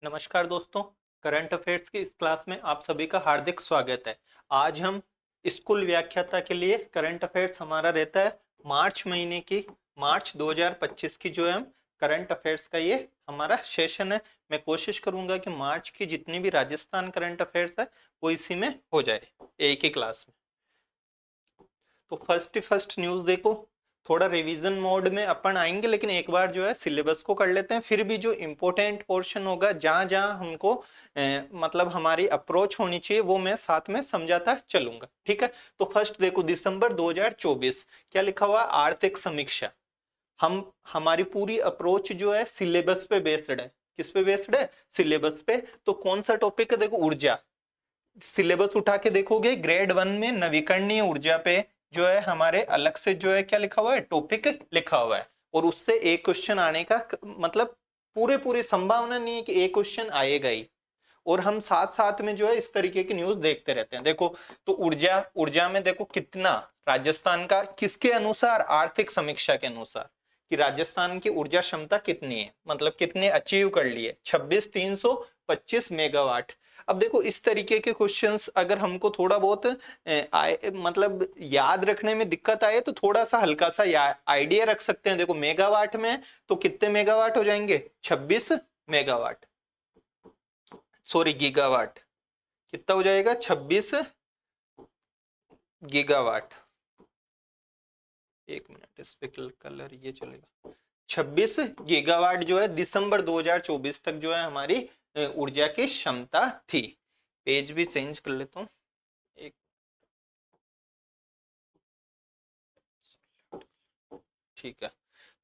नमस्कार दोस्तों। Current affairs की इस क्लास में आप सभी का हार्दिक स्वागत है। आज हम स्कूल व्याख्याता के लिए करंट अफेयर्स हमारा रहता है मार्च महीने की, मार्च 2025 की जो है हम करंट अफेयर्स का ये हमारा सेशन है। मैं कोशिश करूंगा कि मार्च की जितनी भी राजस्थान करंट अफेयर्स है वो इसी में हो जाए, एक ही क्लास में। तो फर्स्ट न्यूज देखो, थोड़ा रिवीजन मोड में अपन आएंगे, लेकिन एक बार जो है सिलेबस को कर लेते हैं। फिर भी जो इम्पोर्टेंट पोर्शन होगा, जहां जहां हमको मतलब हमारी अप्रोच होनी चाहिए, वो मैं साथ में समझाता चलूंगा। ठीक है, तो फर्स्ट देखो, दिसंबर 2024 क्या लिखा हुआ है? आर्थिक समीक्षा। हम हमारी पूरी अप्रोच जो है सिलेबस पे बेस्ड है। किस पे बेस्ड है? सिलेबस पे। तो कौन सा टॉपिक है? देखो, ऊर्जा। सिलेबस उठा के देखोगे, ग्रेड 1 में नवीकरणीय ऊर्जा पे जो है हमारे अलग से जो है क्या लिखा हुआ है? टॉपिक लिखा हुआ है। और उससे एक क्वेश्चन आने का मतलब पूरे पूरी संभावना नहीं है कि एक क्वेश्चन आएगा ही। और हम साथ साथ में जो है इस तरीके की न्यूज देखते रहते हैं। देखो, तो ऊर्जा ऊर्जा में देखो कितना राजस्थान का, किसके अनुसार? आर्थिक समीक्षा के अनुसार, कि राजस्थान की ऊर्जा क्षमता कितनी है, मतलब कितने अचीव कर लिए? 26,325 मेगावाट। अब देखो, इस तरीके के क्वेश्चंस अगर हमको थोड़ा बहुत मतलब याद रखने में दिक्कत आए तो थोड़ा सा हल्का सा आइडिया रख सकते हैं। देखो, मेगावाट में तो कितने मेगावाट हो जाएंगे? 26 मेगावाट, सॉरी गीगावाट। कितना हो जाएगा? 26 गीगावाट। एक मिनट, इस पे कलर ये चलेगा। 26 गीगावाट जो है दिसंबर 2024 तक जो है हमारी ऊर्जा की क्षमता थी। पेज भी चेंज कर लेता हूँ एक। ठीक है,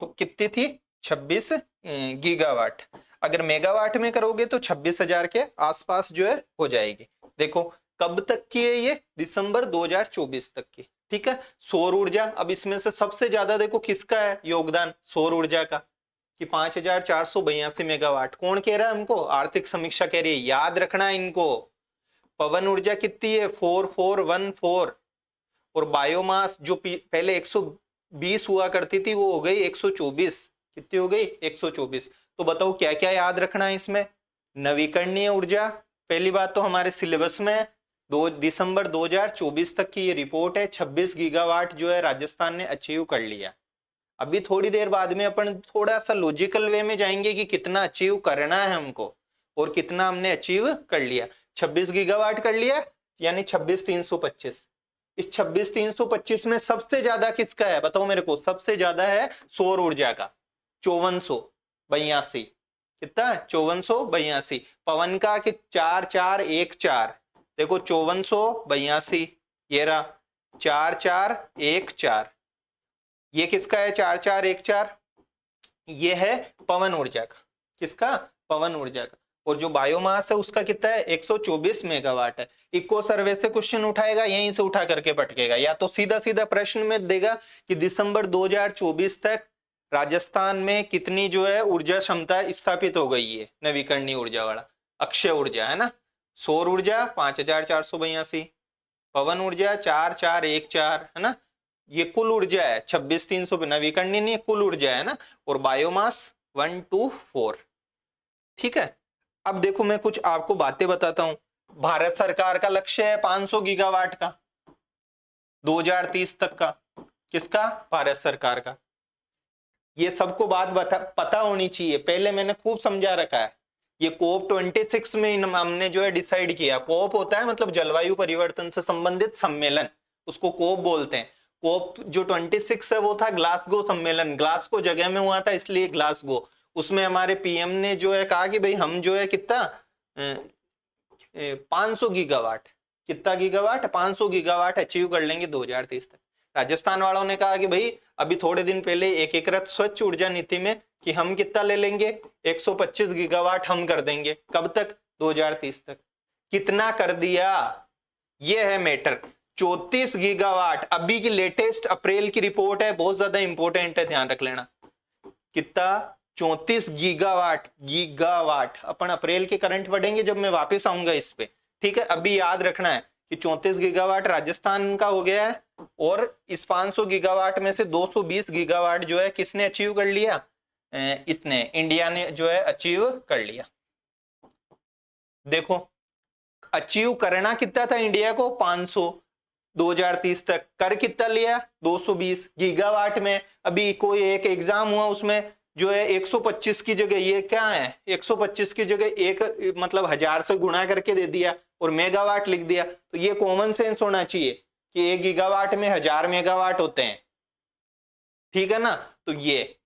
तो कितनी थी? 26 गीगावाट। अगर मेगावाट में करोगे तो 26,000 के आसपास जो है हो जाएगी। देखो, कब तक की है ये? दिसंबर 2024 तक की। ठीक है, सौर ऊर्जा। अब इसमें से सबसे ज्यादा देखो किसका है योगदान सौर ऊर्जा का, कि 5,482 मेगावाट। कौन कह रहा है हमको? आर्थिक समीक्षा कह रही है, याद रखना है इनको। पवन ऊर्जा कितनी है? 4414। और बायोमास जो पहले 120 हुआ करती थी वो हो गई 124। कितनी हो गई? 124। तो बताओ क्या क्या याद रखना है इसमें? नवीकरणीय ऊर्जा पहली बात तो हमारे सिलेबस में है। 2 दिसंबर 2024 तक की ये रिपोर्ट है। 26 गीगावाट जो है राजस्थान ने अचीव कर लिया। अभी थोड़ी देर बाद में अपन थोड़ा सा लॉजिकल वे में जाएंगे कि कितना अचीव करना है हमको और कितना हमने अचीव कर लिया। 26 गीगावाट कर लिया, यानी 26,325। इस 26,325 में सबसे ज्यादा किसका है बताओ मेरे को? सबसे ज्यादा है सौर ऊर्जा का, 5482। कितना? 5482। पवन का कि 4414। देखो, 5482 ये रहा, 4414। ये किसका है? 4414। ये है पवन ऊर्जा का। किसका? पवन ऊर्जा का। और जो बायोमास है उसका कितना है? 124 मेगावाट है। इको सर्वे से क्वेश्चन उठाएगा, यहीं से उठा करके पटकेगा, या तो सीधा सीधा प्रश्न में देगा कि दिसंबर 2024 तक राजस्थान में कितनी जो है ऊर्जा क्षमता स्थापित हो गई है, नवीकरणीय ऊर्जा वाला, अक्षय ऊर्जा है ना। सौर ऊर्जा 5,482, पवन ऊर्जा 4,414 है ना। ये कुल ऊर्जा है। 26,300 पे नवीकरणीय नहीं, कुल ऊर्जा है ना। और बायोमास 124। ठीक है, अब देखो मैं कुछ आपको बातें बताता हूं। भारत सरकार का लक्ष्य है 500 गीगावाट का 2030 तक का। किसका? भारत सरकार का। ये सबको बात पता होनी चाहिए, पहले मैंने खूब समझा रखा है। ये कोप 26 में हमने जो है डिसाइड किया। कोप होता है मतलब जलवायु परिवर्तन से संबंधित सम्मेलन, उसको कोप बोलते हैं। कोप जो 26 है वो था ग्लासगो सम्मेलन, ग्लासगो जगह में हुआ था इसलिए ग्लासगो। उसमें हमारे पीएम ने जो है कहा कि भाई हम जो है कितना 500 गीगावाट। कितना गीगावाट? 500 गीगावाट अचीव कर लेंगे 2030 तक। राजस्थान वालों ने कहा कि भाई अभी थोड़े दिन पहले एकीकृत स्वच्छ ऊर्जा नीति में कि हम कितना ले लेंगे? 125 गीगावाट हम कर देंगे। कब तक? 2030 तक। कितना कर दिया? ये है मैटर। 34 गीगावाट अभी की लेटेस्ट अप्रैल की रिपोर्ट है, बहुत ज्यादा इंपॉर्टेंट है, ध्यान रख लेना। कितना? 34 गीगावाट। गीगावाट अपन अप्रैल के करंट पढ़ेंगे जब मैं वापस आऊंगा इस पे। ठीक है, अभी याद रखना है कि 34 गीगावाट राजस्थान का हो गया है। और इस 500 गीगावाट में से 220 गीगावाट जो है किसने अचीव कर लिया? इसने, इंडिया ने जो है अचीव कर लिया। देखो अचीव करना कितना था इंडिया को, 500 2030 तक, कर कितना लिया 220 गीगावाट में। अभी कोई एक एग्जाम हुआ उसमें जो है 125 की जगह ये क्या है, 125 की जगह एक मतलब 1000 से गुणा करके दे दिया और मेगावाट लिख दिया। तो ये कॉमन सेंस होना चाहिए कि 1 गीगावाट में 1000 मेगावाट होते हैं, ठीक है ना। तो ये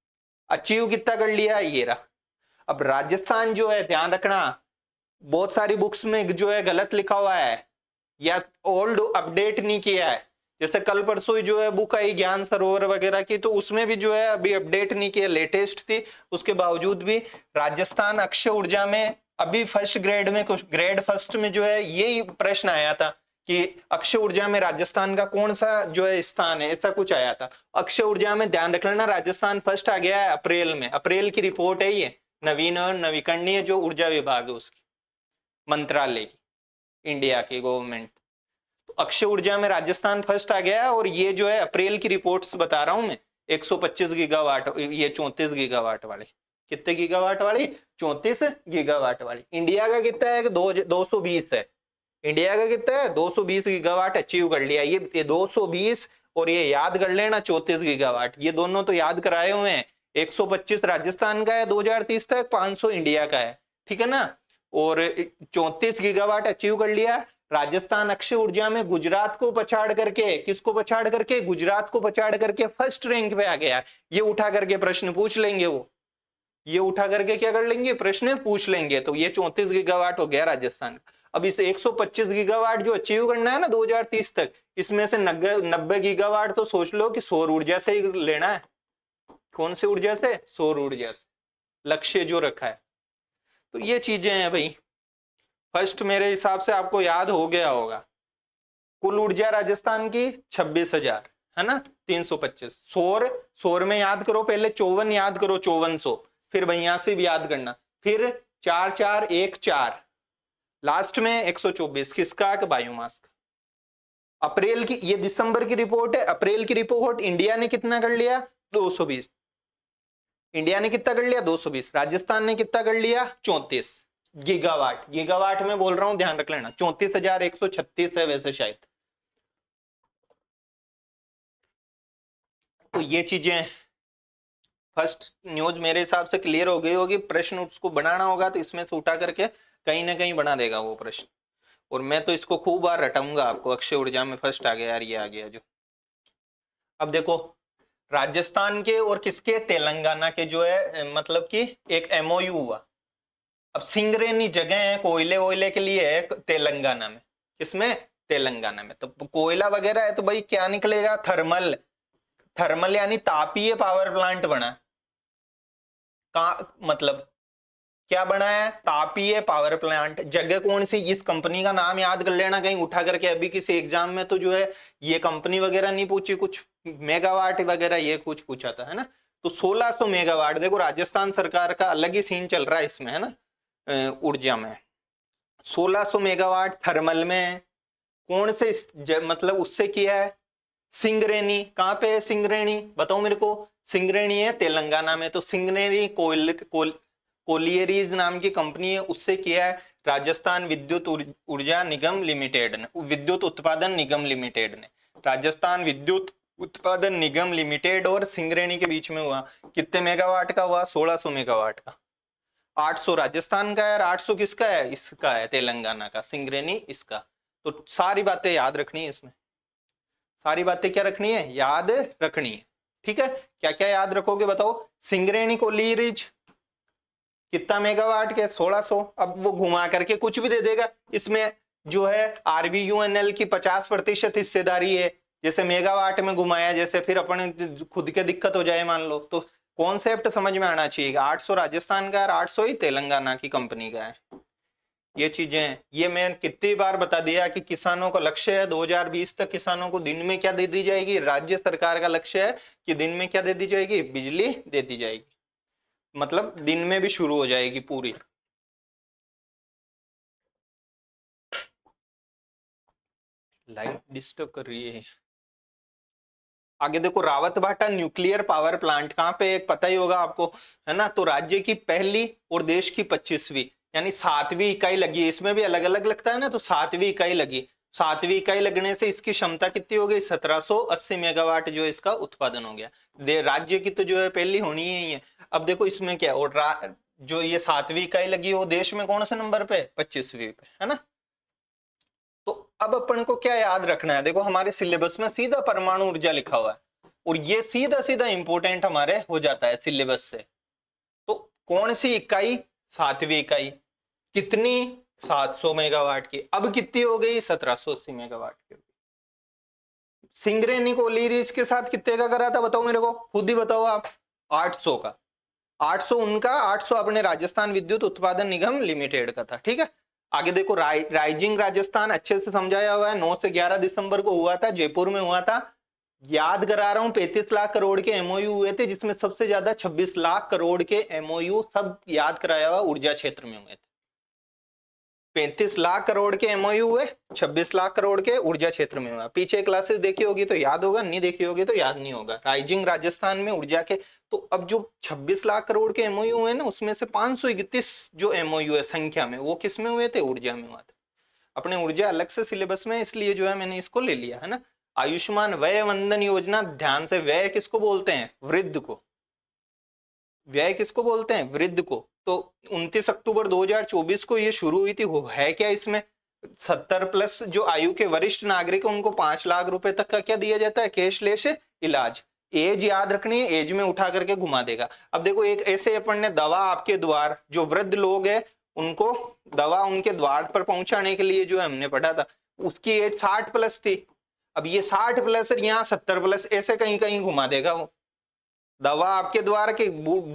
अचीव कितना कर लिया, ये रहा। अब राजस्थान जो है ध्यान रखना, बहुत सारी बुक्स में जो है गलत लिखा हुआ है या ओल्ड अपडेट नहीं किया है। जैसे कल परसों जो है बुक आई ज्ञान सरोवर वगैरह की, तो उसमें भी जो है अभी अपडेट नहीं किया, लेटेस्ट थी। उसके बावजूद भी राजस्थान अक्षय ऊर्जा में अभी फर्स्ट ग्रेड में, कुछ ग्रेड फर्स्ट में जो है यही प्रश्न आया था कि अक्षय ऊर्जा में राजस्थान का कौन सा जो है स्थान है, ऐसा कुछ आया था। अक्षय ऊर्जा में ध्यान रख लेना राजस्थान फर्स्ट आ गया है अप्रैल में, अप्रैल की रिपोर्ट है ये, नवीन और नवीकरणीय जो ऊर्जा विभाग है उसकी, मंत्रालय की, इंडिया की गवर्नमेंट। तो अक्षय ऊर्जा में राजस्थान फर्स्ट आ गया और ये जो है अप्रैल की रिपोर्ट्स बता रहा हूं मैं, 125 गीगावाट, ये 34 गीगावाट वाले, कितने गीगावाट वाली, 34 गीगावाट वाली। इंडिया का कितना है, 220 है। इंडिया का कितना है, 220 गीगावाट अचीव कर लिया। ये 220 और ये याद कर लेना 34 गीगावाट, ये दोनों तो याद कराए हुए हैं। 125 राजस्थान का है 2030 तक, 500 इंडिया का है, ठीक है ना। और 34 गीगावाट अचीव कर लिया राजस्थान अक्षय ऊर्जा में। गुजरात को पछाड़ करके, किसको पछाड़ करके, गुजरात को पछाड़ करके फर्स्ट रैंक पे आ गया। ये उठा करके प्रश्न पूछ लेंगे वो, ये उठा करके क्या कर लेंगे, प्रश्न पूछ लेंगे। तो ये 34 गीगावाट हो गया राजस्थान। अब इस 125 गीगावाट जो अचीव करना है ना 2030 तक, इसमें से 90 गीगावाट तो सोच लो कि सौर ऊर्जा से ही लेना है। कौन सी ऊर्जा से, सौर ऊर्जा से लक्ष्य जो रखा है। तो ये चीजें हैं भाई। फर्स्ट मेरे हिसाब से आपको याद हो गया होगा, कुल ऊर्जा राजस्थान की 26,000 है ना, 325। सौर, सौर में याद करो पहले 54 याद करो, 5400, फिर भैया से भी याद करना, फिर 4414, लास्ट में 124, किसका, बायोमास का। अप्रैल की, ये दिसंबर की रिपोर्ट है, अप्रैल की रिपोर्ट इंडिया ने कितना कर लिया, 220। इंडिया ने कितना कर लिया, 220। राजस्थान ने कितना कर लिया, 34 गीगावाट। गीगावाट में बोल रहा हूं, ध्यान रख लेना, 34,136 है वैसे शायद। तो ये चीजें फर्स्ट न्यूज मेरे हिसाब से क्लियर हो गई होगी। प्रश्न उसको बनाना होगा तो इसमें से उठा करके कहीं ना कहीं बना देगा वो प्रश्न। और मैं तो इसको खूब बार रटाऊंगा आपको, अक्षय ऊर्जा में फर्स्ट आ गया यार, ये आ गया जो। अब देखो राजस्थान के और किसके, तेलंगाना के जो है मतलब कि एक एमओयू हुआ। अब सिंगरेनी जगह है कोयले वोयले के लिए है तेलंगाना में, किसमें, तेलंगाना में। तो कोयला वगैरह है तो भाई क्या निकलेगा, थर्मल, थर्मल यानी तापीय पावर प्लांट बना। का मतलब क्या बना है, तापीय पावर प्लांट। जगह कौन सी, इस कंपनी का नाम याद कर लेना कहीं उठा करके, अभी किसी एग्जाम में तो जो है ये कंपनी वगैरह नहीं पूछी, कुछ मेगावाट वगैरह ये कुछ पूछा था, है ना। तो 1600 मेगावाट, देखो राजस्थान सरकार का अलग ही सीन चल रहा है इसमें, है ना, ऊर्जा में। 1600 मेगावाट थर्मल में, कौन से मतलब उससे किया है, सिंगरेनी। कहां पे है सिंगरेनी, बताओ मेरे को। सिंगरेनी है तेलंगाना में। तो सिंगरेनी कोलियरीज नाम की कंपनी है, उससे किया है राजस्थान विद्युत ऊर्जा निगम लिमिटेड ने, विद्युत उत्पादन निगम लिमिटेड ने। राजस्थान विद्युत उत्पादन निगम लिमिटेड और सिंगरेनी के बीच में हुआ। कितने मेगावाट का हुआ, 1600 मेगावाट का। 800 राजस्थान का है और 800 किसका है, इसका है तेलंगाना का, सिंगरेनी इसका। तो सारी बातें याद रखनी है इसमें, सारी बातें क्या रखनी है, याद रखनी है, ठीक है। क्या क्या याद रखोगे बताओ। सिंगरेनी कोलियरीज कितना मेगावाट के, 1600। अब वो घुमा करके कुछ भी दे देगा इसमें, जो है आरवीयूएनएल की 50% हिस्सेदारी है, जैसे मेगावाट में घुमाया जैसे, फिर अपने खुद के दिक्कत हो जाए मान लो। तो कॉन्सेप्ट समझ में आना चाहिए, 800 राजस्थान का और 800 ही तेलंगाना की कंपनी का है। ये चीजें, ये मैं कितनी बार बता दिया कि किसानों का लक्ष्य है 2020 तक किसानों को दिन में क्या दे दी जाएगी, राज्य सरकार का लक्ष्य है कि दिन में क्या दे दी जाएगी, बिजली दे दी जाएगी, मतलब दिन में भी शुरू हो जाएगी पूरी। लाइट डिस्टर्ब कर रही है। आगे देखो रावतभाटा न्यूक्लियर पावर प्लांट कहां पे, एक पता ही होगा आपको, है ना। तो राज्य की पहली और देश की 25वीं, यानी 7वीं इकाई लगी है, इसमें भी अलग अलग लगता है ना, तो 7वीं इकाई लगी। 7वीं इकाई लगने से इसकी क्षमता कितनी हो गई, 1780 मेगावाट जो इसका उत्पादन हो गया। राज्य की तो जो है पहली होनी ही है। अब देखो इसमें क्या, और जो ये 7वीं इकाई लगी वो देश में कौन से नंबर पे, 25वीं पे, है ना। तो अब अपन को क्या याद रखना है, देखो हमारे सिलेबस में सीधा परमाणु ऊर्जा लिखा हुआ है, और ये सीधा सीधा इंपोर्टेंट हमारे हो जाता है सिलेबस से। तो कौन सी इकाई, 7वीं इकाई, कितनी, 700 मेगावाट की। अब कितनी हो गई, 1780 मेगावाट की। सिंगरेनी कोलिरिज के साथ कितने का करा था, बताओ मेरे को, खुद ही बताओ आप। 800 का। 800 उनका, 800 अपने राजस्थान विद्युत उत्पादन निगम लिमिटेड का था, ठीक है। आगे देखो राइजिंग राजस्थान अच्छे से समझाया हुआ है, 9 से 11 दिसंबर को हुआ था, जयपुर में हुआ था। याद करा रहा हूं, 35 लाख करोड़ के एमओयू हुए थे, जिसमें सबसे ज्यादा 26 लाख करोड़ के एमओयू सब याद कराया हुआ ऊर्जा क्षेत्र में हुए थे। 35 लाख करोड़ के एमओयू हुए, 26 लाख करोड़ के ऊर्जा क्षेत्र में हुआ। पीछे क्लासेस देखी होगी तो याद होगा, नहीं देखी होगी तो याद नहीं होगा। राइजिंग राजस्थान में ऊर्जा के, तो अब जो 26 लाख करोड़ के एमओयू हुए ना, उसमें से 531 जो एमओयू है संख्या में, वो किस में हुए थे, ऊर्जा में हुआ था। अपने ऊर्जा अलग से सिलेबस में, इसलिए जो है मैंने इसको ले लिया है ना। आयुष्मान व्यय वंदन योजना, ध्यान से, व्यय किसको बोलते हैं, वृद्ध को। व्यय किसको बोलते हैं, वृद्ध को। तो 29 अक्टूबर 2024 को ये शुरू हुई थी। है क्या इसमें, 70+ जो आयु के वरिष्ठ नागरिक है उनको 5 लाख रुपए तक का क्या दिया जाता है, कैशलेस इलाज। एज याद रखनी है, एज में उठा करके घुमा देगा। अब देखो एक ऐसे अपन ने दवा आपके द्वार, जो वृद्ध लोग है उनको दवा उनके द्वार पर पहुंचाने के लिए जो है हमने पढ़ा था, उसकी एज 60+ थी। अब ये 60+ और यहाँ 70+, ऐसे कहीं कहीं घुमा देगा वो। दवा आपके द्वार के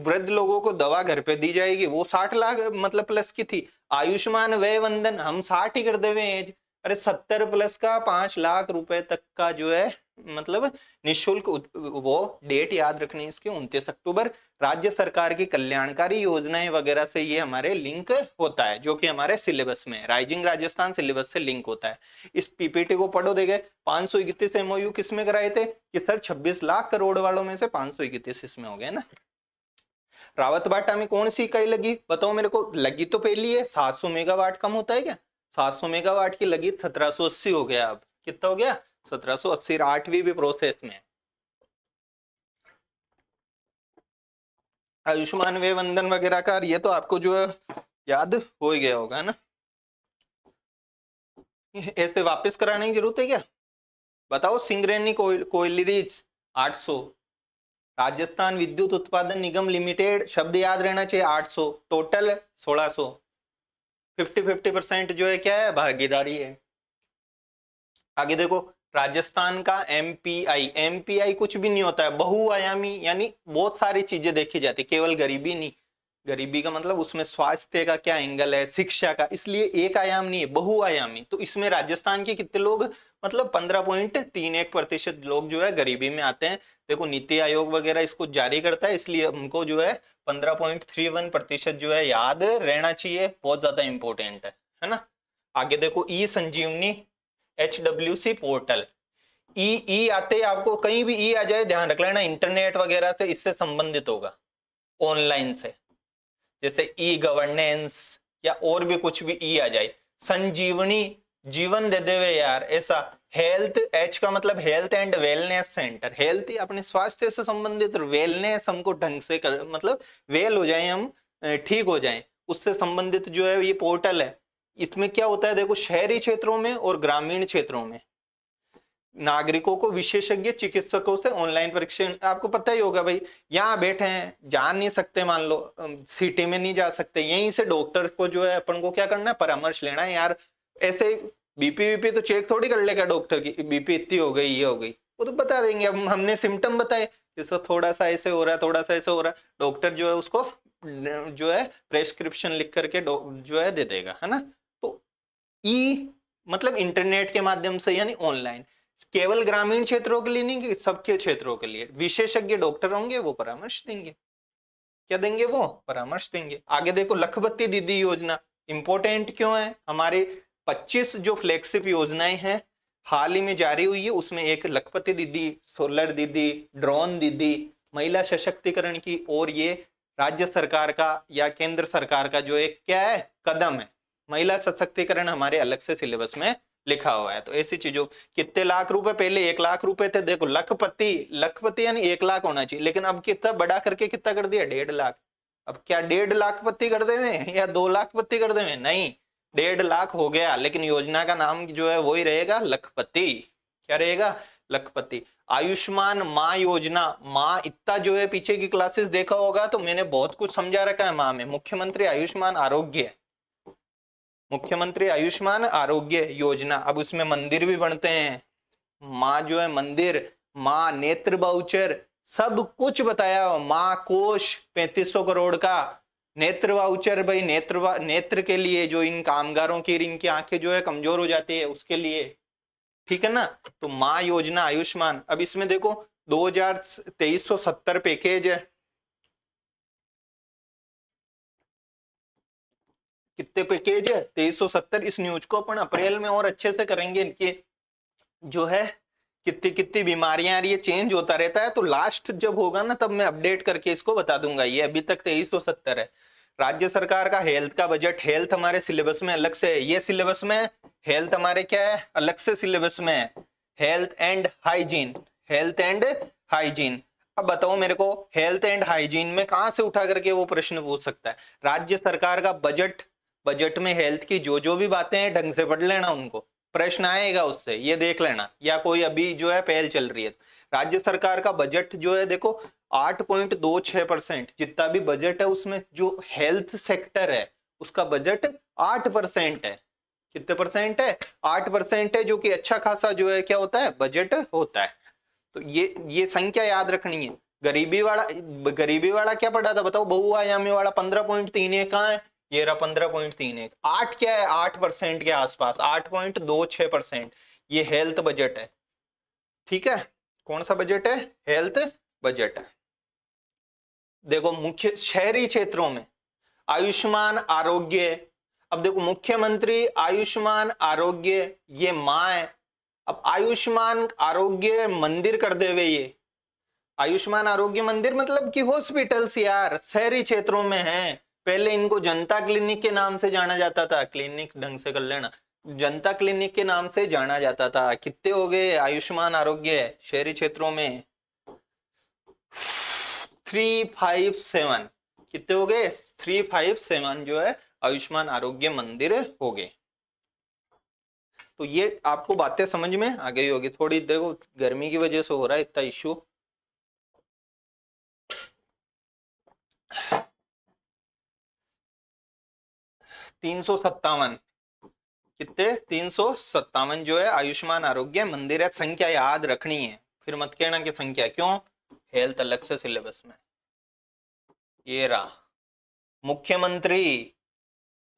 वृद्ध लोगों को दवा घर पे दी जाएगी, वो 60 लाख मतलब प्लस की थी। आयुष्मान व्यय वंदन हम 60 ही कर देवे एज, अरे 70+ का 5 लाख रुपए तक का जो है मतलब निःशुल्क। वो डेट याद रखनी है इसकी, 29 अक्टूबर। राज्य सरकार की कल्याणकारी योजनाएं वगैरह से ये हमारे लिंक होता है, जो कि हमारे सिलेबस में, राइजिंग राजस्थान सिलेबस से लिंक होता है। इस पीपीटी को पढ़ो, देखे 531 एमओयू किसमें कराए थे, कि सर 26 लाख करोड़ वालों में से 531 इसमें हो गए ना। रावत बाटा में कौन सी इकाई लगी, बताओ मेरे को। लगी तो पहली है, 700 मेगावाट कम होता है क्या, 700 मेगावाट की लगी, 1780 हो गया। अब कितना हो गया, 1780। 8वीं भी प्रोसेस में। आयुष्मान व्यय वंदन वगैरह का ये तो आपको जो है याद हो ही गया होगा, है ना। ऐसे वापस कराने की जरूरत है क्या, बताओ। सिंगरेनी कोयलरीज 800, राजस्थान विद्युत उत्पादन निगम लिमिटेड, शब्द याद रहना चाहिए, 800, टोटल 1600। 50-50% जो है क्या है, भागीदारी है। आगे देखो राजस्थान का एमपीआई, एमपीआई कुछ भी नहीं होता है, बहुआयामी, यानी बहुत सारी चीजें देखी जाती, केवल गरीबी नहीं। गरीबी का मतलब उसमें स्वास्थ्य का क्या एंगल है, शिक्षा का, इसलिए एक आयाम नहीं है, बहुआयामी। तो इसमें राजस्थान के कितने लोग, मतलब 15.31% लोग जो है गरीबी में आते हैं। देखो नीति आयोग वगैरह इसको जारी करता है, इसलिए हमको जो है 15.31% जो है याद रहना चाहिए, बहुत ज्यादा इंपॉर्टेंट है ना। आगे देखो ई संजीवनी HWC पोर्टल, ई आते ही आपको कहीं भी ई आ जाए ध्यान रख लेना, इंटरनेट वगैरह से इससे संबंधित होगा, ऑनलाइन से, जैसे ई गवर्नेंस या और भी कुछ भी ई आ जाए। संजीवनी, जीवन दे देवे यार, ऐसा। हेल्थ, एच का मतलब health and wellness centre, health ही अपने स्वास्थ्य से संबंधित, वेलनेस हमको ढंग से कर, मतलब वेल हो जाए हम, ठीक हो जाए, उससे संबंधित जो है ये पोर्टल है। इसमें क्या होता है, देखो शहरी क्षेत्रों में और ग्रामीण क्षेत्रों में नागरिकों को विशेषज्ञ चिकित्सकों से ऑनलाइन परीक्षण, आपको पता ही होगा भाई, यहाँ बैठे हैं, जा नहीं सकते, मान लो सिटी में नहीं जा सकते, यहीं से डॉक्टर को जो है अपन को क्या करना है, परामर्श लेना है यार। ऐसे बीपी वीपी तो चेक थोड़ी कर लेगा डॉक्टर की, बीपी इतनी हो गई, ये हो गई, वो तो बता देंगे। अब हमने सिम्टम बताए, जैसे थोड़ा सा ऐसे हो रहा है, थोड़ा सा ऐसे हो रहा है, डॉक्टर जो है उसको जो है प्रेस्क्रिप्शन लिख करके जो है दे देगा, है ना। तो ई मतलब इंटरनेट के माध्यम से, यानी ऑनलाइन, केवल ग्रामीण क्षेत्रों के लिए नहीं कि सबके क्षेत्रों के लिए विशेषज्ञ डॉक्टर होंगे, वो परामर्श देंगे। क्या देंगे, वो परामर्श देंगे। आगे देखो लखपति दीदी योजना, इंपॉर्टेंट क्यों है, हमारे 25 जो फ्लैगशिप योजनाएं हैं हाल ही में जारी हुई है, उसमें एक लखपति दीदी, सोलर दीदी, ड्रोन दीदी, महिला सशक्तिकरण की, और ये राज्य सरकार का या केंद्र सरकार का जो एक क्या है कदम है। महिला सशक्तिकरण हमारे अलग से सिलेबस में लिखा हुआ है। तो ऐसी चीजों, कितने लाख रुपए, पहले 1 लाख रुपए थे, देखो लखपति, लखपति यानी 1 लाख होना चाहिए, लेकिन अब कितना बड़ा करके कितना कर दिया, 1.5 लाख। अब क्या 1.5 लाखपति कर देवे या 2 लाखपति कर देवे, नहीं, 1.5 लाख हो गया, लेकिन योजना का नाम जो है वही रहेगा, लखपति। क्या रहेगा, लखपति। आयुष्मान माँ योजना, माँ इतना जो है पीछे की क्लासेस देखा होगा तो मैंने बहुत कुछ समझा रखा है माँ में। मुख्यमंत्री आयुष्मान आरोग्य, मुख्यमंत्री आयुष्मान आरोग्य योजना, अब उसमें मंदिर भी बनते हैं, माँ जो है मंदिर, माँ नेत्र वाउचर, सब कुछ बताया हो। माँ कोष 3500 करोड़ का, नेत्र वाउचर भाई नेत्र के लिए, जो इन कामगारों की इनकी आंखें जो है कमजोर हो जाती है उसके लिए, ठीक है ना। तो माँ योजना आयुष्मान। अब इसमें देखो 2370 पैकेज है, कितने पैकेज है, 2370। इस न्यूज को अपन अप्रैल में और अच्छे से करेंगे, इनके जो है कितनी कितनी बीमारियां आ रही है, चेंज होता रहता है, तो लास्ट जब होगा ना तब मैं अपडेट करके इसको बता दूंगा। ये अभी तक 2370 है। राज्य सरकार का हेल्थ का बजट, हेल्थ हमारे सिलेबस में अलग से है, ये सिलेबस में हेल्थ हमारे क्या है अलग से सिलेबस में है, health and hygiene, health and hygiene. अब बताओ मेरे को, हेल्थ एंड हाइजीन में कहां से उठा करके वो प्रश्न पूछ सकता है। राज्य सरकार का बजट, बजट में हेल्थ की जो जो भी बातें हैं ढंग से पढ़ लेना, उनको प्रश्न आएगा उससे, ये देख लेना, या कोई अभी जो है पहल चल रही है। राज्य सरकार का बजट जो है देखो 8.26%, जितना भी बजट है उसमें जो हेल्थ सेक्टर है उसका बजट 8% है। कितने परसेंट है, 8% है, जो कि अच्छा खासा जो है क्या होता है बजट होता है। तो ये संख्या याद रखनी है। गरीबी वाला क्या पढ़ा था बताओ, बहुआयामी वाला 15.31 कहाँ है, ये रहा 15.31। 8 क्या है, 8% के आसपास, 8.26%, ये हेल्थ बजट है, ठीक है। कौन सा बजट है, हेल्थ बजट है। देखो मुख्य शहरी क्षेत्रों में आयुष्मान आरोग्य, अब देखो मुख्यमंत्री आयुष्मान आरोग्य, ये माँ है। अब आयुष्मान आरोग्य मंदिर कर देवे, ये आयुष्मान आरोग्य मंदिर मतलब कि हॉस्पिटल्स यार शहरी क्षेत्रों में है। पहले इनको जनता क्लिनिक के नाम से जाना जाता था, क्लिनिक ढंग से कर लेना, जनता क्लिनिक के नाम से जाना जाता था। कितने हो गए आयुष्मान आरोग्य शहरी क्षेत्रों में, 357, कितने हो गए, 357 जो है आयुष्मान आरोग्य मंदिर हो गए। तो ये आपको बातें समझ में आ गई होगी थोड़ी, देखो गर्मी की वजह से हो रहा है इतना इश्यू। तीन सौ सत्तावन, कितने, 357 जो है आयुष्मान आरोग्य मंदिर है। संख्या याद रखनी है, फिर मत कहना कि संख्या क्यों, हेल्थ अलग से सिलेबस में। ये रहा मुख्यमंत्री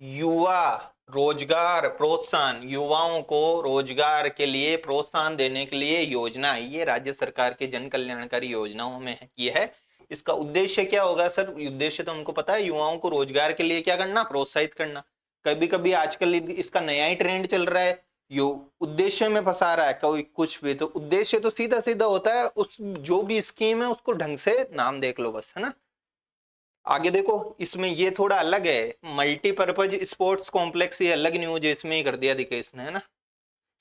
युवा रोजगार प्रोत्साहन, युवाओं को रोजगार के लिए प्रोत्साहन देने के लिए योजना है, ये राज्य सरकार के जन कल्याणकारी योजनाओं में है, ये है। इसका उद्देश्य क्या होगा सर, उद्देश्य तो हमको पता है, युवाओं को रोजगार के लिए क्या करना, प्रोत्साहित करना। कभी कभी आजकल इसका नया ही ट्रेंड चल रहा है, यो उद्देश्य में फंसा रहा है कोई कुछ भी, तो उद्देश्य तो सीधा सीधा होता है, उस जो भी स्कीम है उसको ढंग से नाम देख लो बस, है ना। आगे देखो इसमें ये थोड़ा अलग है, मल्टीपर्पज स्पोर्ट्स कॉम्प्लेक्स, ये अलग न्यूज है, इसमें ही कर दिया दिखे इसने, है ना,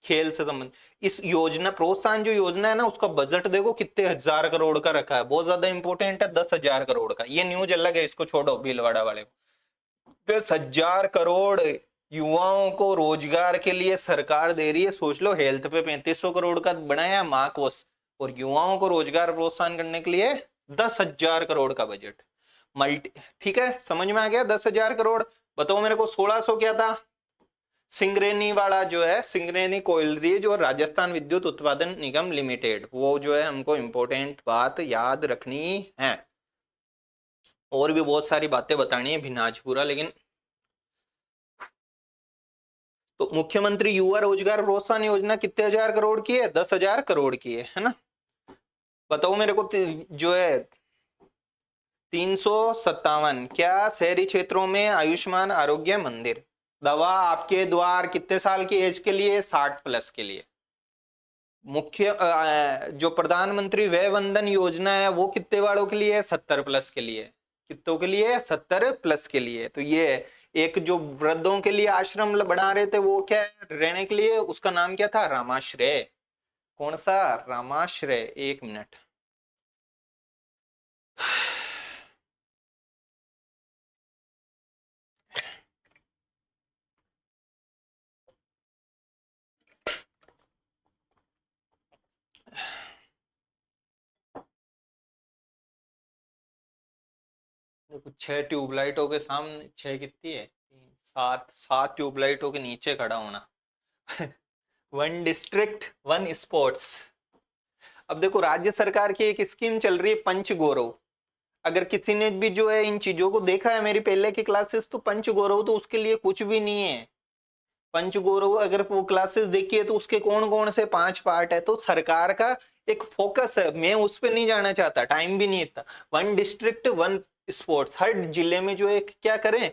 खेल से संबंध। इस योजना प्रोत्साहन जो योजना है ना उसका बजट देखो कितने हजार करोड़ का रखा है, बहुत ज्यादा इंपॉर्टेंट है, 10,000 करोड़ का। ये न्यूज अलग है, इसको छोड़ो भीलवाड़ा वाले को। 10,000 करोड़ युवाओं को रोजगार के लिए सरकार दे रही है, सोच लो, हेल्थ पे 3500 करोड़ का बनाया माँ कोष, और युवाओं को रोजगार प्रोत्साहन करने के लिए 10,000 करोड़ का बजट मल्टी, ठीक है समझ में आ गया। 10,000 करोड़। बताओ मेरे को 1600 क्या था, सिंगरेनी वाला जो है, सिंगरेनी कोयलरी जो राजस्थान विद्युत उत्पादन निगम लिमिटेड, वो जो है हमको इंपॉर्टेंट बात याद रखनी है। और भी बहुत सारी बातें बतानी है भिनाज पूरा, लेकिन तो मुख्यमंत्री युवा रोजगार प्रोत्साहन योजना कितने हजार करोड़ की है, 10,000 करोड़ की है ना। बताओ मेरे को जो है 357 क्या, शहरी क्षेत्रों में आयुष्मान आरोग्य मंदिर, दवा आपके द्वार कितने साल की एज के लिए, 60+ के लिए। मुख्य जो प्रधानमंत्री वय वंदन योजना है वो कितने वालों के लिए है, 70+ के लिए। कितनों के लिए? 70+ के लिए। तो ये एक जो वृद्धों के लिए आश्रम बना रहे थे, वो क्या है रहने के लिए, उसका नाम क्या था? रामाश्रय। कौन सा? रामाश्रय। 1 मिनट। देखो 6 ट्यूबलाइटों के सामने, 6 कितनी है? 7 ट्यूबलाइटों के नीचे खड़ा होना। 1 डिस्ट्रिक्ट 1 स्पोर्ट्स। अब देखो राज्य सरकार की एक स्कीम चल रही है पंच गौरव। अगर किसी ने भी जो है इन चीजों को देखा है मेरी पहले की क्लासेस, तो पंच गौरव तो उसके लिए कुछ भी नहीं है। पंच गौरव अगर वो क्लासेस देखिए तो उसके कौन कौन से 5 पार्ट है। तो सरकार का एक फोकस है, मैं उस पर नहीं जाना चाहता, टाइम भी नहीं इतना। 1 डिस्ट्रिक्ट 1 स्पोर्ट्स, हर जिले में जो है क्या करें,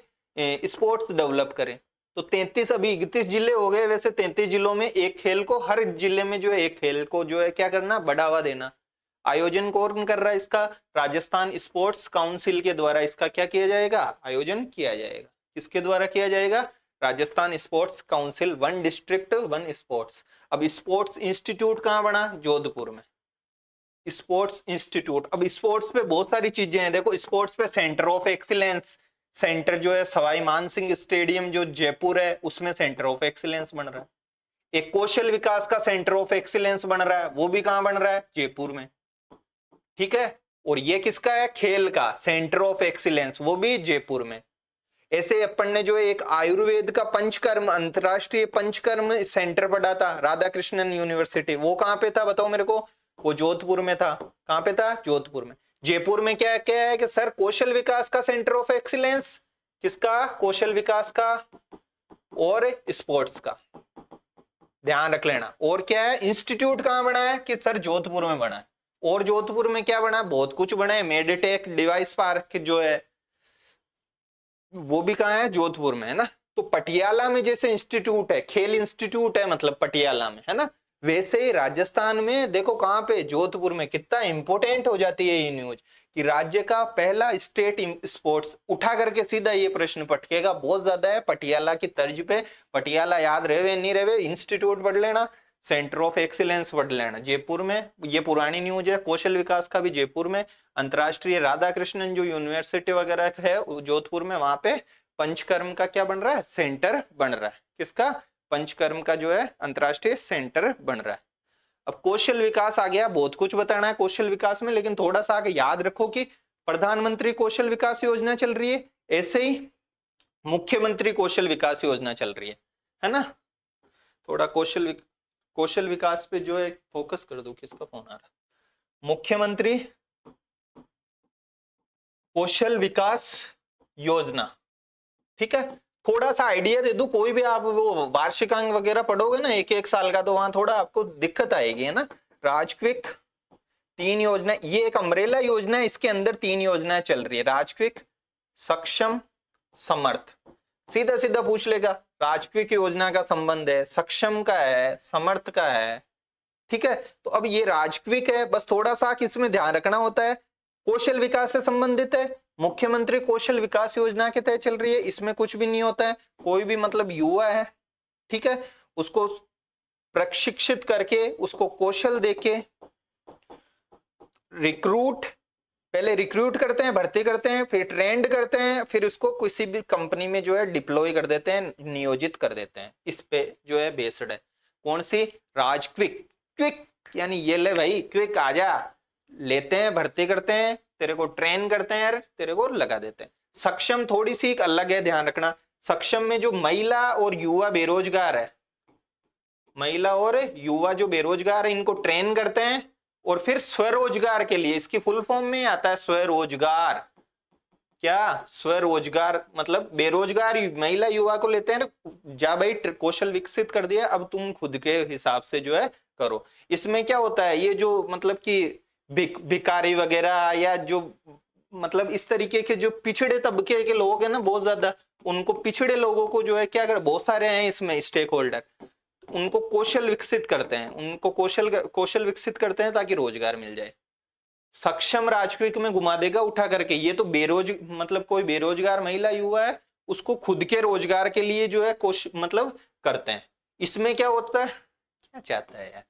स्पोर्ट्स डेवलप करें। तो 33, अभी 31 जिले हो गए, वैसे 33 जिलों में एक खेल को, हर जिले में जो है एक खेल को जो है क्या करना, बढ़ावा देना। आयोजन कौन कर रहा है इसका? राजस्थान स्पोर्ट्स काउंसिल के द्वारा इसका क्या किया जाएगा? आयोजन किया जाएगा। किसके द्वारा किया जाएगा? Rajasthan sports council. 1 district 1 sports. अब स्पोर्ट्स इंस्टीट्यूट कहाँ बना? जोधपुर में। Sports institute. अब स्पोर्ट्स पे बहुत सारी चीजें हैं, देखो स्पोर्ट्स पे सेंटर ऑफ एक्सीलेंस, सेंटर जो है सवाई मानसिंह स्टेडियम जो जयपुर है, उसमें सेंटर ऑफ एक्सीलेंस बन रहा है। एक कौशल विकास का सेंटर ऑफ एक्सीलेंस बन रहा है, वो भी कहां बन रहा है? जयपुर में। ठीक है। और ये किसका है? खेल का सेंटर ऑफ एक्सीलेंस, वो भी जयपुर में। ऐसे अपन ने जो एक आयुर्वेद का पंचकर्म, अंतरराष्ट्रीय पंचकर्म सेंटर पढ़ा था, राधा कृष्णन यूनिवर्सिटी, वो कहां पे था बताओ मेरे को? वो जोधपुर में था। कहां पे था? जोधपुर में। जयपुर में क्या क्या है कि सर कौशल विकास का सेंटर ऑफ एक्सीलेंस, किसका? कौशल विकास का और स्पोर्ट्स का, ध्यान रख लेना। और क्या है? इंस्टीट्यूट कहां बना है? कि सर जोधपुर में बना है। और जोधपुर में क्या बना? बहुत कुछ बना है। मेडिटेक डिवाइस पार्क जो है वो भी कहाँ है? जोधपुर में है ना। तो पटियाला में जैसे इंस्टीट्यूट है, खेल इंस्टीट्यूट है मतलब पटियाला में, है ना, वैसे ही राजस्थान में देखो कहाँ पे? जोधपुर में। कितना इंपॉर्टेंट हो जाती है ये न्यूज कि राज्य का पहला स्टेट स्पोर्ट्स, उठा करके सीधा ये प्रश्न पटकेगा, बहुत ज्यादा है पटियाला की तर्ज पे। पटियाला याद रहे नहीं रहे, इंस्टीट्यूट पढ़ लेना, सेंटर ऑफ एक्सीलेंस पढ़ लेना जयपुर में। ये पुरानी न्यूज है। कौशल विकास का भी जयपुर में। अंतरराष्ट्रीय राधा कृष्णन जो यूनिवर्सिटी वगैरह है जोधपुर में, वहां पे पंचकर्म का क्या बन रहा है? सेंटर बन रहा है। किसका? पंचकर्म का जो है अंतरराष्ट्रीय सेंटर बन रहा है। अब कौशल विकास आ गया, बहुत कुछ बताना है कौशल विकास में, लेकिन थोड़ा सा आगे याद रखो कि प्रधानमंत्री कौशल विकास योजना चल रही है, ऐसे ही मुख्यमंत्री कौशल विकास योजना चल रही है ना। थोड़ा कौशल विकास पे जो है फोकस कर दो। किसका फोन आ रहा है? मुख्यमंत्री कौशल विकास योजना। ठीक है। थोड़ा सा आइडिया दे दूं, कोई भी आप वो वार्षिकांक वगैरह पढ़ोगे ना एक एक साल का, तो वहां थोड़ा आपको दिक्कत आएगी, है ना। राजक्विक 3 योजना, ये एक अम्ब्रेला योजना है, इसके अंदर 3 योजनाएं चल रही है। राजक्विक, सक्षम, समर्थ। सीधा सीधा पूछ लेगा, राजक्विक योजना का संबंध है, सक्षम का है, समर्थ का है। ठीक है। तो अब ये राजक्विक है, बस थोड़ा सा इसमें ध्यान रखना होता है, कौशल विकास से संबंधित है, मुख्यमंत्री कौशल विकास योजना के तहत चल रही है, इसमें कुछ भी नहीं होता है। कोई भी मतलब युवा है, ठीक है, उसको प्रशिक्षित करके, उसको कौशल देके रिक्रूट, पहले रिक्रूट करते हैं, भर्ती करते हैं, फिर ट्रेंड करते हैं, फिर उसको किसी भी कंपनी में जो है डिप्लॉय कर देते हैं, नियोजित कर देते हैं। इस पे जो है बेस्ड है। कौन सी? राजक्विक। क्विक यानी ये ले भाई, क्विक आजा, लेते हैं, भर्ती करते हैं, तेरे को ट्रेन करते हैं, तेरे को लगा देते हैं। सक्षम थोड़ी सी अलग है, ध्यान रखना। सक्षम में जो महिला और युवा बेरोजगार है, महिला और युवा जो बेरोजगार है, इनको ट्रेन करते हैं, और फिर स्वरोजगार के लिए, इसकी फुल फॉर्म में आता है स्वरोजगार। क्या? स्वरोजगार मतलब बेरोजगार महिला युवा को लेते हैं, जा भाई कौशल विकसित कर दिया, अब तुम खुद के हिसाब से जो है करो। इसमें क्या होता है, ये जो मतलब कि भिखारी वगैरह, या जो मतलब इस तरीके के जो पिछड़े तबके के लोग हैं ना, बहुत ज्यादा, उनको पिछड़े लोगों को जो है क्या कर, बहुत सारे हैं इसमें स्टेक होल्डर, उनको कौशल विकसित करते हैं, उनको कौशल विकसित करते हैं ताकि रोजगार मिल जाए। सक्षम राजकीय में घुमा देगा उठा करके। ये तो मतलब कोई बेरोजगार महिला युवा है, उसको खुद के रोजगार के लिए जो है कोशिश मतलब करते हैं। इसमें क्या होता है, क्या चाहता है यार,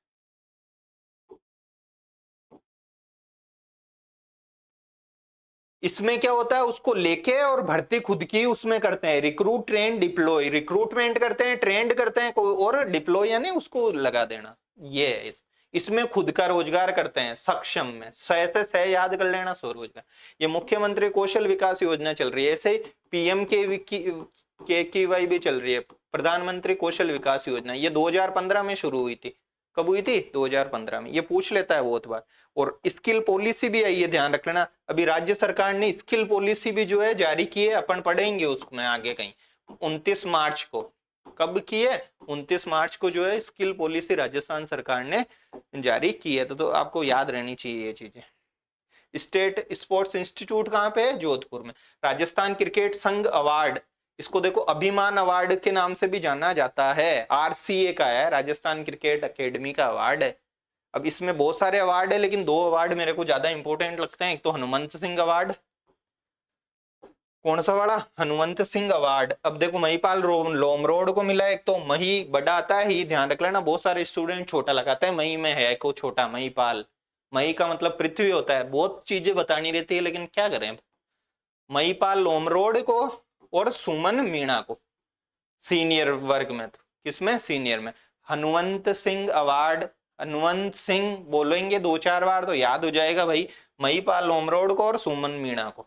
इसमें क्या होता है, उसको लेके और भर्ती खुद की उसमें करते हैं। रिक्रूट ट्रेन डिप्लॉय, रिक्रूटमेंट करते हैं, ट्रेंड करते हैं और डिप्लॉय यानी उसको लगा देना। ये है इसमें खुद का रोजगार करते हैं। सक्षम में से याद कर लेना, स्वरोजगार। ये मुख्यमंत्री कौशल विकास योजना चल रही है, ऐसे पीएम के वाई भी चल रही है, प्रधानमंत्री कौशल विकास योजना। ये 2015 में शुरू हुई थी। कब हुई थी? 2015 में। ये पूछ लेता है बहुत बार। और स्किल पॉलिसी भी आई है, ध्यान रख लेना। अभी राज्य सरकार ने स्किल पॉलिसी भी जो है जारी की है, अपन पढ़ेंगे उसमें आगे कहीं। 29 मार्च को, कब की है? 29 मार्च को जो है स्किल पॉलिसी राजस्थान सरकार ने जारी की है। तो आपको याद रहनी चाहिए ये चीजें। स्टेट स्पोर्ट्स इंस्टीट्यूट कहाँ पे है? जोधपुर में। राजस्थान क्रिकेट संघ अवार्ड, इसको देखो अभिमान अवार्ड के नाम से भी जाना जाता है। आरसीए का है, राजस्थान क्रिकेट अकेडमी का अवार्ड है। अब इसमें बहुत सारे अवार्ड है, लेकिन 2 अवार्ड मेरे को ज्यादा इंपॉर्टेंट लगते हैं। एक तो हनुमंत सिंह अवार्ड, कौन सा वाला? हनुमंत सिंह अवार्ड। अब देखो महिपाल लोमरोड को मिला है। एक तो मही बड़ा आता है, ही ध्यान रख लेना, बहुत सारे स्टूडेंट छोटा लगाते हैं। मही में है को छोटा, महिपाल। मही का मतलब पृथ्वी होता है। बहुत चीजें बतानी रहती है, लेकिन क्या करें। महिपाल लोमरोड को और सुमन मीणा को सीनियर वर्ग में, तो किसमें? सीनियर में। हनुमंत सिंह अवार्ड, हनुमंत सिंह बोलेंगे 2-4 बार तो याद हो जाएगा भाई। महिपाल लोमरोड को और सुमन मीणा को।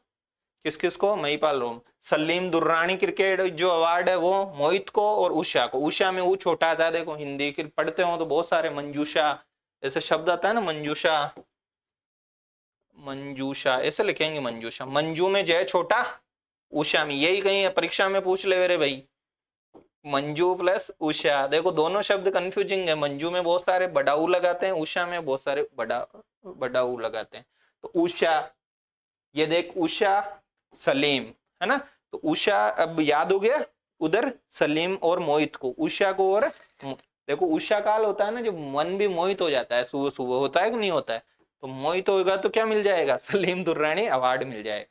किस किस को? महिपाल लोम। सलीम दुर्रानी क्रिकेट जो अवार्ड है वो मोहित को और उषा को। उषा में वो छोटा आता है, देखो हिंदी के पढ़ते हो तो बहुत सारे मंजूषा ऐसे शब्द आता है ना, मंजूषा, मंजूषा ऐसे लिखेंगे, मंजूषा। मंजू में जय छोटा, उषा में, यही कहीं परीक्षा में पूछ ले मेरे भाई। मंजू प्लस उषा, देखो दोनों शब्द कंफ्यूजिंग है। मंजू में बहुत सारे बड़ाऊ लगाते हैं, उषा में बहुत सारे बड़ाऊ लगाते हैं। तो उषा, ये देख उषा सलीम है ना। तो उषा अब याद हो गया, उधर सलीम और मोहित को, उषा को और देखो उषा काल होता है ना, जो मन भी मोहित हो जाता है, सुबह सुबह होता है कि नहीं होता है। तो मोहित होगा तो क्या मिल जाएगा? सलीम दुर्रानी अवार्ड मिल जाएगा।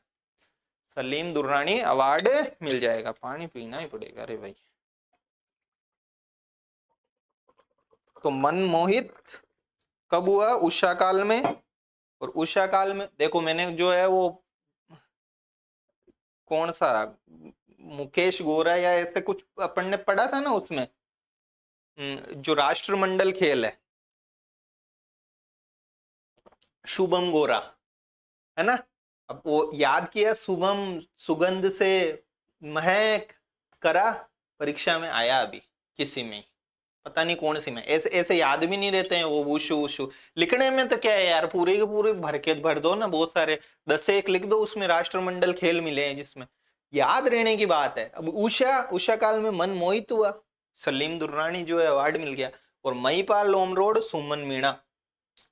सलीम दुर्रानी अवार्ड मिल जाएगा। पानी पीना ही पड़ेगा रे भाई। तो मनमोहित कब हुआ? उषा काल में। और उषा काल में देखो मैंने जो है वो कौन सा मुकेश गोरा या ऐसे कुछ अपन ने पढ़ा था ना उसमें, जो राष्ट्रमंडल खेल है, शुभम गोरा है ना। अब वो याद किया, शुभम सुगंध से महक करा, परीक्षा में आया अभी किसी में, पता नहीं कौन सी में। ऐसे ऐसे याद भी नहीं रहते हैं वो वुशु वुशु। लिखने में तो क्या है यार, पूरे के पूरे भर दो ना, बहुत सारे 10 से 1 लिख दो, उसमें राष्ट्रमंडल खेल मिले हैं जिसमें याद रहने की बात है। अब उषा, उषा काल में मन मोहित हुआ, सलीम दुर्रानी जो है अवार्ड मिल गया। और महिपाल लोमरोड, सुमन मीणा,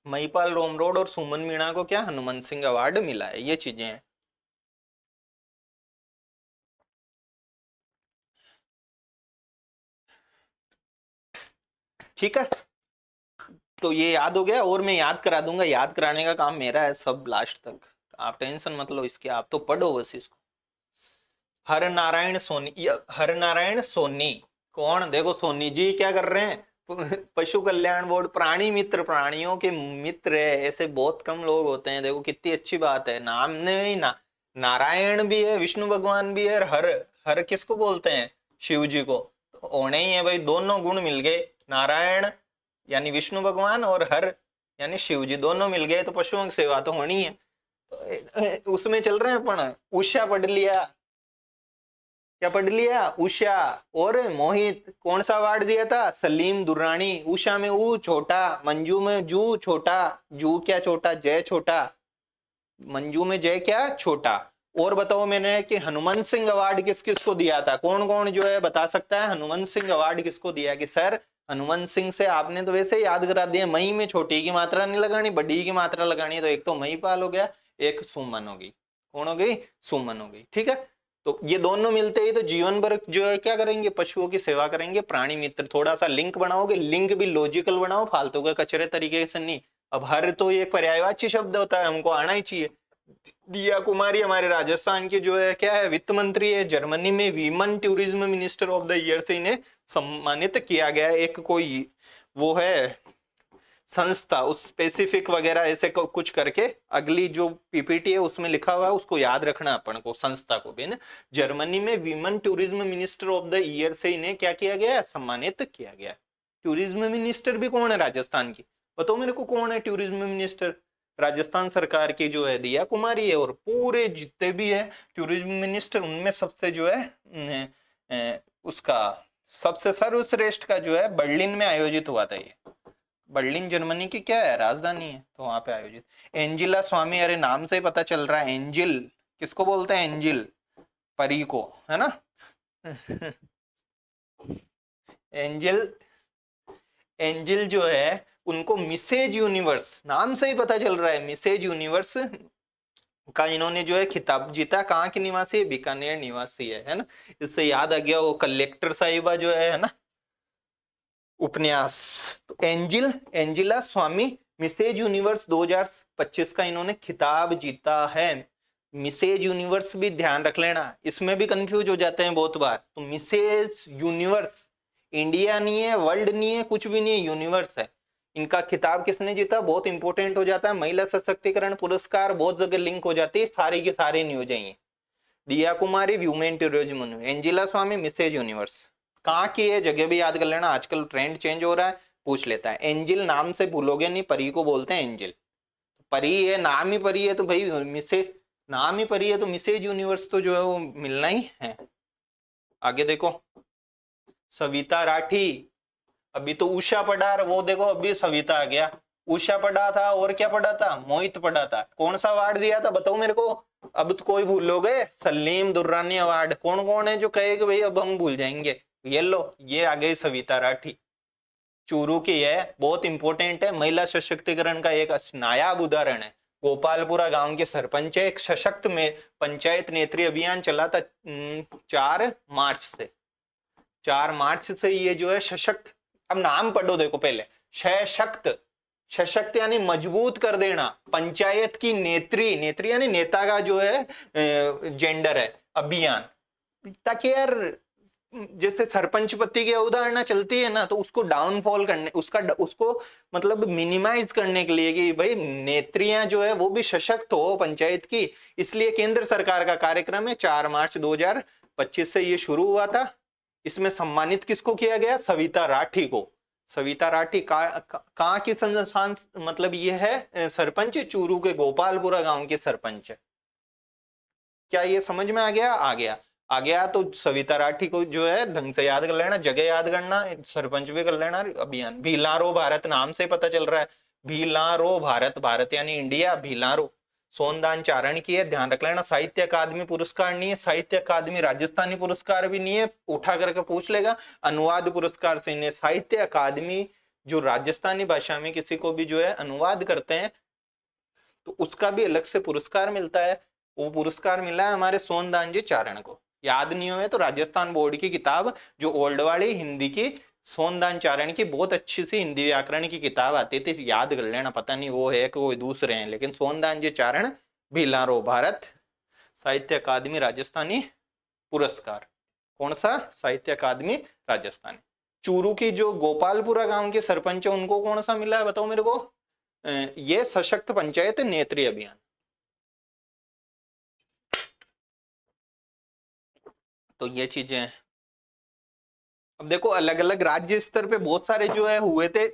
महिपाल लोमरोड और सुमन मीणा को क्या? हनुमंत सिंह अवार्ड मिला है। ये चीजें हैं। ठीक है, तो ये याद हो गया। और मैं याद करा दूंगा, याद कराने का काम मेरा है सब लास्ट तक, आप टेंशन मत लो इसके, आप तो पढ़ो बस इसको। हर नारायण सोनी, हर नारायण सोनी कौन? देखो सोनी जी क्या कर रहे हैं? पशु कल्याण बोर्ड, प्राणी मित्र, प्राणियों के मित्र है। ऐसे बहुत कम लोग होते हैं, देखो कितनी अच्छी बात है। नाम में ही ना नारायण भी है, विष्णु भगवान भी है, और हर, हर किसको बोलते हैं? शिव जी को। तो होने ही है भाई, दोनों गुण मिल गए। नारायण यानी विष्णु भगवान और हर यानी शिव जी, दोनों मिल गए तो पशुओं की सेवा तो होनी है। तो उसमें चल रहे हैं अपन। उषा पढ़ लिया, क्या पढ़ लिया? उषा और मोहित। कौन सा अवार्ड दिया था? सलीम दुर्रानी। उषा में ऊ छोटा, मंजू में जू छोटा, जू क्या छोटा? जय छोटा। मंजू में जय क्या? छोटा। और बताओ मैंने कि हनुमंत सिंह अवार्ड किस किस को दिया था? कौन कौन जो है बता सकता है हनुमंत सिंह अवार्ड किसको दिया? कि सर हनुमंत सिंह से आपने तो वैसे ही याद करा दिया, मई में छोटी की मात्रा नहीं लगानी, बड़ी की मात्रा लगानी है। तो एक तो महिपाल हो गया, एक सुमन हो गई। कौन हो गई? सुमन हो गई। ठीक है, तो ये दोनों मिलते ही तो जीवन भर जो है क्या करेंगे? पशुओं की सेवा करेंगे। प्राणी मित्र, थोड़ा सा लिंक बनाओगे, लिंक भी लॉजिकल बनाओ, फालतू के कचरे तरीके से नहीं। अब हर तो ये पर्यायवाची शब्द होता है, हमको आना ही चाहिए। दिया कुमारी हमारे राजस्थान की जो है क्या है, वित्त मंत्री है। जर्मनी में women tourism minister of the year से इन्हें सम्मानित किया गया। एक कोई वो है संस्था, उस स्पेसिफिक वगैरह ऐसे कुछ करके अगली जो पीपीटी है उसमें लिखा हुआ है, उसको याद रखना अपन को, संस्था को भी ना। जर्मनी में women tourism minister of the year से इन्हें क्या किया गया, सम्मानित किया गया। टूरिज्म मिनिस्टर भी कौन है राजस्थान की, बताओ मेरे को कौन है टूरिज्म मिनिस्टर। राजस्थान सरकार की जो है दिया कुमारी है, और पूरे जितने भी है टूरिज्म मिनिस्टर उनमें सबसे जो है उसका सबसे सर्वश्रेष्ठ का जो है बर्लिन में आयोजित हुआ था। ये बर्लिन जर्मनी की क्या है, राजधानी है, तो वहां पे आयोजित। एंजिला स्वामी, अरे नाम से ही पता चल रहा है, एंजिल किसको बोलते हैं, एंजिल परी को, है ना। एंजिल, एंजिल जो है उनको मिसेज यूनिवर्स, नाम से ही पता चल रहा है, मिसेज यूनिवर्स का इन्होंने जो है खिताब जीता। कहाँ की निवासी है, बीकानेर निवासी है ना। इससे याद आ गया वो कलेक्टर साहिबा जो है ना, उपन्यास। तो एंजिल, एंजिला स्वामी मिसेज यूनिवर्स 2025 का इन्होंने खिताब जीता है। मिसेज यूनिवर्स भी ध्यान रख लेना, इसमें भी कंफ्यूज हो जाते हैं बहुत बार। तो मिसेज यूनिवर्स इंडिया नहीं है, वर्ल्ड नहीं है, कुछ भी नहीं है, यूनिवर्स है। इनका खिताब किसने जीता, बहुत इंपॉर्टेंट हो जाता है। महिला सशक्तिकरण पुरस्कार बहुत जगह लिंक हो जाती है, सारी की सारी नहीं हो जाएंगे। दिया कुमारी व्यूमेन टूरिज्म, एंजिला स्वामी मिसेज यूनिवर्स। कहाँ की है, जगह भी याद कर लेना, आजकल ट्रेंड चेंज हो रहा है, पूछ लेता है। एंजिल नाम से भूलोगे नहीं, परी को बोलते हैं एंजिल। परी है, नाम ही परी है तो भाई मिसेज, नाम ही परी है तो मिसेज यूनिवर्स तो जो है वो मिलना ही है। आगे देखो, सविता राठी, अभी तो उषा पढ़ा, वो देखो अभी सविता आ गया। उषा पढ़ा था, और क्या पढ़ा था, मोहित पढ़ा था। कौन सा अवार्ड दिया था बताओ मेरे को, अब तो कोई भूल लोगे। सलीम दुर्रानी अवार्ड। कौन कौन है जो कहे कि भाई अब हम भूल जाएंगे, ये लो, ये आ गई सविता राठी, चूरू की है, बहुत इंपॉर्टेंट है, महिला सशक्तिकरण का एक नायाब उदाहरण है। गोपालपुरा गांव के सरपंच है, एक सशक्त में पंचायत नेत्री अभियान चला था 4 मार्च से। 4 मार्च से ये जो है सशक्त, अब नाम पढ़ो देखो पहले, सशक्त, सशक्त यानी मजबूत कर देना। पंचायत की नेत्री, नेत्री यानी नेता का जो है जेंडर है, अभियान, ताकि यार जैसे सरपंच पति की अवधारणा चलती है ना, तो उसको डाउनफॉल करने, उसको मतलब मिनिमाइज करने के लिए कि भाई नेत्रियां जो है वो भी सशक्त हो पंचायत की, इसलिए केंद्र सरकार का कार्यक्रम है। 4 मार्च 2025 से ये शुरू हुआ था। इसमें सम्मानित किसको किया गया, सविता राठी को। सविता राठी कहाँ की संस्थान, मतलब ये है सरपंच, चूरू के गोपालपुरा गांव के सरपंच है। क्या ये समझ में आ गया, आ गया, आ गया। तो सविता राठी को जो है ढंग से याद कर लेना, जगह याद करना, सरपंच भी कर लेना। अभियान भीलारो भारत, नाम से पता चल रहा है, भीलारो भारत, भारत यानी इंडिया, भीलारो। सोनदान चारण की है, ध्यान रख लेना। साहित्य अकादमी पुरस्कार नहीं है, साहित्य अकादमी राजस्थानी पुरस्कार भी नहीं है, उठा करके पूछ लेगा। अनुवाद पुरस्कार से नहीं, साहित्य अकादमी जो राजस्थानी भाषा में किसी को भी जो है अनुवाद करते हैं तो उसका भी अलग से पुरस्कार मिलता है। वो पुरस्कार मिला है हमारे सोनदान जी चारण को। याद नहीं हुए तो राजस्थान बोर्ड की किताब जो ओल्ड वाली हिंदी की, सोनदान चारण की बहुत अच्छी सी हिंदी व्याकरण की किताब आती थी, याद कर लेना। पता नहीं वो है कि वो दूसरे हैं, लेकिन सोनदान जी चारण, भीलारो भारत, साहित्य अकादमी राजस्थानी पुरस्कार। कौन सा, साहित्य अकादमी राजस्थानी। चूरू की जो गोपालपुरा गांव के सरपंच है उनको कौन सा मिला है बताओ मेरे को, ये सशक्त पंचायत नेत्री अभियान। तो ये चीजें हैं। अब देखो अलग अलग राज्य स्तर पे बहुत सारे जो है हुए थे,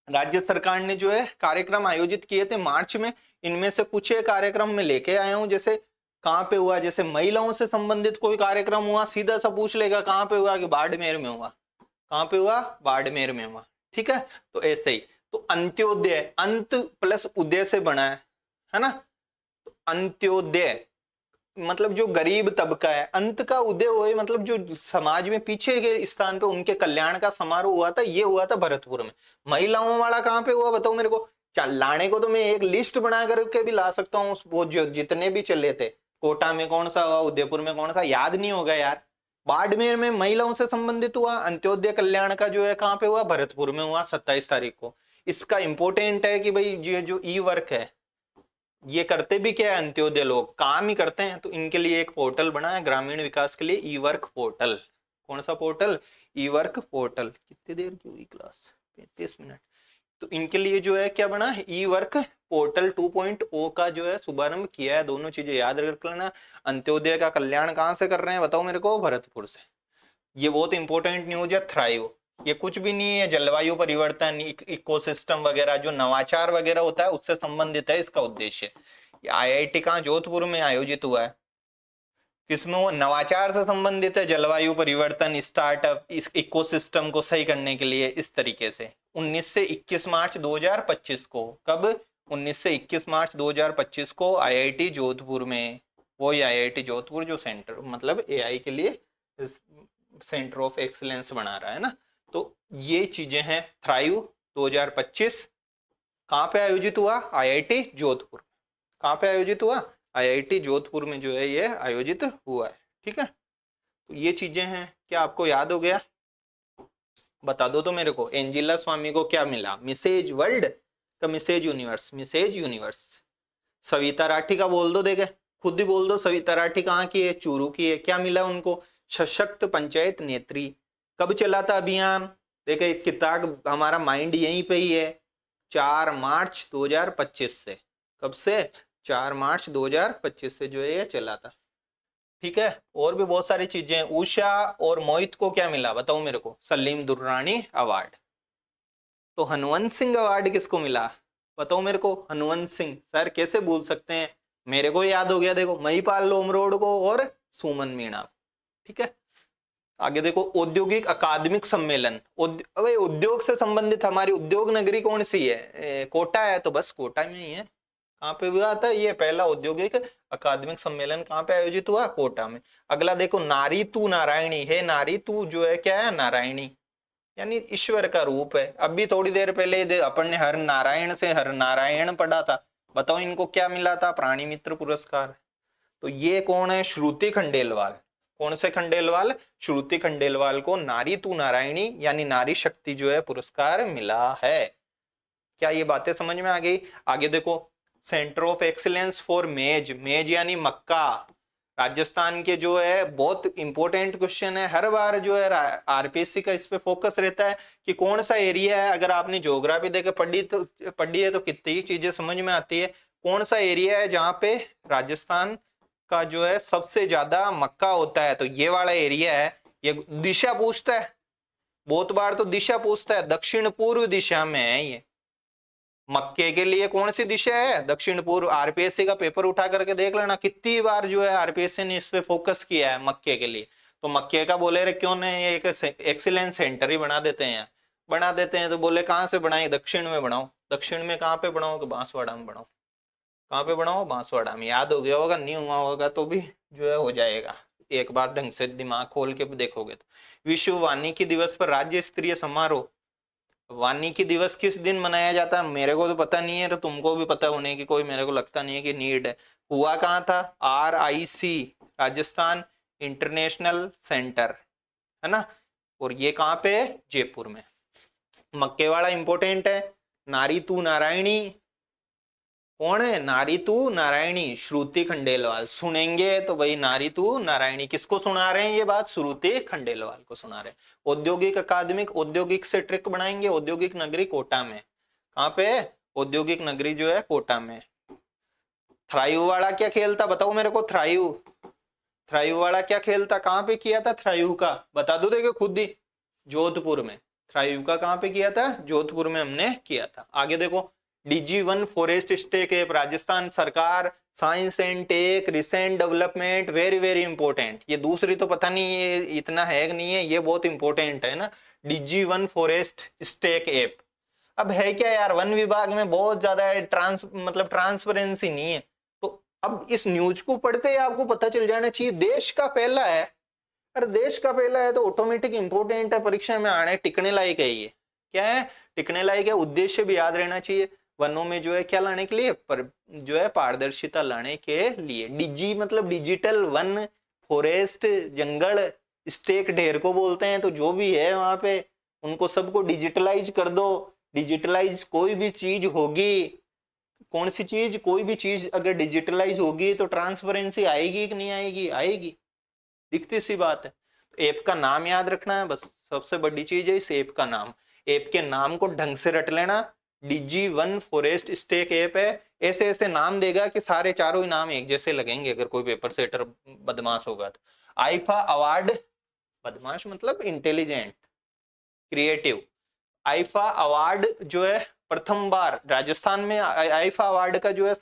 राज्य सरकार ने जो है कार्यक्रम आयोजित किए थे मार्च में। इनमें से कुछ एक कार्यक्रम में लेके आया हूं। जैसे कहाँ पे हुआ, जैसे महिलाओं से संबंधित कोई कार्यक्रम हुआ, सीधा सा पूछ लेगा कहाँ पे हुआ, कि बाड़मेर में हुआ। कहाँ पे हुआ, बाड़मेर में हुआ, ठीक है। तो ऐसे ही, तो अंत्योदय, अंत प्लस उदय से बना है ना। तो अंत्योदय मतलब जो गरीब तबका है, अंत का उदय हुए मतलब जो समाज में पीछे के स्थान पे उनके कल्याण का समारोह हुआ था, ये हुआ था भरतपुर में। महिलाओं वाला कहाँ पे हुआ बताओ मेरे को। लाने को तो मैं एक लिस्ट बना करके भी ला सकता हूँ, वो जो जितने भी चले थे। कोटा में कौन सा हुआ, उदयपुर में कौन सा, याद नहीं होगा यार। बाड़मेर में महिलाओं से संबंधित हुआ। अंत्योदय कल्याण का जो है कहाँ पे हुआ, भरतपुर में हुआ 27 तारीख को। इसका इंपॉर्टेंट है कि भाई ये जो ई वर्क है ये करते भी क्या है, अंत्योदय लोग काम ही करते हैं। तो इनके लिए एक पोर्टल बना है ग्रामीण विकास के लिए, ई वर्क पोर्टल। कौन सा पोर्टल? ई वर्क पोर्टल। कितनी देर की हुई क्लास? 35 मिनट। तो इनके लिए जो है क्या बना है, ई वर्क पोर्टल 2.0 का जो है शुभारंभ किया है। दोनों चीजें याद रख लेना। अंत्योदय का कल्याण कहाँ से कर रहे हैं बताओ मेरे को? भरतपुर से। ये बहुत इंपॉर्टेंट न्यूज है। थ्राइव, ये कुछ भी नहीं है, जलवायु परिवर्तन, इकोसिस्टम वगैरह जो नवाचार वगैरह होता है उससे संबंधित है इसका उद्देश्य। आईआईटी कहाँ? जोधपुर में आयोजित हुआ है। किसमें? वो नवाचार से संबंधित है, जलवायु परिवर्तन, स्टार्टअप, इस इकोसिस्टम को सही करने के लिए। इस तरीके से 19 से 21 मार्च 2025 को, कब? 19 से 21 मार्च 2025 को आईआईटी जोधपुर में, वही आईआईटी जोधपुर जो सेंटर मतलब एआई के लिए सेंटर ऑफ एक्सीलेंस बना रहा है ना। तो ये चीजें हैं। थ्राइव 2025 कहाँ पे आयोजित हुआ? आईआईटी जोधपुर। कहाँ पे आयोजित हुआ? आईआईटी जोधपुर में जो है ये आयोजित हुआ है। ठीक है, तो ये चीजें हैं। क्या आपको याद हो गया? बता दो तो मेरे को। एंजिला स्वामी को क्या मिला? मिसेज वर्ल्ड का Mrs Universe, Mrs Universe. Savita Rathi का बोल दो, देखे खुद ही बोल दो। सविता राठी कहाँ की है? चूरू की है। क्या मिला उनको? सशक्त पंचायत नेत्री। कब चला था अभियान? देखे किताब, हमारा माइंड यहीं पे ही है। 4 मार्च 2025 से। कब से? 4 मार्च 2025 से जो है ये चला था। ठीक है, और भी बहुत सारी चीजें हैं। उषा और मोहित को क्या मिला बताओ मेरे को? सलीम दुर्रानी अवार्ड। तो हनुवंत सिंह अवार्ड किसको मिला बताओ मेरे को? हनुवंत सिंह। सर कैसे भूल सकते हैं, मेरे को याद हो गया। देखो, महिपाल लोमरोड को और सुमन मीणा। ठीक है, आगे देखो। औद्योगिक अकादमिक सम्मेलन। अबे उद्योग से संबंधित हमारी उद्योग नगरी कौन सी है? कोटा है, तो बस कोटा में ही है। कहाँ पे हुआ था ये पहला औद्योगिक अकादमिक सम्मेलन? कहाँ पे आयोजित हुआ? कोटा में। अगला देखो, नारी तू नारायणी है। नारी तू जो है क्या है? नारायणी, यानी ईश्वर का रूप है। अभी थोड़ी देर पहले अपन ने हर नारायण से हर नारायण पढ़ा था। बताओ इनको क्या मिला था? प्राणी मित्र पुरस्कार। तो ये कौन है? श्रुति खंडेलवाल। कौन से खंडेलवाल? श्रुति खंडेलवाल को नारी तू नारायणी यानी नारी शक्ति जो है पुरस्कार मिला है। क्या ये बातें समझ में आ गई? आगे देखो, सेंटर ऑफ एक्सीलेंस फॉर मेज। मेज यानी मक्का। राजस्थान के जो है बहुत इंपॉर्टेंट क्वेश्चन है, हर बार जो है आरपीएससी का इस पे फोकस रहता है कि कौन सा एरिया है। अगर आपने ज्योग्राफी देकर पढ़ी है तो कितनी ही चीजें समझ में आती है। कौन सा एरिया है जहाँ पे राजस्थान का जो है सबसे ज्यादा मक्का होता है? तो ये वाला एरिया है। ये दिशा पूछता है, बहुत बार तो दिशा पूछता है। दक्षिण पूर्व दिशा में है ये। मक्के के लिए कौन सी दिशा है? दक्षिण पूर्व। आरपीएससी का पेपर उठा करके देख लेना, कितनी बार जो है आरपीएससी ने इस पे फोकस किया है मक्के के लिए। तो मक्के का बोले रे क्यों नहीं एक एक्सीलेंस सेंटर ही बना देते हैं, बना देते हैं। तो बोले कहाँ से बनाए? दक्षिण में बनाओ। दक्षिण में कहाँ पे बनाओ? तो बांसवाड़ा में बनाओ। कहाँ पे बनाओ? बांसवाड़ा में। याद हो गया होगा, नहीं हुआ होगा तो भी जो है हो जाएगा, एक बार ढंग से दिमाग खोल के देखोगे तो। विश्व वानिकी दिवस पर राज्य स्तरीय समारोह। वानिकी दिवस किस दिन मनाया जाता है? मेरे को तो पता नहीं है, तो तुमको भी पता होने की कोई मेरे को लगता नहीं है कि नीड है। हुआ कहाँ था? RIC राजस्थान इंटरनेशनल सेंटर, है ना। और ये कहाँ पे है? जयपुर में। मक्के वाला इंपॉर्टेंट है। नारी तू नारायणी कौन है? नारी तू नारायणी श्रुति खंडेलवाल। सुनेंगे तो भाई नारी तू नारायणी किसको सुना रहे हैं? ये बात श्रुति खंडेलवाल को सुना रहे हैं। औद्योगिक अकादमिक, औद्योगिक से ट्रिक बनाएंगे। औद्योगिक नगरी कोटा में। कहाँ पे? औद्योगिक नगरी जो है कोटा में। थ्राइव वाला क्या खेल था बताओ मेरे को? थ्राइव, थ्राइव वाला क्या खेल था? कहाँ पे किया था थ्राइव का? बता दो, देखो खुद ही। जोधपुर में। थ्राइव का कहाँ पे किया था? जोधपुर में हमने किया था। आगे देखो, DG1 forest stake app. Rajasthan सरकार science and tech recent development, very very important. ये दूसरी तो पता नहीं ये इतना है कि नहीं है, ये बहुत इंपॉर्टेंट है ना। DG1 forest stake app. अब है क्या यार, वन विभाग में बहुत ज्यादा ट्रांसपेरेंसी नहीं है। तो अब इस न्यूज को पढ़ते ही आपको पता चल जाना चाहिए देश का पहला है। अरे देश का पहला है तो ऑटोमेटिक इंपोर्टेंट है, परीक्षा में आने, टिकने लायक है। ये क्या है? टिकने लायक है। उद्देश्य भी याद रहना चाहिए। वनों में जो है क्या लाने के लिए? पर जो है पारदर्शिता लाने के लिए। डीजी मतलब डिजिटल वन, फॉरेस्ट जंगल, स्टेक ढेर को बोलते हैं। तो जो भी है वहां पे उनको सबको डिजिटलाइज कर दो। डिजिटलाइज कोई भी चीज होगी, कौन सी चीज, कोई भी चीज अगर डिजिटलाइज होगी तो ट्रांसपेरेंसी आएगी कि नहीं आएगी? आएगी। दिखती सी बात है। ऐप का नाम याद रखना है बस, सबसे बड़ी चीज है इस ऐप का नाम। ऐप के नाम को ढंग से रट लेना। डिजी वन फॉरेस्ट स्टेक ऐप है। ऐसे ऐसे नाम देगा कि सारे चारों ही नाम एक जैसे लगेंगे अगर कोई पेपर सेटर बदमाश होगा तो। आईफा अवार्ड, बदमाश मतलब इंटेलिजेंट, क्रिएटिव। आईफा अवार्ड जो है प्रथम बार राजस्थान में आईफा अवार्ड का जो है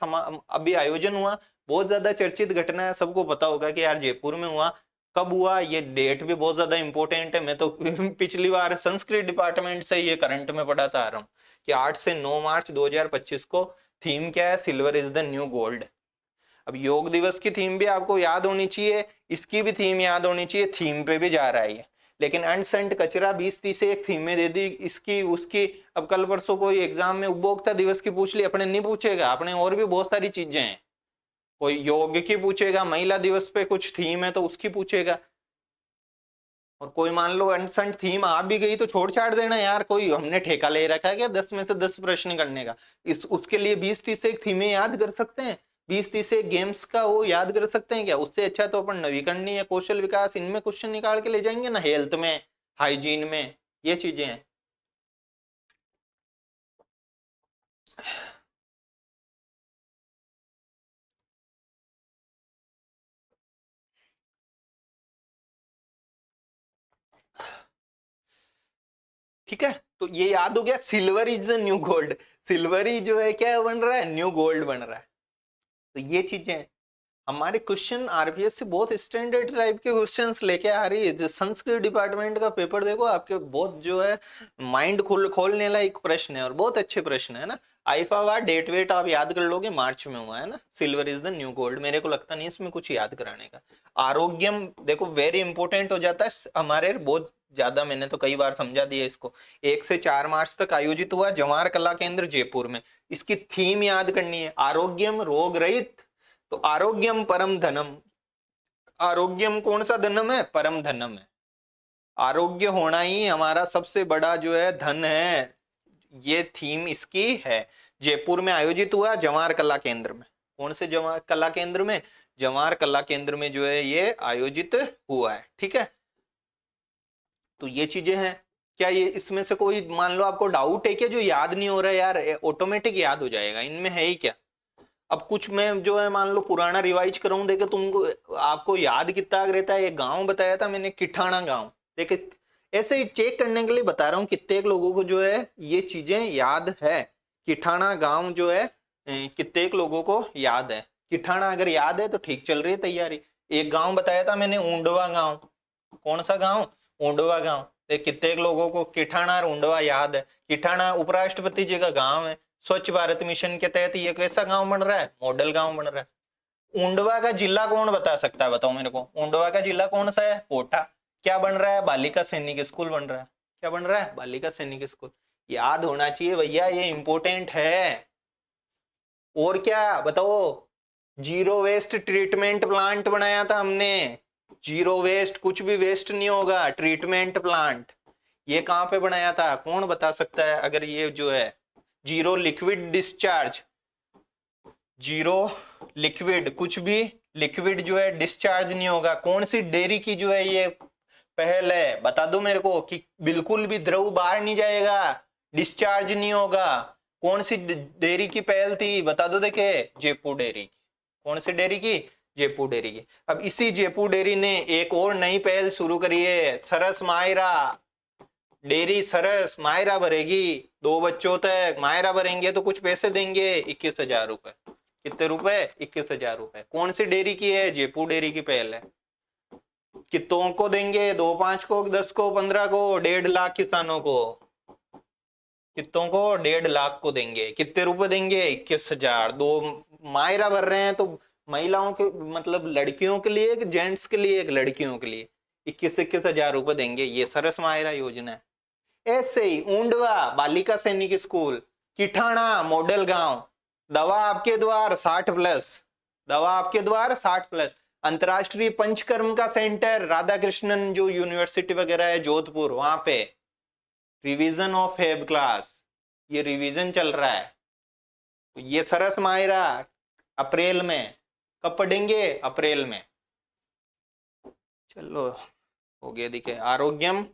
अभी आयोजन हुआ। बहुत ज्यादा चर्चित घटना है, सबको पता होगा कि यार जयपुर में हुआ। कब हुआ, ये डेट भी बहुत ज्यादा इंपॉर्टेंट है। मैं तो पिछली बार संस्कृत डिपार्टमेंट से ये करंट में पढ़ाता आ रहा हूँ कि 8 से 9 मार्च 2025 को थीम क्या है? Silver is the new gold. अब योग दिवस की थीम भी आपको याद होनी चाहिए, इसकी भी थीम याद होनी चाहिए, थीम पे भी जा रहा है ये। लेकिन अनसेंट कचरा 20-30 एक थीम में दे दी, इसकी उसकी। अब कल परसों कोई एग्जाम में उपभोक्ता दिवस की पूछ ली, अपने नहीं पूछेगा, अपने और भी बहुत सारी चीजें हैं। कोई योग की पूछेगा, महिला दिवस पे कुछ थीम है तो उसकी पूछेगा। और कोई मान लो अनसेंट थीम आ भी गई तो छोड़ छाड़ देना यार, कोई हमने ठेका ले रखा है क्या 10 में से 10 प्रश्न करने का? इस उसके लिए 20-30 एक थीमें याद कर सकते हैं, 20-30 एक गेम्स का वो याद कर सकते हैं क्या? उससे अच्छा तो अपन नवीकरणीय या कौशल विकास इनमें क्वेश्चन निकाल के ले जाएंगे ना, हेल्थ में, हाइजीन में, ये चीजें हैं। ठीक है, तो ये याद हो गया, silver is the new gold. Silver ही जो है क्या बन रहा है? न्यू गोल्ड बन रहा है। तो ये चीजें हैं। हमारे क्वेश्चन आरपीएस से बहुत स्टैंडर्ड टाइप के क्वेश्चंस लेके आ रही है। जो संस्कृत डिपार्टमेंट का पेपर देखो, आपके बहुत जो है माइंड खोलने वाला एक प्रश्न है और बहुत अच्छे प्रश्न है ना। आईफा वार डेट वेट आप याद कर लोगे, मार्च में हुआ है ना, silver is the new gold. मेरे को लगता नहीं इसमें कुछ याद कराने का। आरोग्यम देखो वेरी इंपॉर्टेंट हो जाता है हमारे, बहुत ज्यादा, मैंने तो कई बार समझा दिया इसको। 1 से 4 मार्च तक आयोजित हुआ जवाहर कला केंद्र जयपुर में। इसकी थीम याद करनी है, आरोग्यम रोग रहित। तो आरोग्यम परम धनम, आरोग्यम कौन सा धनम है? परम धनम है। आरोग्य होना ही हमारा सबसे बड़ा जो है धन है। ये थीम इसकी है। जयपुर में आयोजित हुआ जवाहर कला केंद्र में। कौन से जवाहर कला केंद्र में? जवाहर कला केंद्र में जो है ये आयोजित हुआ है। ठीक है, तो ये चीजें हैं। क्या ये इसमें से कोई मान लो आपको डाउट है क्या जो याद नहीं हो रहा है? यार ऑटोमेटिक याद हो जाएगा, इनमें है ही क्या? अब कुछ मैं जो है मान लो पुराना रिवाइज कराऊं, देखे तुमको आपको याद कितना रहता है? एक गांव बताया था मैंने, किठाना गांव। देखे, ऐसे ही चेक करने के लिए बता रहा हूँ कितने लोगों को जो है ये चीजें याद है। किठाना गांव जो है कितने लोगों को याद है? किठाना अगर याद है तो ठीक चल रही है तैयारी। एक गांव बताया था मैंने, ऊंडवा गांव। कौन सा गांव? ऊंडवा गांव। कितने लोगों को किठाना और ऊंडवा याद है? किठाना उपराष्ट्रपति जी का गांव है। स्वच्छ भारत मिशन के तहत ये कैसा गांव बन रहा है? मॉडल गांव बन रहा है। ऊंडवा का जिला कौन बता सकता है? बताओ मेरे को, ऊंडवा का जिला कौन सा है? कोटा। क्या बन रहा है? बालिका सैनिक स्कूल बन रहा है। क्या बन रहा है? बालिका सैनिक स्कूल। याद होना चाहिए भैया, ये इंपॉर्टेंट है। और क्या बताओ? जीरो वेस्ट ट्रीटमेंट प्लांट बनाया था हमने। जीरो वेस्ट, कुछ भी वेस्ट नहीं होगा, ट्रीटमेंट प्लांट। ये कहां पे बनाया था? कौन बता सकता है? अगर ये जो है zero liquid discharge, zero liquid, कुछ भी लिक्विड जो है डिस्चार्ज नहीं होगा। कौन सी डेयरी की जो है ये पहल है? बता दो मेरे को कि बिल्कुल भी द्रव बाहर नहीं जाएगा, डिस्चार्ज नहीं होगा। कौन सी डेयरी की पहल थी? बता दो। देखे, जयपुर डेयरी की। कौन सी डेयरी की? जयपुर डेयरी की। अब इसी जयपुर डेयरी ने एक और नई पहल शुरू करी है, सरस मायरा डेयरी। सरस मायरा भरेगी 2 बच्चों तक, मायरा भरेंगे तो कुछ पैसे देंगे, 21,000 रुपए। कितने रुपए? 21,000 रुपए। कौन सी डेयरी की है? जयपुर डेयरी की पहल है। कितनों को देंगे? 2, 5 को, 10 को, 15 को, 1.5 लाख किसानों को। कितनों को? 1.5 लाख को देंगे। कितने रुपए देंगे? 21,000। 2 मायरा भर रहे हैं तो महिलाओं के मतलब लड़कियों के लिए, एक जेंट्स के लिए, एक लड़कियों के लिए 21,000 रुपए देंगे। ये सरस मायरा योजना है। ऐसे ही ऊंडवा बालिका सैनिक स्कूल, किठाना मॉडल गांव, दवा आपके द्वार 60+, दवा आपके द्वार 60+। अंतरराष्ट्रीय पंचकर्म का सेंटर राधा कृष्णन जो यूनिवर्सिटी वगैरह है जोधपुर, वहां पे रिवीजन ऑफ हेब क्लास। ये रिवीजन चल रहा है। तो ये सरस मायरा अप्रैल में, कब पढ़ेंगे? अप्रैल में। चलो हो गया, दिखे। आरोग्यम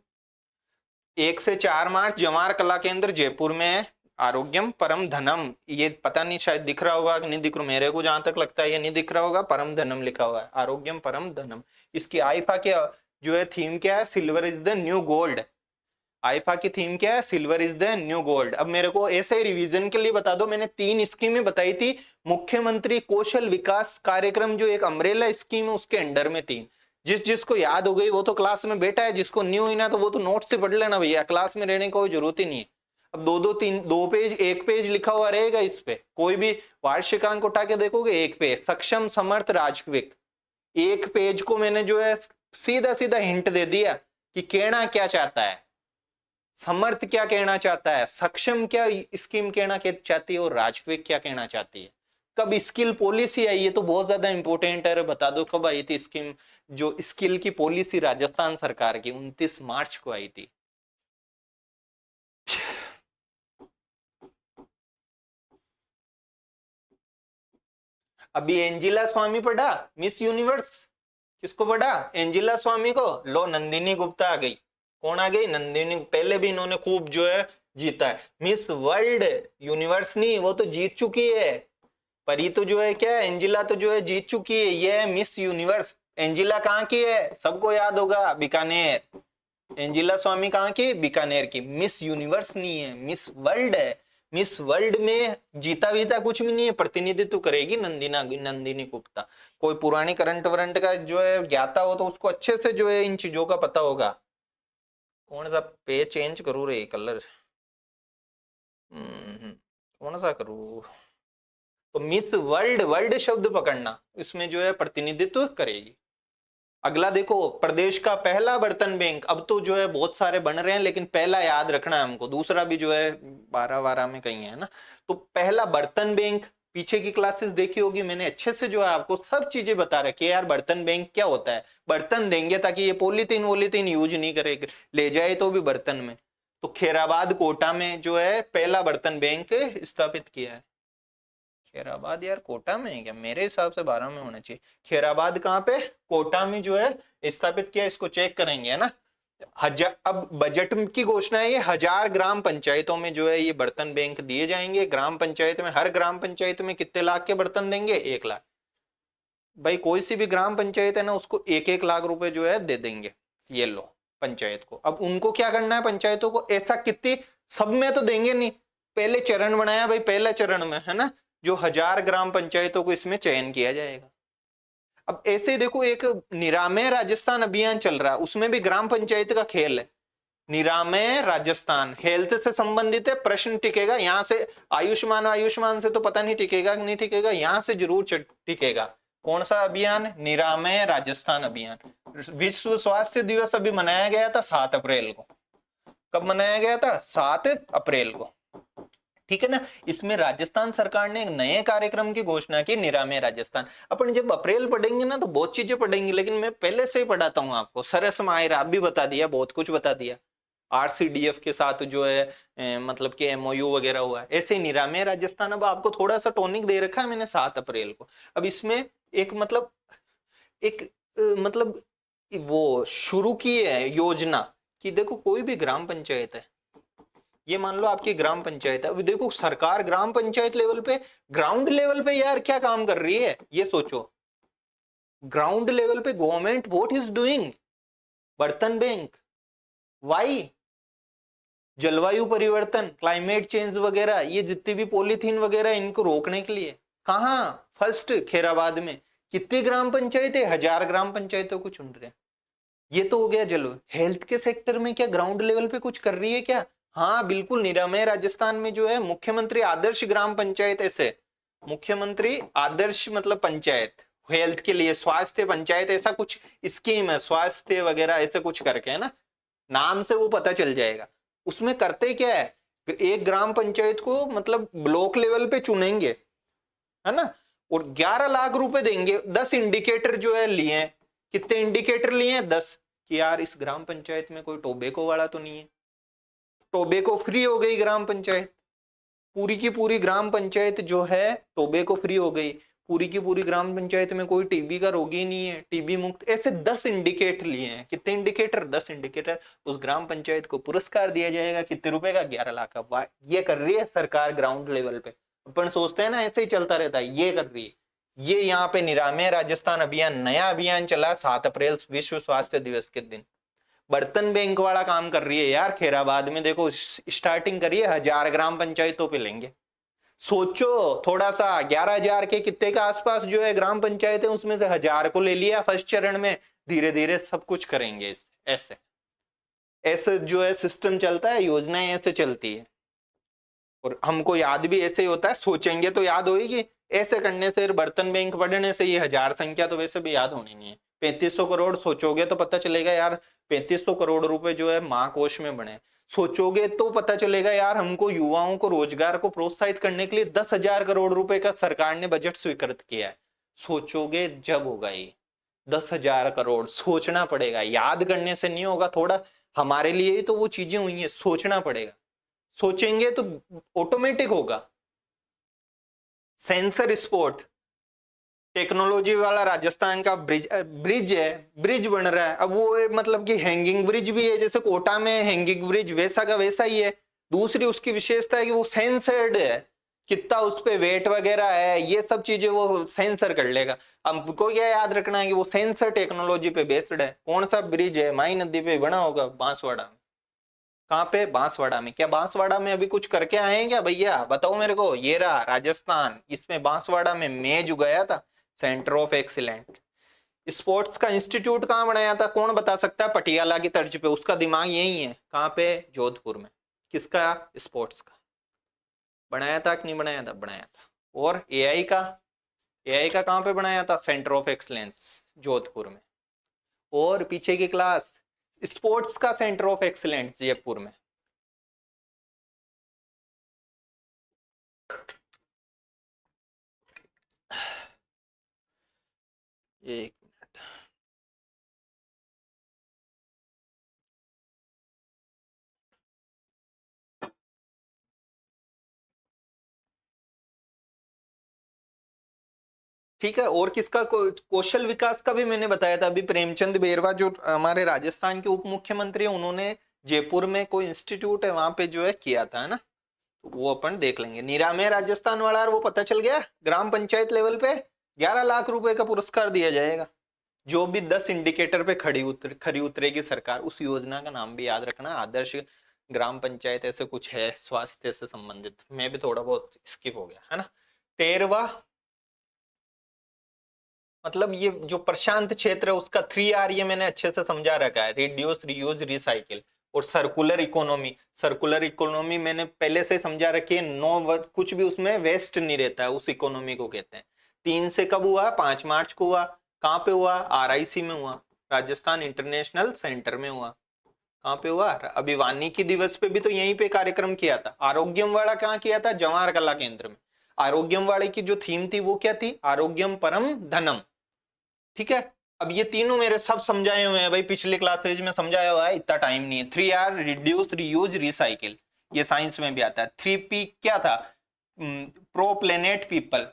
1 से 4 मार्च जवाहर कला केंद्र जयपुर में है। आरोग्यम परम धनम, ये पता नहीं शायद दिख रहा होगा कि नहीं दिख रहा, मेरे को जहां तक लगता है ये नहीं दिख रहा होगा, परम धनम लिखा हुआ है, आरोग्यम परम धनम। इसकी आईफा के जो है थीम क्या है? Silver is the new gold. IIFA की थीम क्या है? Silver is the new gold. अब मेरे को ऐसे रिवीजन के लिए बता दो, मैंने 3 स्कीमें बताई थी। मुख्यमंत्री कौशल विकास कार्यक्रम जो एक अम्ब्रेला स्कीम है उसके अंडर में 3। जिसको याद हो गई वो तो क्लास में बैठा है, जिसको न्यू हुई ना तो वो तो नोट से पढ़ लेना भैया, क्लास में रहने की कोई जरूरत ही नहीं है। अब 2 पेज 1 पेज लिखा हुआ रहेगा इस पे, कोई भी वार्षिकांक उठा के देखोगे 1 पेज। सक्षम समर्थ राजविक, 1 पेज को मैंने जो है सीधा सीधा हिंट दे दिया कि कहना क्या चाहता है, समर्थ क्या कहना चाहता है, सक्षम क्या स्कीम कहना चाहती है, और राजविक क्या कहना चाहती है। कब स्किल पॉलिसी आई, ये तो बहुत ज्यादा इंपॉर्टेंट है, बता दो कब आई थी स्कीम? जो स्किल की पॉलिसी राजस्थान सरकार की 29 मार्च को आई थी। अभी एंजिला स्वामी पढ़ा मिस यूनिवर्स, किसको पढ़ा? एंजिला स्वामी को। लो नंदिनी गुप्ता आ गई। कौन आ गई? नंदिनी। पहले भी इन्होंने खूब जो है जीता है। मिस वर्ल्ड यूनिवर्स नहीं, वो तो जीत चुकी है, पर ये तो जो है क्या, एंजिला तो जो है जीत चुकी है। ये है मिस यूनिवर्स। एंजिला कहाँ की है? सबको याद होगा, बीकानेर। एंजिला स्वामी कहाँ की? बीकानेर की। मिस यूनिवर्स नहीं है, मिस वर्ल्ड है। मिस वर्ल्ड में जीता वीता कुछ भी नहीं है, प्रतिनिधित्व करेगी नंदिनी गुप्ता। कोई पुरानी करंट वरंट का जो है ज्ञाता हो तो उसको अच्छे से जो है इन चीजों का पता होगा। कौन सा पेज चेंज करूँ रे, कलर कौन सा करूँ? तो मिस वर्ल्ड, वर्ल्ड शब्द पकड़ना, इसमें जो है प्रतिनिधित्व करेगी। अगला देखो, प्रदेश का पहला बर्तन बैंक। अब तो जो है बहुत सारे बन रहे हैं, लेकिन पहला याद रखना है हमको, दूसरा भी जो है 12 में कहीं है ना। तो पहला बर्तन बैंक, पीछे की क्लासेस देखी होगी मैंने, अच्छे से जो है आपको सब चीजें बता रखी है यार। बर्तन बैंक क्या होता है? बर्तन देंगे ताकि ये पॉलीथीन वोलीथीन यूज नहीं करे, ले जाए तो भी बर्तन में। तो खैराबाद कोटा में जो है पहला बर्तन बैंक स्थापित किया है। खैराबाद यार कोटा में है क्या? मेरे हिसाब से 12 में होना चाहिए। खैराबाद कहाँ पे? कोटा में जो है स्थापित किया, इसको चेक करेंगे है ना। अब बजट की घोषणा है, ये 1000 ग्राम पंचायतों में जो है ये बर्तन बैंक दिए जाएंगे। ग्राम पंचायत में, हर ग्राम पंचायत में कितने लाख के बर्तन देंगे? 1 लाख। भाई कोई सी भी ग्राम पंचायत है ना, उसको 1-1 लाख रुपए जो है दे देंगे। ये लो पंचायत को। अब उनको क्या करना है पंचायतों को? ऐसा कितनी, सब में तो देंगे नहीं, पहले चरण बनाया भाई, पहले चरण में है ना, जो 1000 ग्राम पंचायतों को इसमें चयन किया जाएगा। अब ऐसे देखो, एक निरामय राजस्थान अभियान चल रहा है, उसमें भी ग्राम पंचायत का खेल है। निरामय राजस्थान हेल्थ से संबंधित है, प्रश्न टिकेगा यहां से। आयुष्मान, आयुष्मान से तो पता नहीं टिकेगा कि नहीं टिकेगा, यहां से जरूर टिकेगा। कौन सा अभियान? निरामय राजस्थान अभियान। विश्व स्वास्थ्य दिवस अभी मनाया गया था 7 अप्रैल को। कब मनाया गया था? 7 अप्रैल को। ठीक है ना। इसमें राजस्थान सरकार ने एक नए कार्यक्रम की घोषणा की, निरामय राजस्थान। अपन जब अप्रैल पढ़ेंगे ना तो बहुत चीजें पढ़ेंगे, लेकिन मैं पहले से ही पढ़ाता हूँ आपको। सरस मायरा भी बता दिया, बहुत कुछ बता दिया। आरसीडीएफ के साथ जो है मतलब कि एमओयू वगैरह हुआ है। ऐसे ही निरामय राजस्थान, अब आपको थोड़ा सा टॉनिक दे रखा है मैंने 7 अप्रैल को। अब इसमें एक मतलब मतलब वो शुरू की है योजना कि देखो कोई भी ग्राम पंचायत है, ये मान लो आपकी ग्राम पंचायत है। अभी देखो सरकार ग्राम पंचायत लेवल पे, ग्राउंड लेवल पे यार क्या काम कर रही है ये सोचो। ग्राउंड लेवल पे गवर्नमेंट व्हाट इज डूइंग? बर्तन बैंक। वाई? जलवायु परिवर्तन, क्लाइमेट चेंज वगैरह, ये जितनी भी पॉलीथीन वगैरह, इनको रोकने के लिए। कहाँ? फर्स्ट खैराबाद में। कितनी ग्राम पंचायत है? 1000 ग्राम पंचायतों को चुन रहे हैं। ये तो हो गया। चलो हेल्थ के सेक्टर में क्या ग्राउंड लेवल पे कुछ कर रही है क्या? हाँ बिल्कुल, निरामय राजस्थान में जो है मुख्यमंत्री आदर्श ग्राम पंचायत, ऐसे मुख्यमंत्री आदर्श मतलब पंचायत हेल्थ के लिए, स्वास्थ्य पंचायत ऐसा कुछ स्कीम है, स्वास्थ्य वगैरह ऐसे कुछ करके है ना, नाम से वो पता चल जाएगा। उसमें करते क्या है, एक ग्राम पंचायत को मतलब ब्लॉक लेवल पे चुनेंगे है ना, और 11 लाख रुपए देंगे। 10 इंडिकेटर जो है लिए हैं। कितने इंडिकेटर लिए हैं? 10। कि यार इस ग्राम पंचायत में कोई टोबैको वाला तो नहीं है, टोबैको फ्री हो गई ग्राम पंचायत। पूरी की पूरी ग्राम पंचायत जो है टोबैको फ्री हो गई, पूरी की पूरी ग्राम पंचायत में कोई टीबी का रोगी ही नहीं है, टीबी मुक्त। ऐसे 10 इंडिकेटर लिए हैं। कितने इंडिकेटर? 10 इंडिकेटर। उस ग्राम पंचायत को पुरस्कार दिया जाएगा कितने रुपए का? 11 लाख का। ये कर रही है सरकार ग्राउंड लेवल पे। अपन सोचते हैं ना ऐसे ही चलता रहता है, ये कर रही है। ये यहाँ पे निरामय राजस्थान अभियान, नया अभियान चला 7 अप्रैल विश्व स्वास्थ्य दिवस के दिन। बर्तन बैंक वाला काम कर रही है यार। खैराबाद में देखो स्टार्टिंग करिए, 1000 ग्राम पंचायतों पे लेंगे। सोचो थोड़ा सा, 11,000 के कितने के आसपास जो है ग्राम पंचायत है, उसमें से 1000 को ले लिया फर्स्ट चरण में। धीरे धीरे सब कुछ करेंगे। ऐसे ऐसे जो है सिस्टम चलता है, योजनाएं ऐसे चलती है। और हमको याद भी ऐसे ही होता है, सोचेंगे तो याद होगी। ऐसे करने से, बर्तन बैंक पढ़ने से ये 1000 संख्या तो वैसे भी याद होनी नहीं है। 3500 करोड़ सोचोगे तो पता चलेगा यार, 3500 करोड़ रुपए जो है महाकोश में बने। सोचोगे तो पता चलेगा यार, हमको युवाओं को रोजगार को प्रोत्साहित करने के लिए 10,000 करोड़ रुपए का सरकार ने बजट स्वीकृत किया है। सोचोगे जब होगा ये 10,000 करोड़। सोचना पड़ेगा, याद करने से नहीं होगा। थोड़ा हमारे लिए ही तो वो चीजें हुई है, सोचना पड़ेगा। सोचेंगे तो ऑटोमेटिक होगा। सेंसर स्पोर्ट टेक्नोलॉजी वाला राजस्थान का ब्रिज है, ब्रिज बन रहा है। अब वो मतलब कि हैंगिंग ब्रिज भी है, जैसे कोटा में हैंगिंग ब्रिज वैसा का वैसा ही है। दूसरी उसकी विशेषता है कि वो सेंसर्ड है, कितना उस पे वेट वगैरह है, ये सब चीजें वो सेंसर कर लेगा। हमको क्या याद रखना है कि वो सेंसर टेक्नोलॉजी पे बेस्ड है। कौन सा ब्रिज है? माई नदी पे बना होगा, बांसवाड़ा में। कहाँ पे? बांसवाड़ा में। क्या बांसवाड़ा में अभी कुछ करके आए हैं क्या भैया? बताओ मेरे को। ये रहा राजस्थान, इसमें बांसवाड़ा में मैं जो गया था, सेंटर ऑफ एक्सीलेंट। स्पोर्ट्स का इंस्टीट्यूट कहाँ बनाया था? कौन बता सकता है? पटियाला की तर्ज पे। उसका दिमाग यही है। कहाँ पे? जोधपुर में। किसका? स्पोर्ट्स का। बनाया था कि नहीं बनाया था? बनाया था। और एआई का? एआई का कहाँ पे बनाया था? सेंटर ऑफ एक्सीलेंस जोधपुर में। और पीछे की क्लास, स्पोर्ट्स का सेंटर ऑफ एक्सीलेंस जयपुर में। एक मिनट। ठीक है। और किसका? कौशल विकास का भी मैंने बताया था अभी। प्रेमचंद बेरवा जो हमारे राजस्थान के उप मुख्यमंत्री है, उन्होंने जयपुर में कोई इंस्टीट्यूट है वहां पे जो है किया था, है ना। तो वो अपन देख लेंगे। निरामय राजस्थान वाला वो पता चल गया। ग्राम पंचायत लेवल पे 11 लाख रुपए का पुरस्कार दिया जाएगा। जो भी 10 इंडिकेटर पे खरी उतरेगी सरकार, उस योजना का नाम भी याद रखना। आदर्श ग्राम पंचायत ऐसे कुछ है स्वास्थ्य से संबंधित। मैं भी थोड़ा बहुत स्किप हो गया, है ना। 13वां, मतलब ये जो प्रशांत क्षेत्र है उसका 3R ये मैंने अच्छे से समझा रखा है। Reduce, reuse, recycle. और सर्कुलर इकोनॉमी। सर्कुलर इकोनॉमी मैंने पहले से समझा रखी है। नो कुछ भी उसमें वेस्ट नहीं रहता है, उस इकोनॉमी को कहते हैं। 3 से कब हुआ? 5 मार्च को हुआ। कहाँ पे हुआ? RIC में हुआ, राजस्थान इंटरनेशनल सेंटर में हुआ। कहाँ पे हुआ? अभी वानिकी दिवस पे भी तो यहीं पे कार्यक्रम किया था। आरोग्यम वाला कहाँ किया था? जवाहर कला केंद्र में। आरोग्यम वाले की जो थीम थी वो क्या थी? आरोग्यम परम धनम। ठीक है। अब ये तीनों मेरे सब समझाए हुए हैं भाई, पिछले क्लासेज में समझाया हुआ है, इतना टाइम नहीं है। 3R रिड्यूस, रीयूज, रिसाइकिल, ये साइंस में भी आता है। 3P क्या था? प्रो प्लेनेट पीपल,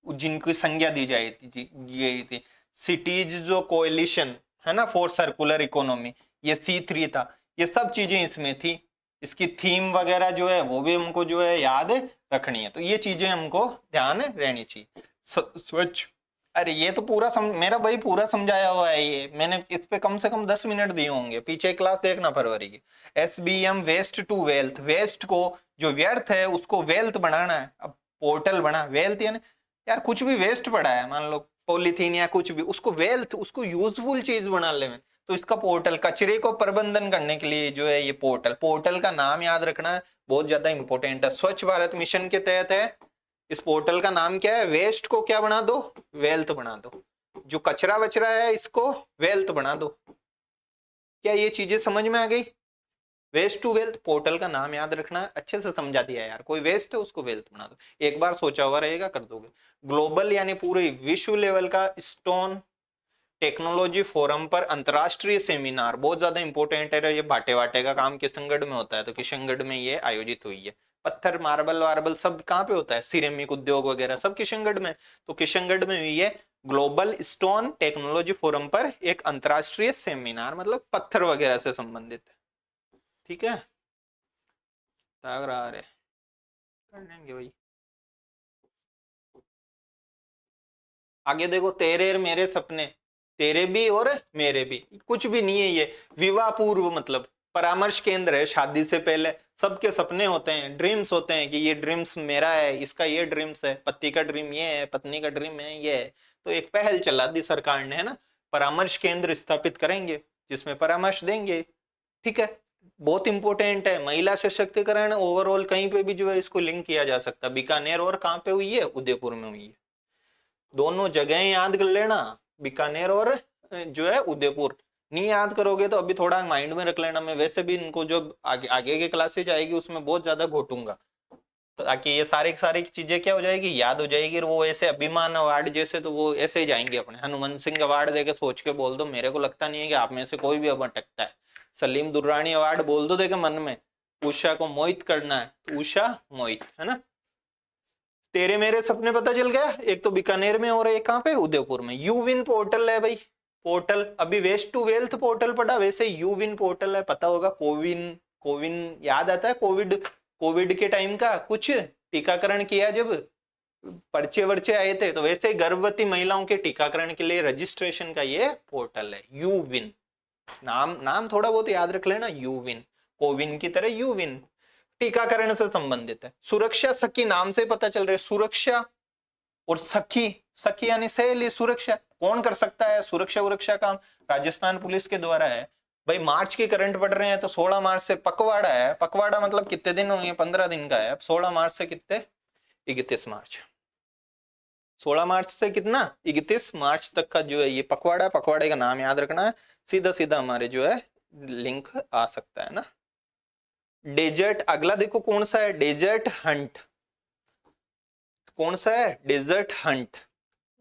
जिनकी संज्ञा दी जाए ये थी। सिटीज जो कोएलिशन है ना फॉर सर्कुलर इकोनॉमी, ये C3 था। ये सब चीजें इसमें थी। इसकी थीम वगैरह जो है वो भी हमको जो है याद रखनी है। तो ये चीजें हमको ध्यान रहनी चाहिए। स्वच्छ, अरे ये तो पूरा मेरा भाई पूरा समझाया हुआ है। ये मैंने इस पे कम से कम 10 मिनट दिए होंगे। पीछे क्लास देखना फरवरी की। SBM, waste to wealth. Waste को, जो व्यर्थ है उसको वेल्थ बनाना है। अब पोर्टल बना, वेल्थ यानी यार कुछ भी वेस्ट पड़ा है, मान लो पॉलीथीन या कुछ भी, उसको वेल्थ, उसको यूजफुल चीज बनाने में, तो इसका पोर्टल, कचरे को प्रबंधन करने के लिए जो है ये पोर्टल। पोर्टल का नाम याद रखना है, बहुत ज्यादा इंपॉर्टेंट है। स्वच्छ भारत मिशन के तहत है। इस पोर्टल का नाम क्या है? वेस्ट को क्या बना दो? वेल्थ बना दो। जो कचरा वचरा है इसको वेल्थ बना दो। क्या ये चीजें समझ में आ गई? वेस्ट टू वेल्थ पोर्टल का नाम याद रखना है। अच्छे से समझा दिया यार। कोई वेस्ट है उसको वेल्थ बना दो। एक बार सोचा हुआ रहेगा, कर दोगे। ग्लोबल यानी पूरे विश्व लेवल का स्टोन टेक्नोलॉजी फोरम पर अंतरराष्ट्रीय सेमिनार, बहुत ज्यादा इंपॉर्टेंट है। ये भाटे वाटे का काम किशनगढ़ में होता है, तो किशनगढ़ में ये आयोजित हुई है। पत्थर मार्बल वार्बल सब कहाँ पे होता है, सिरेमिक उद्योग वगैरह सब किशनगढ़ में। तो किशनगढ़ में हुई है ग्लोबल स्टोन टेक्नोलॉजी फोरम पर एक अंतरराष्ट्रीय सेमिनार, मतलब पत्थर वगैरह से संबंधित है। ठीक है, रहा है कर लेंगे भाई। आगे देखो, तेरे और मेरे सपने, तेरे भी और मेरे भी, कुछ भी नहीं है ये। विवाह पूर्व मतलब परामर्श केंद्र है। शादी से पहले सबके सपने होते हैं, ड्रीम्स होते हैं कि ये ड्रीम्स मेरा है, इसका ये ड्रीम्स है, पति का ड्रीम ये है, पत्नी का ड्रीम है ये है। तो एक पहल चला दी सरकार ने, है ना, परामर्श केंद्र स्थापित करेंगे जिसमें परामर्श देंगे। ठीक है, बहुत इंपॉर्टेंट है। महिला सशक्तिकरण ओवरऑल कहीं पे भी जो है इसको लिंक किया जा सकता है। बीकानेर और कहाँ पे हुई है, उदयपुर में हुई है। दोनों जगह याद कर लेना, बीकानेर और जो है उदयपुर। नहीं याद करोगे तो अभी थोड़ा माइंड में रख लेना। मैं वैसे भी इनको जो आगे आगे के क्लासेज आएगी उसमें बहुत ज्यादा घोटूंगा, ताकि ये सारी सारी चीजें क्या हो जाएगी, याद हो जाएगी। और वो ऐसे अभिमान अवार्ड जैसे तो वो ऐसे ही जाएंगे अपने। हनुमान सिंह अवार्ड देके सोच के बोल दो, मेरे को लगता नहीं है कि आप में से कोई भी अब अटकता है। सलीम दुर्रानी अवार्ड बोल दो देखे मन में, उषा को मोहित करना है तो उषा मोहित, है ना। तेरे मेरे सपने पता चल गया, एक तो बीकानेर में और एक कहाँ पे, उदयपुर में। यूविन पोर्टल है भाई, पोर्टल अभी वेस्ट टू वेल्थ पोर्टल पढ़ा, वैसे यूविन पोर्टल है, पता होगा। कोविन, कोविन याद आता है, कोविड, कोविड के टाइम का कुछ टीकाकरण किया जब पर्चे वर्चे आए थे, तो वैसे गर्भवती महिलाओं के टीकाकरण के लिए रजिस्ट्रेशन का ये पोर्टल है यूविन। नाम नाम थोड़ा बहुत याद रख लेना, यूविन, कोविन की तरह यूविन। टीकाकरण से संबंधित है। सुरक्षा सखी नाम से पता चल रहा है, सुरक्षा और सखी, सखी यानी सहेली, सुरक्षा कौन कर सकता है, सुरक्षा उरक्षा काम राजस्थान पुलिस के द्वारा है। भाई मार्च के करंट पड़ रहे हैं तो 16 मार्च से पखवाड़ा है। पखवाड़ा मतलब कितने दिन होंगे, 15 दिन का है। अब 16 मार्च से कितने, 31 मार्च, 16 मार्च से कितना, 31 मार्च तक का जो है ये पखवाड़ा। पखवाड़े का नाम याद रखना है, सीधा सीधा हमारे जो है लिंक आ सकता है ना। डेजर्ट, अगला देखो कौन सा है, डेजर्ट हंट। कौन सा है, डेजर्ट हंट।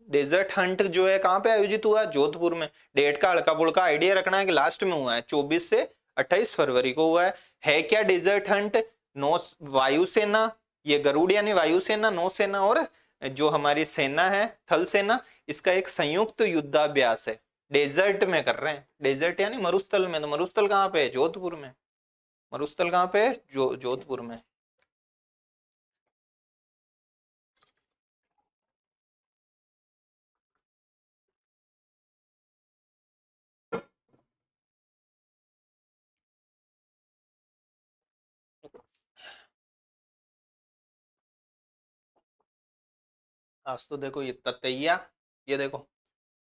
डेजर्ट हंट जो है कहां पे आयोजित हुआ, जोधपुर में। डेट का हल्का फुल्का आइडिया रखना है कि लास्ट में हुआ है, 24 से 28 फरवरी को हुआ है क्या डेजर्ट हंट, नौ वायुसेना, ये गरुड़ यानी वायुसेना, नौसेना और जो हमारी सेना है थल सेना, इसका एक संयुक्त युद्धाभ्यास है। डेजर्ट में कर रहे हैं, डेजर्ट यानी मरुस्थल में। तो मरुस्थल कहाँ पे है, जोधपुर में। मरुस्थल कहाँ पे है, जोधपुर में। आज तो देखो ये ततैया, ये देखो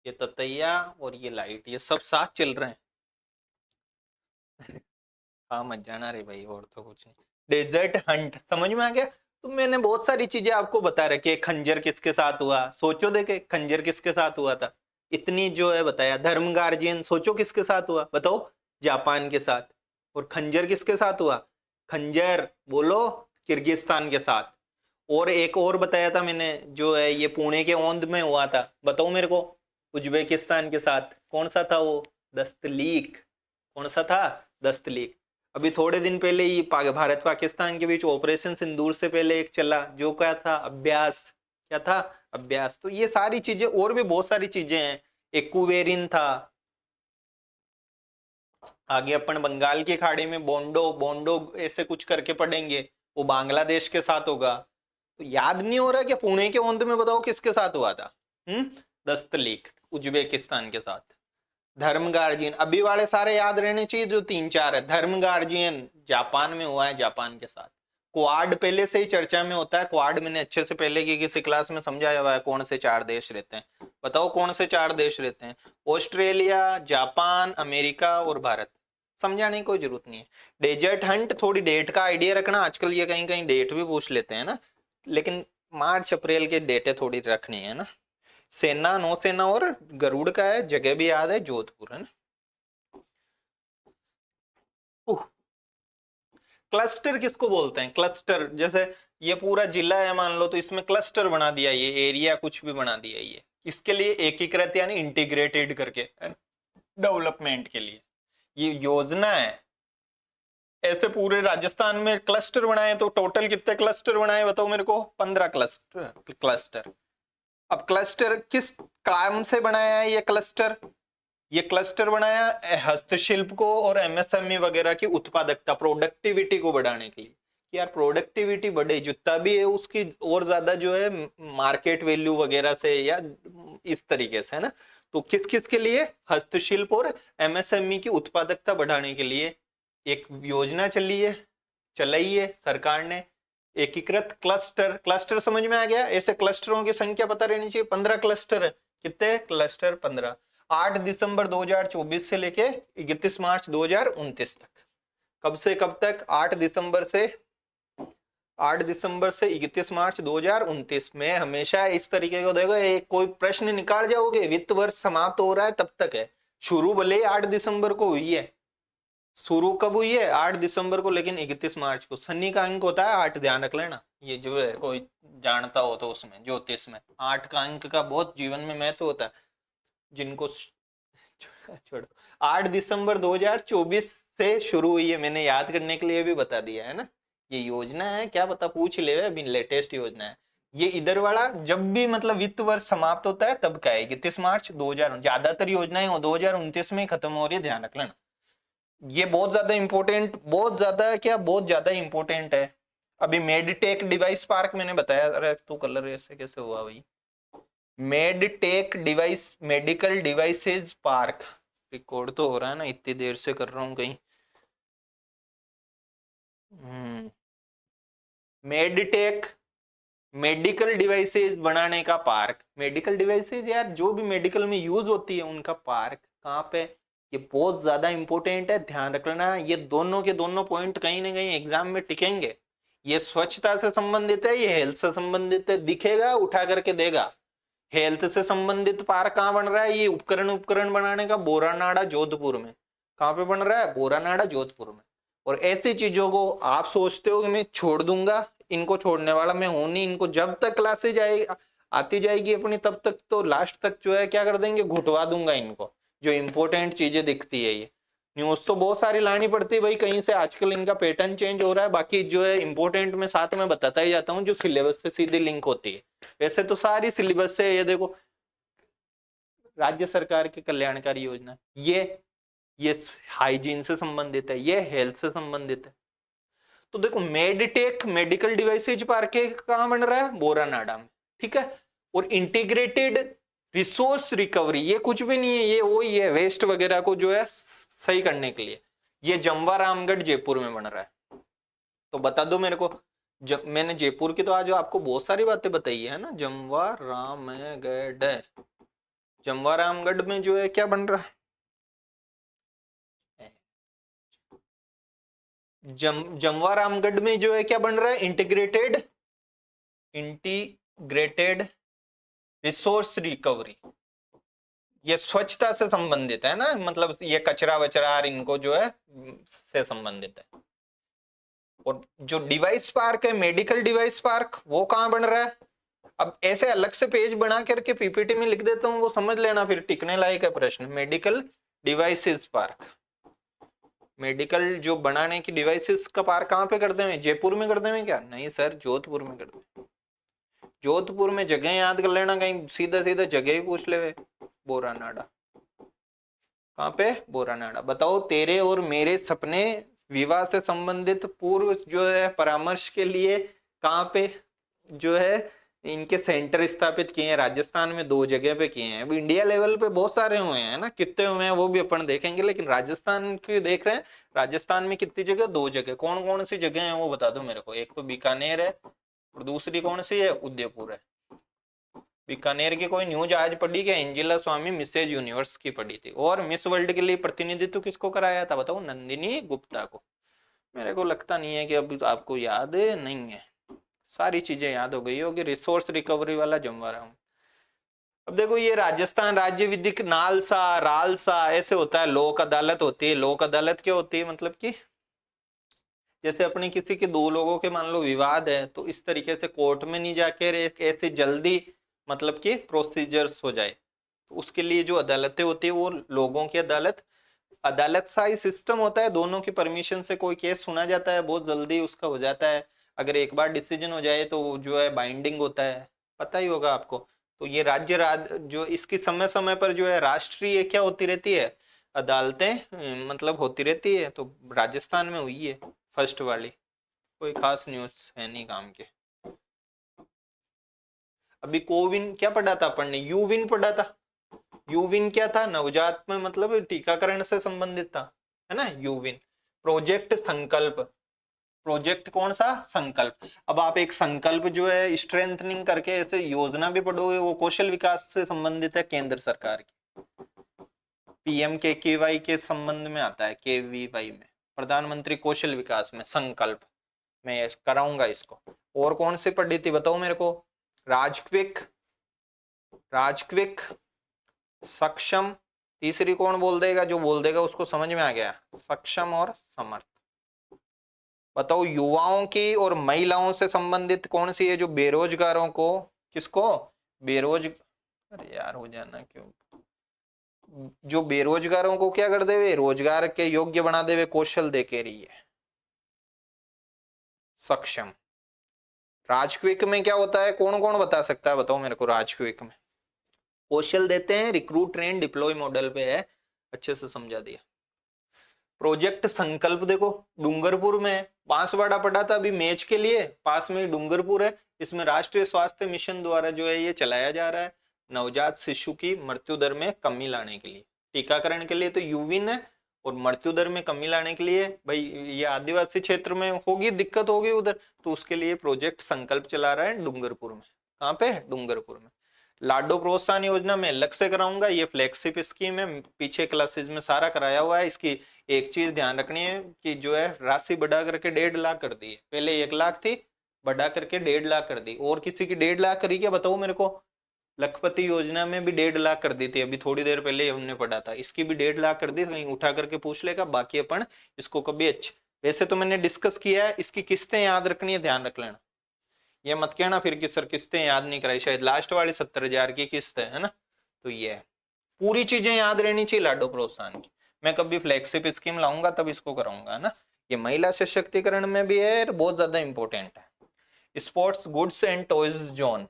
ये ततैया और ये लाइट, ये सब साथ चल रहे हैं। हाँ मत जाना रे भाई, और तो कुछ नहीं। डेजर्ट हंट समझ में आ गया। तो मैंने बहुत सारी चीजें आपको बता रखी है। खंजर किसके साथ हुआ, सोचो देखे, खंजर किसके साथ हुआ था, इतनी जो है बताया। धर्म गार्जियन सोचो किसके साथ हुआ, बताओ, जापान के साथ। और खंजर किसके साथ हुआ, खंजर बोलो, किर्गिस्तान के साथ। और एक और बताया था मैंने, जो है ये पुणे के औंध में हुआ था, बताओ मेरे को, उज्बेकिस्तान के साथ। कौन सा था वो, दस्तलीक। कौन सा था, दस्तलीक। अभी थोड़े दिन पहले ही भारत पाकिस्तान के बीच ऑपरेशन सिंदूर से पहले एक चला, जो क्या था, अभ्यास। क्या था, अभ्यास। तो ये सारी चीजें और भी बहुत सारी चीजें हैं। एक्वेरिन था। आगे अपन बंगाल की खाड़ी में बोंडो, बोंडो ऐसे कुछ करके पढ़ेंगे, वो बांग्लादेश के साथ होगा। तो याद नहीं हो रहा कि पुणे के औंध में बताओ किसके साथ हुआ था, दस्तलीक, उज्बेकिस्तान के साथ। धर्म गार्जियन अभी वाले सारे याद रहने चाहिए जो तीन चार है। धर्म गार्जियन जापान में हुआ है, जापान के साथ। क्वाड पहले से ही चर्चा में होता है, क्वाड मैंने अच्छे से पहले की किसी क्लास में समझाया हुआ है, कौन से चार देश रहते हैं, बताओ कौन से चार देश रहते हैं, ऑस्ट्रेलिया, जापान, अमेरिका और भारत। समझाने की कोई जरूरत नहीं है। डेजर्ट हंट, थोड़ी डेट का आइडिया रखना, आजकल ये कहीं कहीं डेट भी पूछ लेते हैं ना, लेकिन मार्च अप्रैल के डेटें थोड़ी रखनी है ना। सेना, नौसेना और गरुड़ का है, जगह भी याद है, जोधपुर, है ना। क्लस्टर किसको बोलते हैं, क्लस्टर, जैसे ये पूरा जिला है मान लो, तो इसमें क्लस्टर बना दिया, ये एरिया कुछ भी बना दिया, ये इसके लिए एकीकृत यानी इंटीग्रेटेड करके डेवलपमेंट के लिए ये योजना है। ऐसे पूरे राजस्थान में क्लस्टर बनाए, तो टोटल कितने क्लस्टर बनाए बताओ मेरे को? 15 क्लस्टर। अब क्लस्टर किस काम से बनाया है? ये क्लस्टर बनाया हस्तशिल्प को और एमएसएमई वगैरह की उत्पादकता, प्रोडक्टिविटी को बढ़ाने के लिए, कि यार प्रोडक्टिविटी बढ़े, जितना भी है उसकी और ज्यादा जो है मार्केट वैल्यू वगैरह से, या इस तरीके से, है ना। तो किस किस के लिए? हस्तशिल्प और एमएसएमई की उत्पादकता बढ़ाने के लिए एक योजना चलाई है सरकार ने, एकीकृत क्लस्टर समझ में आ गया? ऐसे क्लस्टरों की संख्या पता रहनी चाहिए। 15 क्लस्टर है। कितने क्लस्टर? 15। 8 दिसंबर 2024 से लेके 31 मार्च 2029 तक। कब से कब तक? 8 दिसंबर से 31 मार्च 2029 में। हमेशा इस तरीके को देखो, एक कोई प्रश्न निकाल जाओगे, वित्त वर्ष समाप्त हो रहा है तब तक है। शुरू भले 8 दिसंबर को हुई है, शुरू कब हुई है? 8 दिसंबर को, लेकिन 31 मार्च को। शनि का अंक होता है 8, ध्यान रख लेना। ये जो है कोई जानता हो तो उसमें ज्योतिष में 8 का अंक का बहुत जीवन में महत्व होता है। जिनको छोड़ो, 8 दिसंबर 2024 से शुरू हुई है। मैंने याद करने के लिए भी बता दिया है ना। ये योजना है, क्या पता पूछ ले, अभी लेटेस्ट योजना है ये। इधर वाला जब भी मतलब वित्त वर्ष समाप्त होता है तब का है, 31 मार्च 2000। ज्यादातर योजनाएं 2029 में खत्म हो रही है, ध्यान रख लेना। ये बहुत ज्यादा इंपॉर्टेंट, बहुत ज्यादा क्या, बहुत ज्यादा इंपॉर्टेंट है। अभी मेडटेक डिवाइस पार्क मैंने बताया। अरे तू कलर ऐसे कैसे हुआ भाई? Medtech device, medical devices park. Record तो हो रहा है ना, इतनी देर से कर रहा हूँ कहीं। मेडटेक, मेडिकल डिवाइसेज बनाने का पार्क। मेडिकल डिवाइसेज यार जो भी मेडिकल में यूज होती है उनका पार्क। कहाँ पे? ये बहुत ज्यादा इंपॉर्टेंट है, ध्यान रखना। ये दोनों के दोनों पॉइंट कहीं ना कहीं एग्जाम में टिकेंगे। ये स्वच्छता से संबंधित है, ये हेल्थ से संबंधित है। दिखेगा उठा करके देगा। हेल्थ से संबंधित पार्क कहाँ बन रहा है? ये उपकरण बनाने का बोरानाड़ा जोधपुर में। कहाँ पे बन रहा है? बोरानाड़ा जोधपुर में। और ऐसी चीजों को आप सोचते हो कि मैं छोड़ दूंगा, इनको छोड़ने वाला मैं हूं नहीं। इनको जब तक क्लासेज आती जाएगी अपनी, तब तक तो लास्ट तक जो है क्या कर देंगे, घुटवा दूंगा इनको। जो इंपॉर्टेंट चीजें दिखती है, ये न्यूज तो बहुत सारी लानी पड़ती है भाई कहीं से। आजकल इनका पैटर्न चेंज हो रहा है। बाकी जो है इंपॉर्टेंट मैं साथ में बताता ही जाता हूँ, जो सिलेबस से सीधी लिंक होती है। वैसे तो सारी सिलेबस से, ये देखो राज्य सरकार की कल्याणकारी योजना, ये हाइजीन से संबंधित है, ये हेल्थ से संबंधित है। तो देखो मेडटेक मेडिकल डिवाइसेज पार्क कहां बन रहा है? बोरानाडा में, ठीक है। और इंटीग्रेटेड रिसोर्स रिकवरी, ये कुछ भी नहीं है, ये वही है वेस्ट वगैरह को जो है सही करने के लिए। ये जमवा रामगढ़ जयपुर में बन रहा है। तो बता दो मेरे को, जब मैंने जयपुर की तो आज आपको बहुत सारी बातें बताई है ना। जमवा रामगढ़ में जो है क्या बन रहा है? जमवा रामगढ़ में जो है क्या बन रहा है? Integrated resource recovery. ये स्वच्छता से संबंधित है ना, मतलब ये कचरा वचरा इनको जो है से संबंधित है। और जो डिवाइस पार्क है, मेडिकल डिवाइस पार्क, वो कहां बन रहा है? अब ऐसे अलग से पेज बना करके पीपीटी में लिख देता हूँ, वो समझ लेना, फिर टिकने लायक है प्रश्न। मेडिकल डिवाइसेस पार्क, मेडिकल जो बनाने की डिवाइसेस का पार्क कहाँ पे करते हैं? जयपुर में करते हैं क्या? नहीं सर, जोधपुर में करते हैं। जोधपुर में जगह याद कर लेना, कहीं सीधा सीधा जगह ही पूछ ले। बोरानाडा, कहाँ पे? बोरानाडा। बताओ, तेरे और मेरे सपने विवाह से संबंधित पूर्व जो है परामर्श के लिए कहाँ पे जो है इनके सेंटर स्थापित किए हैं? राजस्थान में 2 जगह पे किए हैं। अब इंडिया लेवल पे बहुत सारे हुए हैं ना, कितने हुए हैं वो भी अपन देखेंगे, लेकिन राजस्थान की देख रहे हैं। राजस्थान में कितनी जगह? 2 जगह। कौन कौन सी जगह है वो बता दो मेरे को। एक तो बीकानेर है और दूसरी कौन सी है? उदयपुर है। बीकानेर की कोई न्यूज आज पढ़ी क्या? एंजेला स्वामी मिसेज यूनिवर्स की पढ़ी थी। और मिस वर्ल्ड के लिए प्रतिनिधित्व किसको कराया था बताओ? नंदिनी गुप्ता को। मेरे को लगता नहीं है कि अब आपको याद नहीं है, सारी चीजें याद हो गई होगी। रिसोर्स रिकवरी वाला जमवा रहा हूँ। अब देखो, ये राजस्थान राज्य विधिक नालसा रालसा ऐसे होता है। लोक अदालत होती है। लोक अदालत क्या होती है? मतलब कि जैसे अपने किसी के 2 लोगों के मान लो विवाद है, तो इस तरीके से कोर्ट में नहीं जाकर ऐसे जल्दी मतलब कि प्रोसीजर्स हो जाए, तो उसके लिए जो अदालतें होती है वो लोगों की अदालत अदालत शाही सिस्टम होता है, दोनों की परमिशन से कोई केस सुना जाता है, बहुत जल्दी उसका हो जाता है। अगर एक बार डिसीजन हो जाए तो जो है बाइंडिंग होता है, पता ही होगा आपको। तो ये जो इसकी समय समय पर जो है राष्ट्रीय क्या होती रहती है, अदालतें मतलब होती रहती है। तो राजस्थान में हुई है फर्स्ट वाली, कोई खास न्यूज है नहीं काम के। अभी कोविन क्या पढ़ा था अपन ने, यूविन पढ़ा था। यूविन क्या था, नवजात में मतलब टीकाकरण से संबंधित था, है ना यूविन। प्रोजेक्ट संकल्प, प्रोजेक्ट कौन सा, संकल्प। अब आप एक संकल्प जो है स्ट्रेंथनिंग करके ऐसे योजना भी पढ़ोगे, वो कौशल विकास से संबंधित है, केंद्र सरकार की। पीएम के वाई के संबंध में आता है, KVY में, प्रधानमंत्री कौशल विकास में संकल्प। मैं कराऊंगा इसको। और कौन सी पढ़ी थी बताओ मेरे को, राजक्विक, राजक्विक, सक्षम, तीसरी कौन बोल देगा, जो बोल देगा उसको समझ में आ गया, सक्षम और समर्थ। बताओ युवाओं की और महिलाओं से संबंधित कौन सी है, जो बेरोजगारों को, किसको, अरे यार हो जाना क्यों, जो बेरोजगारों को क्या कर देवे, रोजगार के योग्य बना देवे, कौशल दे के रही है, सक्षम। राजक्विक में क्या होता है, कौन कौन बता सकता है बताओ मेरे को, राजक्विक में कौशल देते हैं, रिक्रूट ट्रेन डिप्लॉय मॉडल पे है, अच्छे से समझा दिया। प्रोजेक्ट संकल्प देखो डूंगरपुर में, बांसवाड़ा पड़ा था अभी मैच के लिए, पास में डूंगरपुर है। इसमें राष्ट्रीय स्वास्थ्य मिशन द्वारा जो है ये चलाया जा रहा है, नवजात शिशु की मृत्यु दर में कमी लाने के लिए। टीकाकरण के लिए तो यूविन है, और मृत्यु दर में कमी लाने के लिए भाई ये आदिवासी क्षेत्र में होगी, दिक्कत होगी उधर, तो उसके लिए प्रोजेक्ट संकल्प चला रहा है डूंगरपुर में। कहाँ पे, डूंगरपुर में। लाडो प्रोत्साहन योजना में अलग से कराऊंगा, ये फ्लैगशिप स्कीम है, पीछे क्लासेज में सारा कराया हुआ है। इसकी एक चीज ध्यान रखनी है कि जो है राशि बढ़ा करके 1.5 लाख कर दी है, पहले 1 लाख थी, बढ़ा करके 1.5 लाख कर दी। और किसी की 1.5 लाख करी क्या बताओ मेरे को, लखपति योजना में भी 1.5 लाख कर दी थी, अभी थोड़ी देर पहले हमने पढ़ा था, इसकी भी 1.5 लाख कर दी, कहीं उठा करके पूछ लेगा, बाकी अपन इसको कभी वैसे तो मैंने डिस्कस किया है, इसकी किस्तें याद रखनी है, ध्यान रख लेना। ये मत कहना फिर कि सर किस्तें याद नहीं कराई, शायद लास्ट वाली 70,000 की किस्त है ना। तो ये है, पूरी चीजें याद रहनी चाहिए लाडो प्रोत्साहन की। मैं कभी फ्लैगशिप स्कीम लाऊंगा तब इसको कराऊंगा ना। ये महिला सशक्तिकरण में भी है, बहुत ज्यादा इंपॉर्टेंट है। Sports goods and toys zone,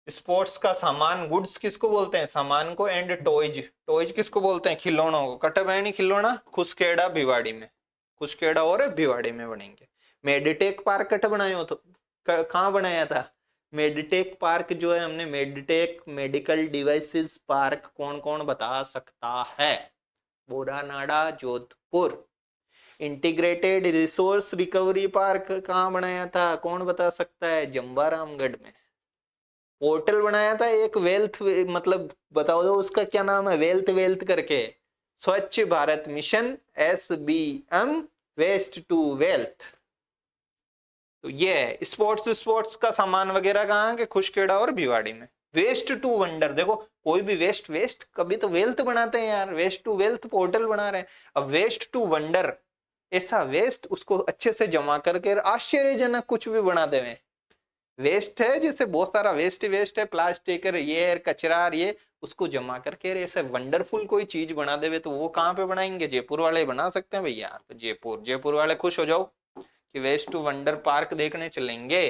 sports का सामान, गुड्स किसको बोलते हैं, सामान को, एंड टॉयज, टॉयज किसको बोलते हैं, खिलौनों को। कटबैनी खिलौना खुशखेड़ा भिवाड़ी में, खुशखेड़ा और भिवाड़ी में बनेंगे। मेडिटेक पार्क कट बनाए हो तो कहाँ बनाया था, मेडिटेक पार्क जो है हमने, मेडिटेक मेडिकल डिवाइसेस पार्क कौन कौन बता सकता है, Boranada Jodhpur. Integrated resource recovery park कहाँ बनाया था, कौन बता सकता है, जम्बारामगढ़ में। पोर्टल बनाया था एक वेल्थ, मतलब बताओ दो उसका क्या नाम है, वेल्थ वेल्थ करके, Swachh Bharat mission, SBM, waste to wealth. तो ये है स्पोर्ट्स, स्पोर्ट्स का सामान वगैरह कहाँ के, खुशखेड़ा और भिवाड़ी में। वेस्ट टू वंडर, देखो कोई भी वेस्ट, वेस्ट कभी तो वेल्थ बनाते हैं यार, वेस्ट टू वेल्थ पोर्टल बना रहे हैं। अब वेस्ट टू वंडर, ऐसा वेस्ट उसको अच्छे से जमा करके आश्चर्यजनक कुछ भी बना देवे। वेस्ट है जैसे बहुत सारा वेस्ट, वेस्ट है प्लास्टिक, ये कचरा, ये उसको जमा करके ऐसे वंडरफुल कोई चीज बना देवे, तो वो कहाँ पे बनाएंगे, जयपुर वाले बना सकते हैं भैया। तो जयपुर, जयपुर वाले खुश हो जाओ कि वेस्ट टू वंडर पार्क देखने चलेंगे।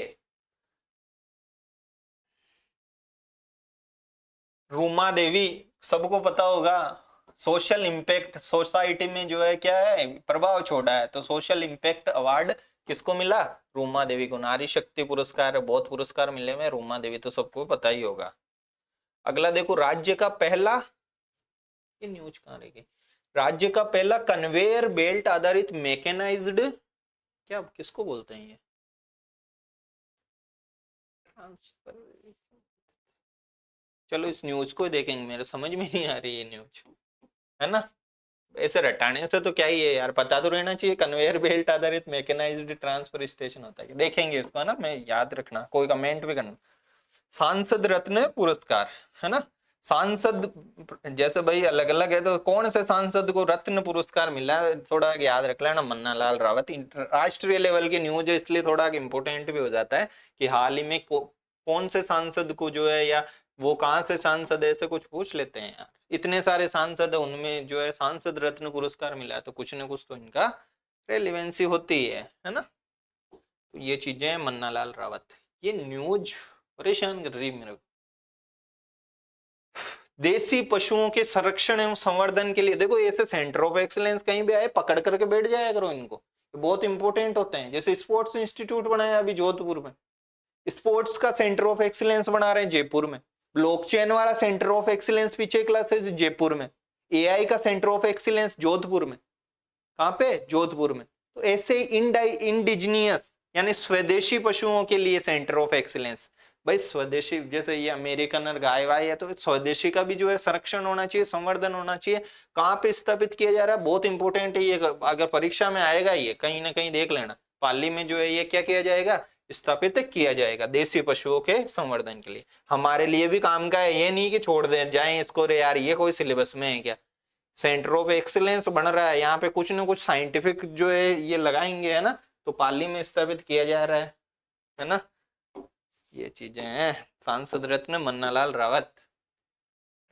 रूमा देवी सबको पता होगा, सोशल इम्पैक्ट, सोसाइटी में जो है क्या है प्रभाव छोड़ा है, तो सोशल इम्पैक्ट अवार्ड किसको मिला, रूमा देवी को। नारी शक्ति पुरस्कार, बहुत पुरस्कार मिले हुए रूमा देवी, तो सबको पता ही होगा। अगला देखो, राज्य का पहला, ये न्यूज कहाँ रह गई, राज्य का पहला कन्वेयर बेल्ट आधारित मैकेनाइज्ड, क्या किसको बोलते हैं ये, ट्रांसफर, चलो इस न्यूज को देखेंगे, मेरे समझ में नहीं आ रही ये न्यूज, है ना। ऐसे रटाने से तो क्या ही है यार, पता तो रहना चाहिए, कन्वेयर बेल्ट आधारित मैकेनाइज्ड ट्रांसफर स्टेशन होता है, देखेंगे इसको, है ना। मैं याद रखना, कोई कमेंट भी करना। सांसद रत्न पुरस्कार, है ना, सांसद जैसे भाई अलग अलग है, तो कौन से सांसद को रत्न पुरस्कार मिला है, थोड़ा याद रख लेना, मन्ना लाल रावत। राष्ट्रीय लेवल की न्यूज है इसलिए थोड़ा इंपोर्टेंट भी हो जाता है कि हाल ही में कौन से सांसद को जो है, या वो कहाँ से सांसद है, ऐसे कुछ पूछ लेते हैं यार। इतने सारे सांसद है, उनमें जो है सांसद रत्न पुरस्कार मिला है, तो कुछ न कुछ तो इनका रेलिवेंसी होती है ना। तो ये चीजें हैं मन्ना लाल रावत। ये न्यूज परेशान कर रही है मेरे को। देसी पशुओं के संरक्षण एवं संवर्धन के लिए, देखो ऐसे सेंटर ऑफ एक्सीलेंस कहीं भी आए पकड़ करके बैठ जाया करो इनको, बहुत इंपॉर्टेंट होते हैं। जैसे स्पोर्ट्स इंस्टीट्यूट बनाया अभी जोधपुर में, स्पोर्ट्स का सेंटर ऑफ एक्सीलेंस बना रहे हैं जयपुर में, ब्लॉकचेन वाला सेंटर ऑफ एक्सीलेंस पीछे क्लासेस जयपुर में, एआई का सेंटर ऑफ एक्सीलेंस जोधपुर में। कहां पे? जोधपुर में। तो ऐसे इंडिजिनियस यानी स्वदेशी पशुओं के लिए सेंटर ऑफ एक्सीलेंस। भाई स्वदेशी, जैसे ये अमेरिकन और गाय वाय है, तो स्वदेशी का भी जो है संरक्षण होना चाहिए, संवर्धन होना चाहिए। कहाँ पे स्थापित किया जा रहा है, बहुत इंपॉर्टेंट है ये, अगर परीक्षा में आएगा ये कहीं ना कहीं देख लेना। पाली में जो है ये क्या किया जाएगा, स्थापित किया जाएगा देसी पशुओं के संवर्धन के लिए। हमारे लिए भी काम का है, ये नहीं कि छोड़ दे जाए इसको, रे यार ये कोई सिलेबस में है क्या। सेंटर ऑफ एक्सीलेंस बन रहा है यहाँ पे, कुछ ना कुछ साइंटिफिक जो है ये लगाएंगे, है ना। तो पाली में स्थापित किया जा रहा है ना। ये चीजें हैं। सांसद रत्न मन्नालाल रावत।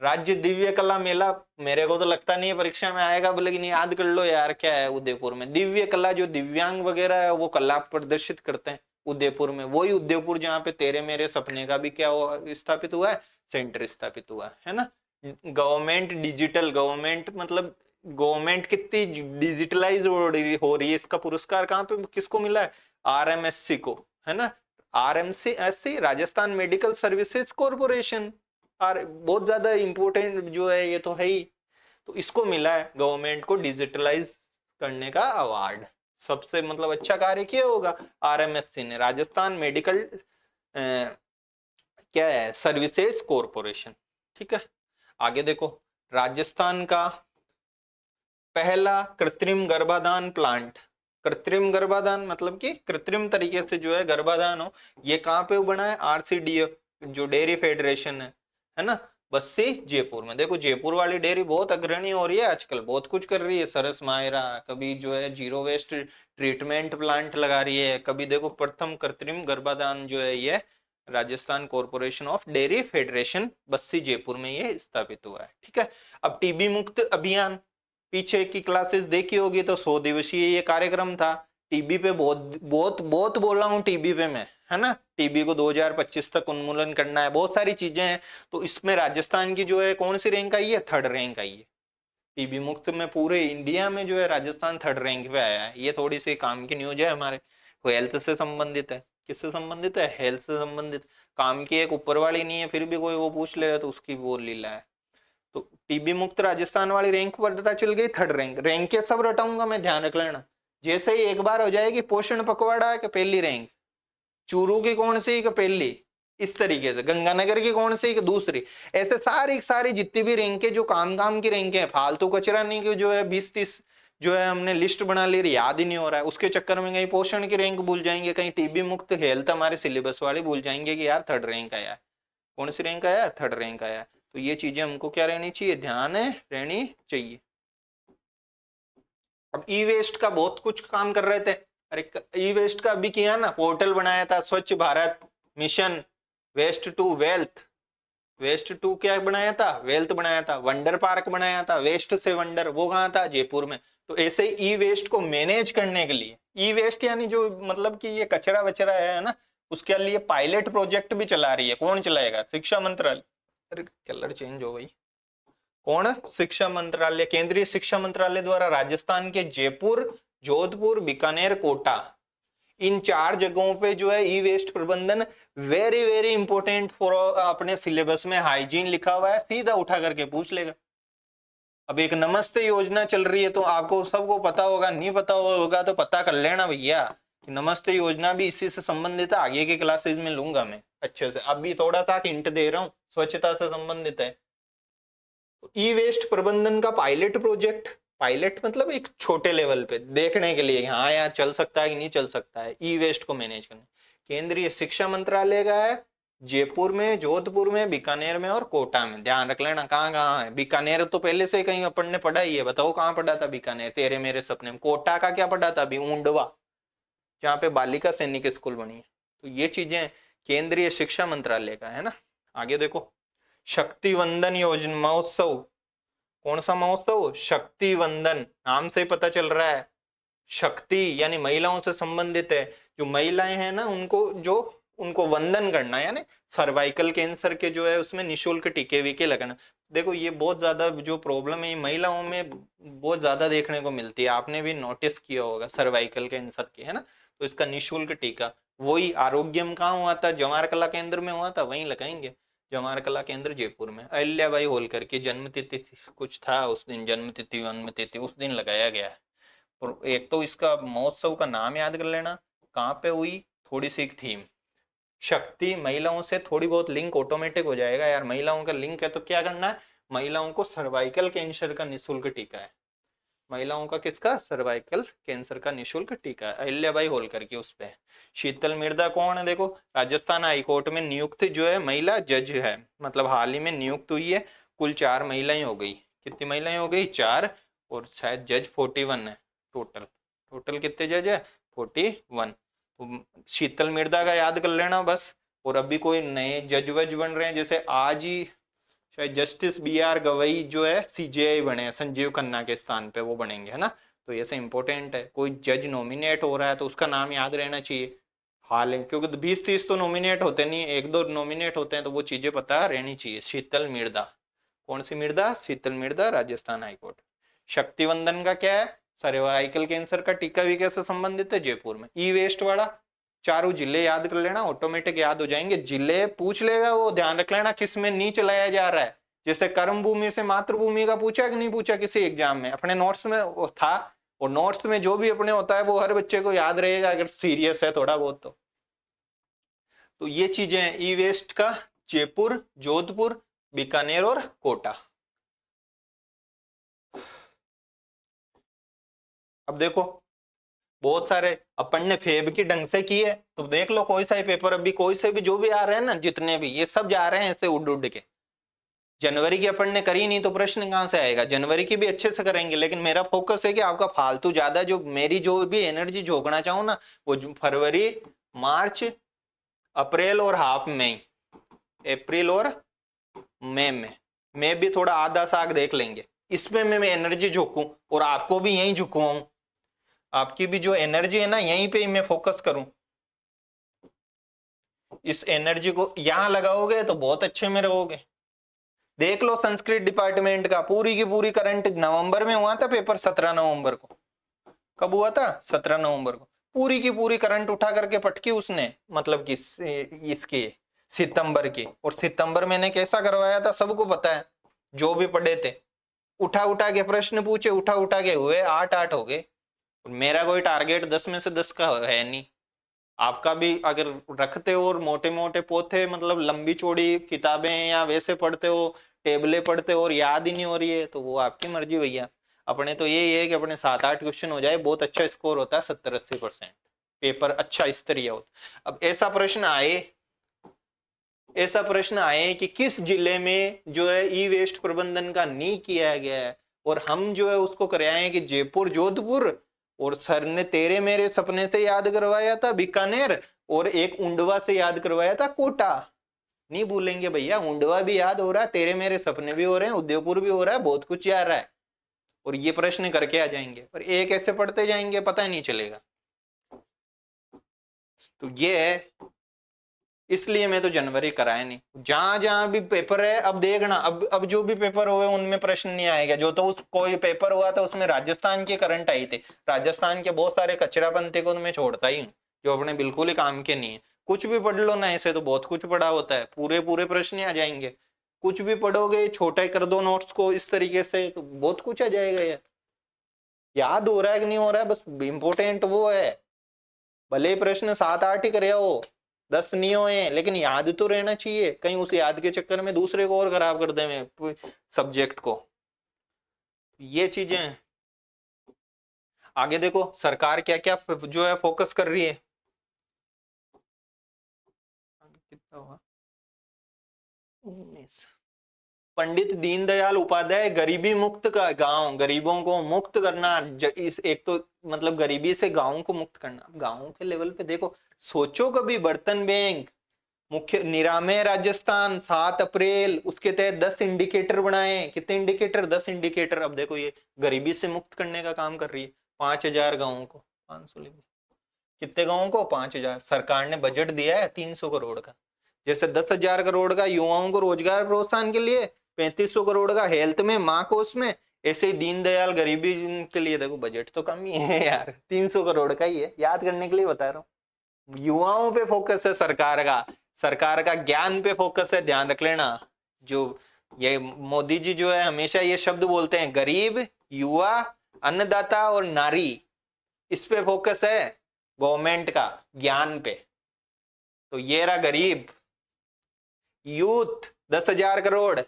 राज्य दिव्य कला मेला, मेरे को तो लगता नहीं है परीक्षा में आएगा, लेकिन याद कर लो यार, क्या है उदयपुर में दिव्य कला, जो दिव्यांग वगैरह है वो कला प्रदर्शित करते हैं उदयपुर में। वही उदयपुर जहाँ पे तेरे मेरे सपने का भी क्या स्थापित हुआ है, सेंटर स्थापित हुआ है ना। गवर्नमेंट डिजिटल, गवर्नमेंट मतलब गवर्नमेंट कितनी डिजिटलाइज हो रही है, इसका पुरस्कार कहाँ पे किसको मिला है, आरएमएससी को, है ना। RMC Rajasthan medical services corporation, और बहुत ज्यादा इंपॉर्टेंट जो है ये तो है ही। तो इसको मिला है गवर्नमेंट को डिजिटलाइज करने का अवार्ड। सबसे मतलब अच्छा कार्य किया होगा आरएमएससी ने, राजस्थान मेडिकल क्या है, सर्विसेज कॉरपोरेशन। ठीक है, आगे देखो। राजस्थान का पहला कृत्रिम गर्भाधान प्लांट, कृत्रिम गर्भाधान मतलब कि कृत्रिम तरीके से जो है गर्भाधान हो, ये कहाँ पे बना है, आरसीडीएफ जो डेयरी फेडरेशन है ना, बस्सी जयपुर में। देखो जयपुर वाली डेयरी बहुत अग्रणी हो रही है आजकल, बहुत कुछ कर रही है। सरस मायरा, कभी जो है जीरो वेस्ट ट्रीटमेंट प्लांट लगा रही है, कभी देखो प्रथम कृत्रिम गर्भाधान जो है ये Rajasthan corporation of dairy federation Bassi Jaipur में ये स्थापित हुआ है। ठीक है, अब टीबी मुक्त अभियान, पीछे की क्लासेस देखी होगी तो 100 दिवसीय ये कार्यक्रम था। टीबी पे बहुत बहुत बहुत बोला हूँ टीबी पे मैं, है ना। टीबी को 2025 तक उन्मूलन करना है, बहुत सारी चीजें हैं। तो इसमें राजस्थान की जो है कौन सी रैंक आई है, 3rd रैंक आई है। टीबी मुक्त में पूरे इंडिया में जो है राजस्थान 3rd रैंक पे आया है। ये थोड़ी सी काम की न्यूज है हमारे, हेल्थ से संबंधित है। किससे संबंधित है, हेल्थ से संबंधित। काम की एक ऊपर वाली नहीं है, फिर भी कोई वो पूछ लेगा तो उसकी वो लीला है। तो टीबी मुक्त राजस्थान वाली रैंक पर पता चल गई 3rd रैंक। रैंक के सब रटाऊंगा मैं, ध्यान रख लेना। जैसे ही एक बार हो जाएगी पोषण पखवाड़ा के पहली रैंक, चूरू की कौन सी का पहली, इस तरीके से गंगानगर की कौन सी का दूसरी, ऐसे सारी सारी जितनी भी रैंकें जो काम की रैंकें हैं, फालतू कचरा नहीं की जो है 20-30 जो है हमने लिस्ट बना ली, याद ही नहीं हो रहा है। उसके चक्कर में कहीं पोषण की रैंक भूल जाएंगे, कहीं टीबी मुक्त हेल्थ हमारे सिलेबस वाले भूल जाएंगे कि यार 3rd रैंक आया है। कौन सी रैंक आया, 3rd रैंक आया। तो ये चीजें हमको क्या रहनी चाहिए, ध्यान है रहनी चाहिए। अब ई वेस्ट का बहुत कुछ काम कर रहे थे। अरे ई वेस्ट का अभी किया ना, पोर्टल बनाया था Swachh Bharat mission, waste to wealth, waste to क्या बनाया था, वेल्थ बनाया था। वंडर पार्क बनाया था, वेस्ट से वंडर, वो कहाँ था, जयपुर में। तो ऐसे ही ई वेस्ट को मैनेज करने के लिए, ई वेस्ट यानी जो मतलब कि ये कचरा वचरा है ना, उसके लिए पायलट प्रोजेक्ट भी चला रही है। कौन चलाएगा, शिक्षा मंत्रालय। अरे कलर चेंज हो गई, कौन, शिक्षा मंत्रालय, केंद्रीय शिक्षा मंत्रालय द्वारा राजस्थान के जयपुर, जोधपुर, बीकानेर, कोटा, इन 4 जगहों पे जो है ई वेस्ट प्रबंधन वेरी वेरी इंपॉर्टेंट फॉर, अपने सिलेबस में हाइजीन लिखा हुआ है, सीधा उठा करके पूछ लेगा। अब एक नमस्ते योजना चल रही है, तो आपको सबको पता होगा, नहीं पता होगा तो पता कर लेना भैया कि नमस्ते योजना भी इसी से संबंधित है। आगे के क्लासेस में लूंगा मैं अच्छे से, अभी थोड़ा सा हिंट दे रहा हूँ, स्वच्छता से संबंधित है। ई वेस्ट प्रबंधन का पायलट प्रोजेक्ट, पायलट मतलब एक छोटे लेवल पे देखने के लिए, हाँ यार चल सकता है कि नहीं चल सकता है, ई वेस्ट को मैनेज करना। केंद्रीय शिक्षा मंत्रालय का है, जयपुर में, जोधपुर में, बीकानेर में और कोटा में। ध्यान रख लेना कहाँ कहाँ है। बीकानेर तो पहले से कहीं अपन ने पढ़ा ही है, बताओ कहाँ पढ़ा था बीकानेर, तेरे मेरे सपने में। कोटा का क्या पढ़ा था अभी, ऊंडवा, जहाँ पे बालिका सैनिक स्कूल बनी है। तो ये चीजें केंद्रीय शिक्षा मंत्रालय का है ना। आगे देखो, शक्ति वंदन योजना महोत्सव। कौन सा महोत्सव? शक्ति वंदन, नाम से ही पता चल रहा है शक्ति यानी महिलाओं से संबंधित है। जो महिलाएं हैं ना उनको वंदन करना, यानी सर्वाइकल कैंसर के जो है उसमें निशुल्क टीके वीके लगाना। देखो ये बहुत ज्यादा जो प्रॉब्लम है महिलाओं में बहुत ज्यादा देखने को मिलती है, आपने भी नोटिस किया होगा सर्वाइकल कैंसर की, है ना। तो इसका निशुल्क टीका वही आरोग्यम कहाँ हुआ था? जवाहर कला केंद्र में हुआ था, वहीं लगाएंगे। जवाहर कला केंद्र जयपुर में अहिल्याबाई होलकर की जन्म तिथि कुछ था उस दिन, जन्म तिथि उस दिन लगाया गया है। और एक तो इसका महोत्सव का नाम याद कर लेना, कहाँ पे हुई, थोड़ी सी थीम शक्ति, महिलाओं से थोड़ी बहुत लिंक ऑटोमेटिक हो जाएगा यार। महिलाओं का लिंक है तो क्या करना है, महिलाओं को सर्वाइकल कैंसर का निःशुल्क टीका है। महिलाओं का किसका? सर्वाइकल कैंसर का निःशुल्क टीका है, अहिल्याबाई होलकर की उस पे। शीतल मिर्धा कौन है? देखो राजस्थान हाईकोर्ट में नियुक्त जो है महिला जज है, मतलब हाल ही में नियुक्त हुई है। कुल 4 महिलाएं हो गई। कितनी महिलाएं हो गई? 4। और शायद जज 41 है टोटल। टोटल कितने जज है? 41। तो शीतल मिर्धा का याद कर लेना बस। और अभी कोई नए जज वज बन रहे हैं, जैसे आज ही शायद जस्टिस BR गवई जो है CJI बने हैं, संजीव खन्ना के स्थान पे वो बनेंगे, है ना। तो ये से इंपॉर्टेंट है, कोई जज नॉमिनेट हो रहा है तो उसका नाम याद रहना चाहिए। हाल है क्योंकि 20-30 तो नॉमिनेट होते नहीं, 1-2 नॉमिनेट होते हैं, तो वो चीजें पता रहनी चाहिए। शीतल मिर्धा, कौन सी मिर्धा? शीतल मिर्धा, राजस्थान हाईकोर्ट। शक्तिवंदन का क्या है? सर्वाइकल कैंसर का टीका वीका से संबंधित है, जयपुर में। ई वेस्ट वाला चारों जिले याद कर लेना, ऑटोमेटिक याद हो जाएंगे। जिले पूछ लेगा वो, ध्यान रख लेना किस में नहीं चलाया जा रहा है। जैसे कर्म भूमि से मातृभूमि का पूछा कि नहीं पूछा किसी एग्जाम में? अपने नोट्स में वो था, और नोट्स में जो भी अपने होता है वो हर बच्चे को याद रहेगा अगर सीरियस है थोड़ा बहुत तो ये चीजें हैं ई वेस्ट का। जयपुर, जोधपुर, बीकानेर और कोटा। अब देखो बहुत सारे अपन ने फेब की ढंग से की है, तो देख लो कोई सा ही पेपर अभी कोई से भी जो भी आ रहे हैं ना, जितने भी ये सब जा रहे हैं ऐसे उड़ उड़ के। जनवरी की अपन ने करी नहीं तो प्रश्न कहां से आएगा? जनवरी की भी अच्छे से करेंगे, लेकिन मेरा फोकस है कि आपका फालतू ज्यादा जो मेरी जो भी एनर्जी झोंकना चाहूँ ना, वो फरवरी, मार्च, अप्रैल और हाफ मई, अप्रैल और मई में भी थोड़ा आधा साग देख लेंगे। इसमें मैं एनर्जी झोंकूं और आपको भी यही झुकवाऊं, आपकी भी जो एनर्जी है ना यहीं पे ही मैं फोकस करूं। इस एनर्जी को यहां लगाओगे तो बहुत अच्छे में रहोगे। देख लो संस्कृत डिपार्टमेंट का पूरी की पूरी करंट नवंबर में हुआ था पेपर, 17 नवंबर को। कब हुआ था? 17 नवंबर को। पूरी की पूरी करंट उठा करके पटकी उसने, मतलब कि इसके सितंबर की। और सितंबर मैंने कैसा करवाया था सबको पता है, जो भी पढ़े थे। उठा उठा के प्रश्न पूछे, उठा उठा के हुए 8-8 हो गए। मेरा कोई टारगेट 10 में से 10 का है नहीं। आपका भी अगर रखते हो और मोटे मोटे पोथे मतलब लंबी चौड़ी किताबें या वैसे पढ़ते हो, टेबलें पढ़ते हो और याद ही नहीं हो रही है, तो वो आपकी मर्जी भैया। अपने तो यही है कि अपने 7-8 क्वेश्चन हो जाए, बहुत अच्छा स्कोर होता है, 70-80% पेपर अच्छा स्तरीय होता। अब ऐसा प्रश्न आए कि किस जिले में जो है ई वेस्ट प्रबंधन का नहीं किया गया है, और हम जो है उसको कराए कि जयपुर, जोधपुर, और सर ने तेरे मेरे सपने से याद करवाया था बीकानेर, और एक उंडवा से याद करवाया था कोटा। नहीं भूलेंगे भैया, उंडवा भी याद हो रहा है, तेरे मेरे सपने भी हो रहे हैं, उदयपुर भी हो रहा है, बहुत कुछ याद रहा है। और ये प्रश्न करके आ जाएंगे, और एक ऐसे पढ़ते जाएंगे पता ही नहीं चलेगा। तो ये है, इसलिए मैं तो जनवरी कराया नहीं। जहां जहां भी पेपर है अब देखना, अब जो भी पेपर हुए उनमें प्रश्न नहीं आएगा। जो तो उस कोई पेपर हुआ था उसमें राजस्थान के करंट आई थे, राजस्थान के बहुत सारे कचरापंथी को तो मैं छोड़ता ही हूँ, जो अपने बिल्कुल ही काम के नहीं है। कुछ भी पढ़ लो ना, ऐसे तो बहुत कुछ पढ़ा होता है, पूरे पूरे प्रश्न आ जाएंगे। कुछ भी पढ़ोगे, छोटा कर दो नोट्स को इस तरीके से, तो बहुत कुछ आ जाएगा यार। याद हो रहा है कि नहीं हो रहा है, बस इम्पोर्टेंट वो है। भले ही प्रश्न 7-8 ही करे हो, 10 नहीं होए, लेकिन याद तो रहना चाहिए। कहीं उस याद के चक्कर में दूसरे को और खराब कर दे सब्जेक्ट को। ये चीजें आगे देखो सरकार क्या क्या जो है फोकस कर रही है। कितना हुआ? 19। पंडित दीनदयाल उपाध्याय गरीबी मुक्त का गांव, गरीबों को मुक्त करना। इस एक तो मतलब गरीबी से गांव को मुक्त करना। गांव के लेवल पे देखो, सोचो कभी बर्तन बैंक, मुख्य निरामय राजस्थान 7 अप्रैल, उसके तहत 10 इंडिकेटर बनाए। कितने इंडिकेटर? 10 इंडिकेटर। अब देखो ये गरीबी से मुक्त करने का काम कर रही है। 5000 गांवों को, 500 लिख, कितने गांवों को? 5000। सरकार ने बजट दिया है 300 करोड़ का। जैसे 10,000 करोड़ का युवाओं को रोजगार प्रोत्साहन के लिए, 3500 करोड़ का हेल्थ में, माँ कोष में, ऐसे ही दीनदयाल गरीबी के लिए देखो बजट तो कम ही है यार, 300 करोड़ का ही है। याद करने के लिए बता रहा हूँ। युवाओं पे फोकस है सरकार का, सरकार का ज्ञान पे फोकस है। ध्यान रख लेना, जो ये मोदी जी जो है हमेशा ये शब्द बोलते हैं, गरीब, युवा, अन्नदाता और नारी, इस पे फोकस है गवर्नमेंट का, ज्ञान पे। तो ये रहा गरीब, यूथ 10,000 करोड़,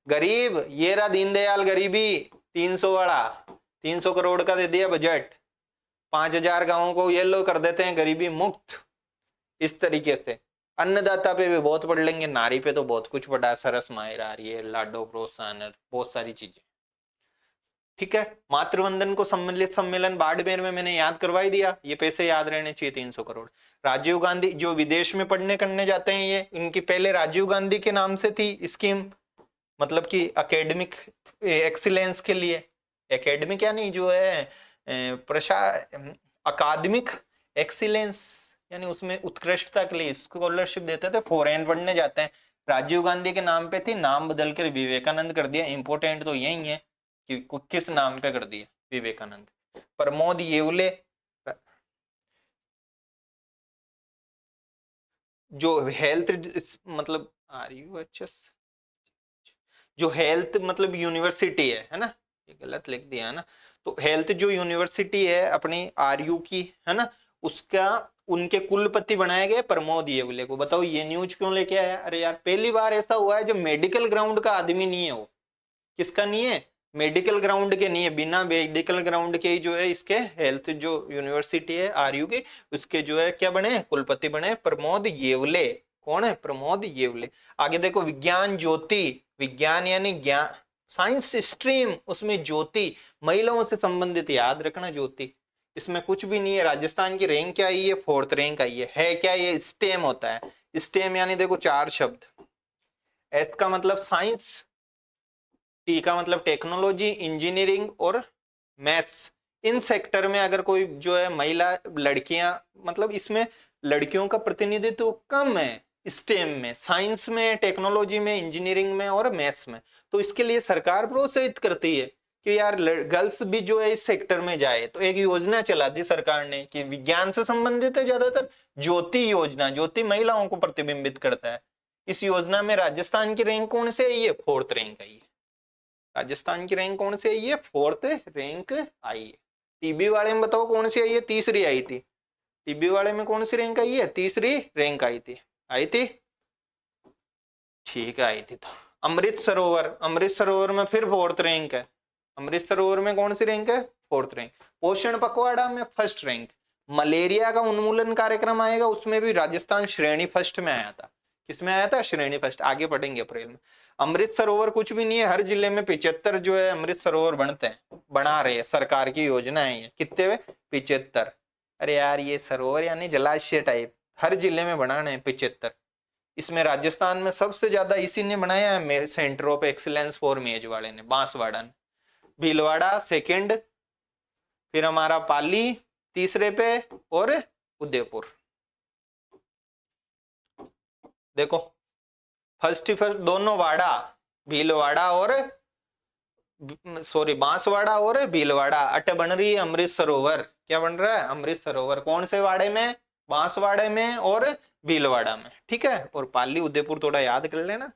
गरीब ये रहा दीनदयाल गरीबी 300 वाला, 300 करोड़ का दे दिया बजट। 5000 गांवों को ये लोग कर देते हैं गरीबी मुक्त। इस तरीके से अन्नदाता पे भी बहुत पढ़ लेंगे, नारी पे तो बहुत कुछ पढ़ा, सरस माहिर आ रही है, लाडो प्रोत्साहन, बहुत सारी चीजें। ठीक है, मातृवंदन को सम्मिलित सम्मेलन बाड़मेर में मैंने याद करवा ही दिया, ये पैसे याद रहने चाहिए 300 करोड़। राजीव गांधी जो विदेश में पढ़ने करने जाते हैं, ये इनकी पहले राजीव गांधी के नाम से थी स्कीम, मतलब कि एकेडमिक एक्सीलेंस के लिए। एकेडमिक यानी जो है अकादमिक एक्सीलेंस, यानी उसमें उत्कृष्टता के लिए स्कॉलरशिप देते थे, फॉरेन पढ़ने जाते हैं। राजीव गांधी के नाम पे थी, नाम बदलकर विवेकानंद कर दिया। इंपोर्टेंट तो यही है कि किस नाम पे कर दिया, विवेकानंद। प्रमोद येवले जो हेल्थ, मतलब RUHS, जो हेल्थ मतलब यूनिवर्सिटी है ना, ये गलत लिख दिया है ना। तो हेल्थ जो यूनिवर्सिटी है अपनी RU की, है ना, उसका उनके कुलपति बनाए गए प्रमोद येवले को। बताओ ये न्यूज क्यों लेके आया? अरे यार पहली बार ऐसा हुआ है जो मेडिकल ग्राउंड का आदमी नहीं है। वो किसका नहीं है? मेडिकल ग्राउंड के नहीं है, बिना मेडिकल ग्राउंड के ही जो है इसके हेल्थ जो यूनिवर्सिटी है RU की, उसके जो है क्या बने? कुलपति बने प्रमोद येवले। कौन है? प्रमोद येवले। आगे देखो विज्ञान ज्योति, विज्ञान यानी ज्ञान, साइंस स्ट्रीम, उसमें ज्योति महिलाओं से संबंधित, याद रखना ज्योति। इसमें कुछ भी नहीं है। राजस्थान की रैंक क्या आई है? 4th रैंक आई है क्या? ये स्टेम होता है। स्टेम यानी देखो 4 शब्द, एस का मतलब साइंस, टी का मतलब टेक्नोलॉजी, इंजीनियरिंग और मैथ्स। इन सेक्टर में अगर कोई जो है महिला, लड़कियां, मतलब इसमें लड़कियों का प्रतिनिधित्व कम है स्टेम में, साइंस में, टेक्नोलॉजी में, इंजीनियरिंग में और मैथ्स में। तो इसके लिए सरकार प्रोत्साहित करती है कि यार गर्ल्स भी जो है इस सेक्टर में जाए। तो एक योजना चला दी सरकार ने कि विज्ञान से संबंधित है ज्यादातर, ज्योति योजना, ज्योति महिलाओं को प्रतिबिंबित करता है। इस योजना में राजस्थान की रैंक कौन से आई है? 4th रैंक आई है। राजस्थान की रैंक कौन सी आई है? 4th रैंक आई है। टीबी वाले में बताओ कौन सी आई है? 3री आई थी। टीबी वाले में कौन सी रैंक आई है? 3री रैंक आई थी। आई थी, ठीक है आई थी। तो अमृत सरोवर, अमृत सरोवर में फिर 4th रैंक है। अमृत सरोवर में कौन सी रैंक है? 4th rank. पोषण पखवाड़ा में 1st रैंक। मलेरिया का उन्मूलन कार्यक्रम आएगा, उसमें भी राजस्थान श्रेणी 1st में आया था। किसमें आया था? श्रेणी 1st। आगे पढ़ेंगे अप्रैल में। अमृत सरोवर कुछ भी नहीं है, हर जिले में 75 जो है अमृत सरोवर बनते हैं, बना रहे हैं, सरकार की योजना है ये। कितने हुए? 75। अरे यार ये सरोवर यानी जलाशय टाइप हर जिले में बनाने हैं 75। इसमें राजस्थान में सबसे ज्यादा इसी ने बनाया है, सेंटर ऑफ एक्सीलेंस फॉर मेजवाड़े ने, बांसवाड़ा ने। भीलवाड़ा 2nd, फिर हमारा पाली 3रे पे, और उदयपुर। देखो फर्स्ट दोनों वाड़ा, भीलवाड़ा और बांसवाड़ा और भीलवाड़ा, अट बन रही है अमृत सरोवर। क्या बन रहा है? अमृत सरोवर। कौन से वाड़े में? बांसवाड़े में और भीलवाड़ा में। ठीक है, और पाली उदयपुर थोड़ा याद कर लेना,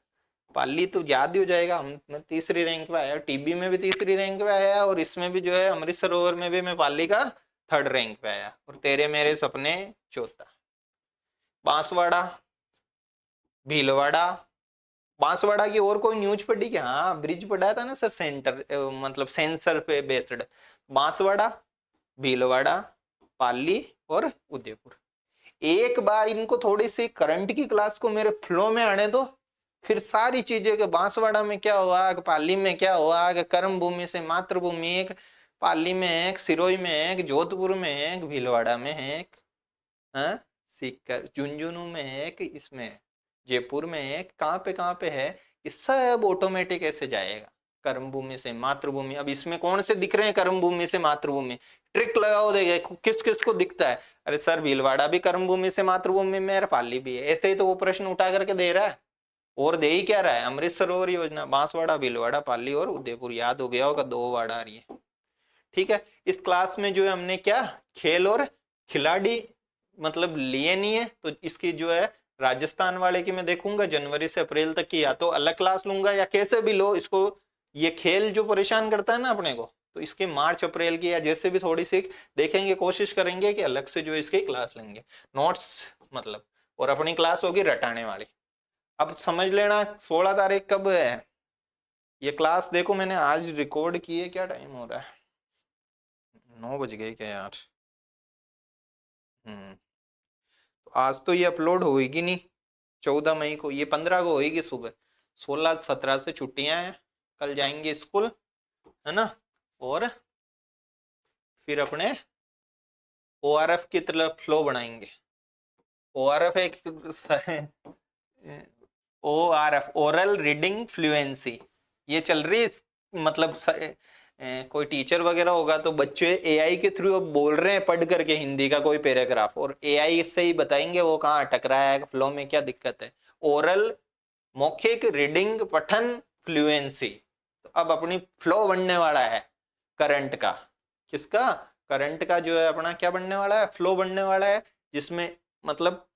पाली तो याद ही हो जाएगा। हम 3री रैंक पे आया, टीबी में भी 3री रैंक पे आया, और इसमें भी जो है अमृत सरोवर में भी मैं पाली का 3rd रैंक पे आया, और तेरे मेरे सपने 4था। बांसवाड़ा, भीलवाड़ा, बांसवाड़ा की और कोई न्यूज पढ़ी क्या? हाँ ब्रिज पढ़ाया था ना सर, सेंटर मतलब सेंसर पे बेस्ड। बांसवाड़ा, भीलवाड़ा, पाली और उदयपुर। एक बार इनको थोड़ी सी करंट की क्लास को मेरे फ्लो में आने दो, फिर सारी चीजें के बांसवाड़ा में क्या हुआ, पाली में क्या हुआ, कर्म भूमि से मातृभूमि एक, पाली में एक, सिरोही में एक, जोधपुर में एक, भीलवाड़ा में एक, हाँ सीकर, झुंझुनू में एक, इसमें जयपुर में है, कहाँ पे है, ये सब ऑटोमेटिक ऐसे जाएगा कर्म भूमि से मातृभूमि। अब इसमें कौन से दिख रहे हैं कर्म भूमि से मातृभूमि, ट्रिक लगाओ, देखे किस किस को दिखता है। अरे सर भीलवाड़ा भी कर्म भूमि से मातृभूमि में है, पाली भी है, ऐसे ही तो वो प्रश्न उठा करके दे रहा है। और दे ही क्या रहा है, अमृत सरोवर योजना, बांसवाड़ा भीलवाड़ा पाली और उदयपुर, याद हो गया होगा, 2 वार्ड आ रही है। ठीक है, इस क्लास में जो है हमने क्या खेल और खिलाड़ी मतलब लिए नहीं है, तो इसकी जो है राजस्थान वाले की मैं देखूंगा जनवरी से अप्रैल तक की, या तो अलग क्लास लूंगा या कैसे भी लो इसको। ये खेल जो परेशान करता है ना अपने को, तो इसके मार्च अप्रैल की या जैसे भी थोड़ी सी देखेंगे, कोशिश करेंगे कि अलग से जो इसकी क्लास लेंगे नोट्स मतलब, और अपनी क्लास होगी रटाने वाली। अब समझ लेना 16 तारीख कब है ये क्लास, देखो मैंने आज रिकॉर्ड की है, क्या टाइम हो रहा है, 9 बज गए क्या यार। तो आज तो ये अपलोड होगी नहीं, 14 मई को, ये 15 को होगी सुबह, 16-17 से छुट्टियां हैं, कल जाएंगे स्कूल, है ना। और फिर अपने ओआरएफ की तरफ फ्लो बनाएंगे। ओआरएफ एक ओआरएफ ओरल रीडिंग फ्लुएंसी, ये चल रही है, मतलब कोई टीचर वगैरह होगा तो बच्चे एआई के थ्रू अब बोल रहे हैं पढ़ करके हिंदी का कोई पैराग्राफ, और एआई से ही बताएंगे वो कहाँ अटक रहा है, फ्लो में क्या दिक्कत है। ओरल मौखिक रीडिंग पठन फ्लुएंसी, तो अब अपनी फ्लो बनने वाला है करंट का, किसका, करंट का जो है अपना क्या बनने वाला है, फ्लो बनने वाला है, जिसमें मतलब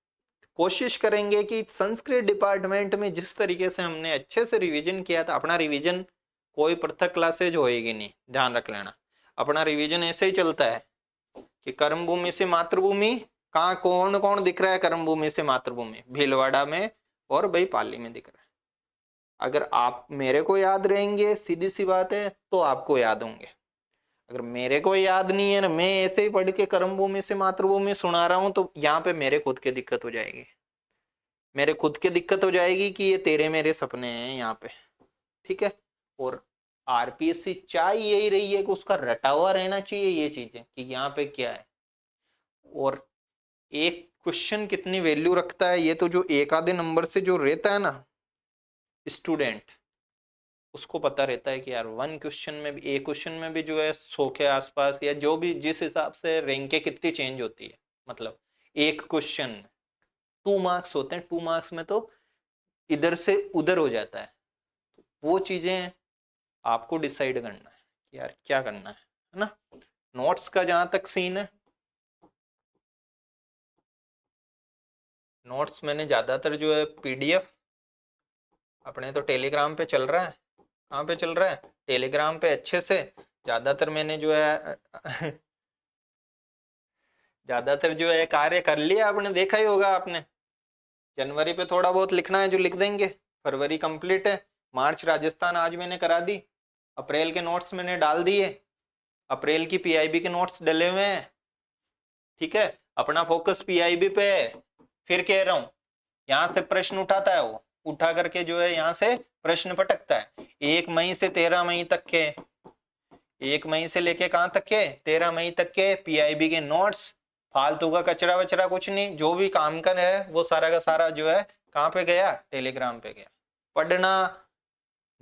कोशिश करेंगे कि संस्कृत डिपार्टमेंट में जिस तरीके से हमने अच्छे से रिवीजन किया था, अपना रिवीजन कोई पृथक क्लासेज होएगी नहीं, ध्यान रख लेना, अपना रिवीजन ऐसे ही चलता है कि कर्म भूमि से मातृभूमि, कहाँ कौन कौन दिख रहा है कर्म भूमि से मातृभूमि, भीलवाड़ा में और भाई पाली में दिख रहा है। अगर आप मेरे को याद रहेंगे, सीधी सी बात है, तो आपको याद होंगे, अगर मेरे को याद नहीं है ना, मैं ऐसे ही पढ़ के कर्म भूमि से मातृभूमि सुना रहा हूं, तो यहाँ पे मेरे खुद की दिक्कत हो जाएगी, मेरे खुद की दिक्कत हो जाएगी कि ये तेरे मेरे सपने हैं यहाँ पे। ठीक है, और आरपीएससी चाह यही रही है कि उसका रटा हुआ रहना चाहिए ये चीजें कि यहाँ पे क्या है, और एक क्वेश्चन कितनी वैल्यू रखता है, ये तो जो एक आधे नंबर से जो रहता है ना स्टूडेंट, उसको पता रहता है कि यार 1 क्वेश्चन में भी, एक क्वेश्चन में भी जो है 100 के आसपास, या जो भी जिस हिसाब से रैंक कितनी चेंज होती है, मतलब एक क्वेश्चन 2 मार्क्स होते हैं, 2 मार्क्स में तो इधर से उधर हो जाता है। वो चीजें आपको डिसाइड करना है कि यार क्या करना है ना। नोट्स का जहां तक सीन है, नोट्स मैंने ज्यादातर जो है पीडीएफ अपने तो टेलीग्राम पे चल रहा है, कहाँ पे चल रहा है, टेलीग्राम पे अच्छे से ज्यादातर मैंने जो है ज्यादातर जो है कार्य कर लिया, आपने देखा ही होगा आपने। जनवरी पे थोड़ा बहुत लिखना है जो लिख देंगे, फरवरी कंप्लीट है, मार्च राजस्थान आज मैंने करा दी, अप्रैल के नोट्स मैंने डाल दिए, अप्रैल की पीआईबी के नोट्स डले हुए हैं। ठीक है, अपना फोकस पीआईबी पे है, फिर कह रहा हूँ यहाँ से प्रश्न उठाता है, वो उठा करके जो है यहाँ से प्रश्न पटकता है। 1 मई से 13 मई तक के, 1 मई से लेके कहाँ तक के 13 मई तक के पीआईबी के नोट्स, फालतू का कचरा वचरा कुछ नहीं, जो भी काम कर है वो सारा का सारा जो है कहाँ पे गया, टेलीग्राम पे गया। पढ़ना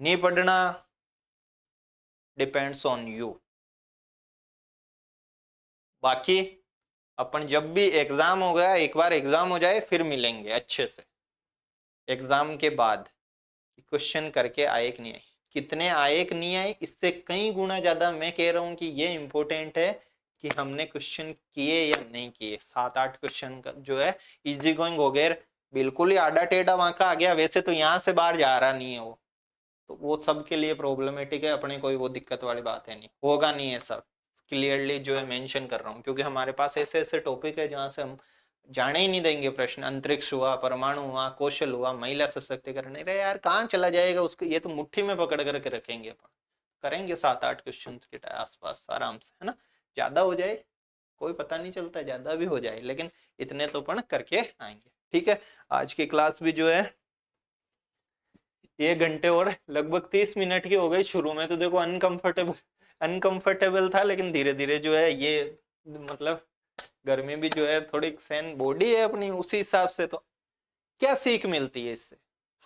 नहीं पढ़ना डिपेंड्स ऑन यू। बाकी अपन जब भी एग्जाम हो गया, एक बार एग्जाम हो जाए फिर मिलेंगे अच्छे से, एग्जाम के बाद क्वेश्चन करके आए कि नहीं आए, कितने आए कि नहीं आए, इससे कई गुना ज्यादा मैं कह रहा हूं कि ये इंपॉर्टेंट है कि हमने क्वेश्चन किए या नहीं किए। 7-8 क्वेश्चन का जो है इजी गोइंग हो गए, बिल्कुल ही आड़ा टेढ़ा वहां का आ गया, वैसे तो यहाँ से बाहर जा रहा नहीं है वो, तो वो सबके लिए प्रॉब्लमेटिक है, अपने कोई वो दिक्कत वाली बात है नहीं, होगा नहीं है सब, क्लियरली जो है मेंशन कर रहा हूँ, क्योंकि हमारे पास ऐसे ऐसे टॉपिक है जहाँ से हम जाने ही नहीं देंगे प्रश्न। अंतरिक्ष हुआ, परमाणु हुआ, कौशल हुआ, महिला सशक्तिकरण, अरे यार कहाँ चला जाएगा उसको, ये तो मुट्ठी में पकड़ करके रखेंगे अपन, करेंगे 7-8 क्वेश्चन के आसपास आराम से, है ना। ज्यादा हो जाए कोई पता नहीं चलता, ज्यादा भी हो जाए, लेकिन इतने तो अपन करके आएंगे। ठीक है, आज की क्लास भी जो है 1 घंटे और लगभग 30 मिनट की हो गई। शुरू में तो देखो अनकंफर्टेबल अनकंफर्टेबल था, लेकिन धीरे धीरे जो है ये मतलब गर्मी भी जो है थोड़ी सहन बॉडी है अपनी उसी हिसाब से, तो क्या सीख मिलती है इससे?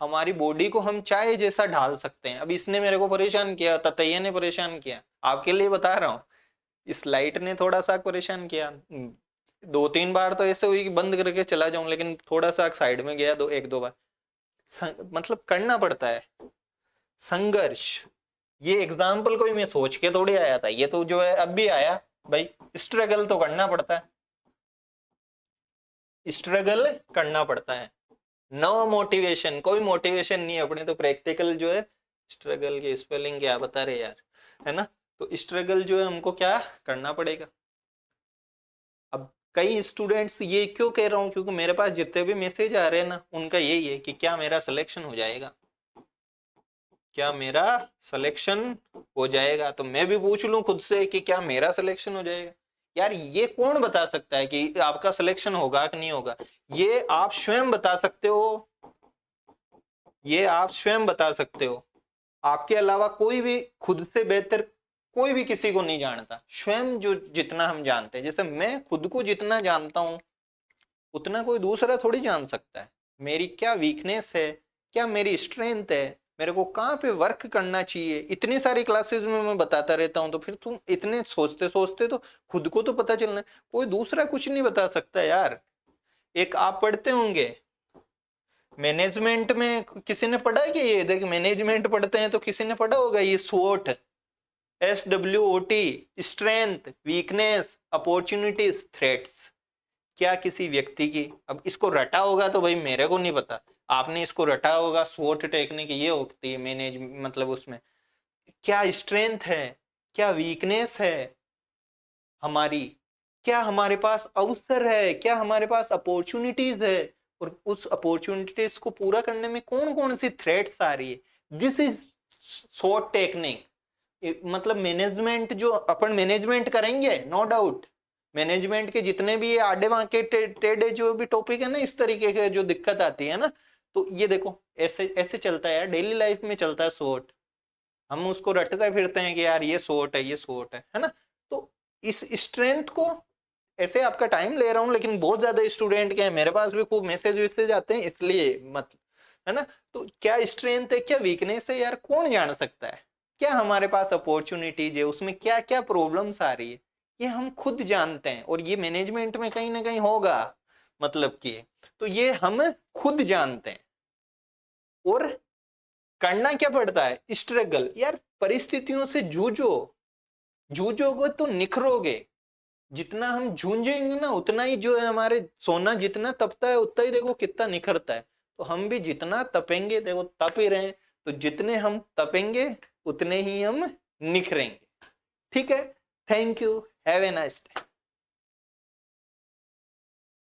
हमारी बॉडी को हम चाहे जैसा ढाल सकते हैं। अब इसने मेरे को परेशान किया, ततैया ने परेशान किया, आपके लिए बता रहा हूँ। इस लाइट ने थोड़ा सा परेशान किया, 2-3 बार तो ऐसे हुई कि बंद करके चला जाऊं, लेकिन थोड़ा सा साइड में गया 1-2 बार। मतलब करना पड़ता है संघर्ष। ये एग्जाम्पल कोई मैं सोच के थोड़ी आया था, ये तो जो है अब भी आया भाई। स्ट्रगल तो करना पड़ता है, स्ट्रगल करना पड़ता है। नो मोटिवेशन, कोई मोटिवेशन नहीं अपने तो प्रैक्टिकल जो है। स्ट्रगल की स्पेलिंग क्या बता रहे यार, है ना? तो स्ट्रगल जो है हमको क्या करना पड़ेगा। अब कई स्टूडेंट्स, ये क्यों कह रहा हूं, क्योंकि मेरे पास जितने भी मैसेज आ रहे हैं ना, उनका यही है कि क्या मेरा सिलेक्शन हो जाएगा, क्या मेरा सिलेक्शन हो जाएगा। तो मैं भी पूछ लूं खुद से कि क्या मेरा सिलेक्शन हो जाएगा। यार ये कौन बता सकता है कि आपका सिलेक्शन होगा कि नहीं होगा? ये आप स्वयं बता सकते हो, ये आप स्वयं बता सकते हो। आपके अलावा कोई भी खुद से बेहतर कोई भी किसी को नहीं जानता। स्वयं जो जितना हम जानते हैं, जैसे मैं खुद को जितना जानता हूं उतना कोई दूसरा थोड़ी जान सकता है। मेरी क्या वीकनेस है, क्या मेरी स्ट्रेंथ है, मेरे को कहाँ पे वर्क करना चाहिए, इतनी सारी क्लासेस में मैं बताता रहता हूँ। तो फिर तुम इतने सोचते सोचते तो खुद को तो पता चलना है, कोई दूसरा कुछ नहीं बता सकता यार। एक आप पढ़ते होंगे मैनेजमेंट में, किसी ने पढ़ा है कि ये देख मैनेजमेंट पढ़ते हैं तो किसी ने पढ़ा होगा ये SWOT, SWOT, strength, weakness, opportunities, threats. क्या किसी व्यक्ति की, अब इसको रटा होगा तो भाई मेरे को नहीं पता, आपने इसको रटा होगा। SWOT टेक्निक ये होती है मैनेज, मतलब उसमें क्या स्ट्रेंथ है, क्या वीकनेस है हमारी, क्या हमारे पास अवसर है, क्या हमारे पास अपॉर्चुनिटीज है, और उस अपॉर्चुनिटीज को पूरा करने में कौन कौन सी थ्रेट्स आ रही है। This is SWOT technique. मतलब मैनेजमेंट जो अपन मैनेजमेंट करेंगे, नो डाउट मैनेजमेंट के जितने भी आडे वाके टेढ़े जो भी टॉपिक है ना, इस तरीके के जो दिक्कत आती है ना, तो ये देखो ऐसे ऐसे चलता है यार, डेली लाइफ में चलता है SWOT। हम उसको रटते फिरते हैं कि यार ये SWOT है, ये SWOT है ना? तो इस स्ट्रेंथ को, ऐसे आपका टाइम ले रहा हूं, लेकिन बहुत ज्यादा स्टूडेंट के हैं, मेरे पास भी खूब मैसेज वैसेज आते हैं, इसलिए मत, है ना? तो क्या स्ट्रेंथ है, क्या वीकनेस है यार, कौन जान सकता है? क्या हमारे पास अपॉर्चुनिटीज है, उसमें क्या क्या प्रॉब्लम्स आ रही है, ये हम खुद जानते हैं। और ये मैनेजमेंट में कहीं ना कहीं होगा, मतलब कि तो ये हम खुद जानते हैं। और करना क्या पड़ता है, स्ट्रगल यार, परिस्थितियों से जूझो, जूझोगे तो निखरोगे। जितना हम जूझेंगे ना उतना ही जो है हमारे सोना जितना तपता है उतना ही देखो कितना निखरता है। तो हम भी जितना तपेंगे, देखो तप ही रहे हैं, तो जितने हम तपेंगे उतने ही हम निखरेंगे। ठीक है, thank you, have a nice day.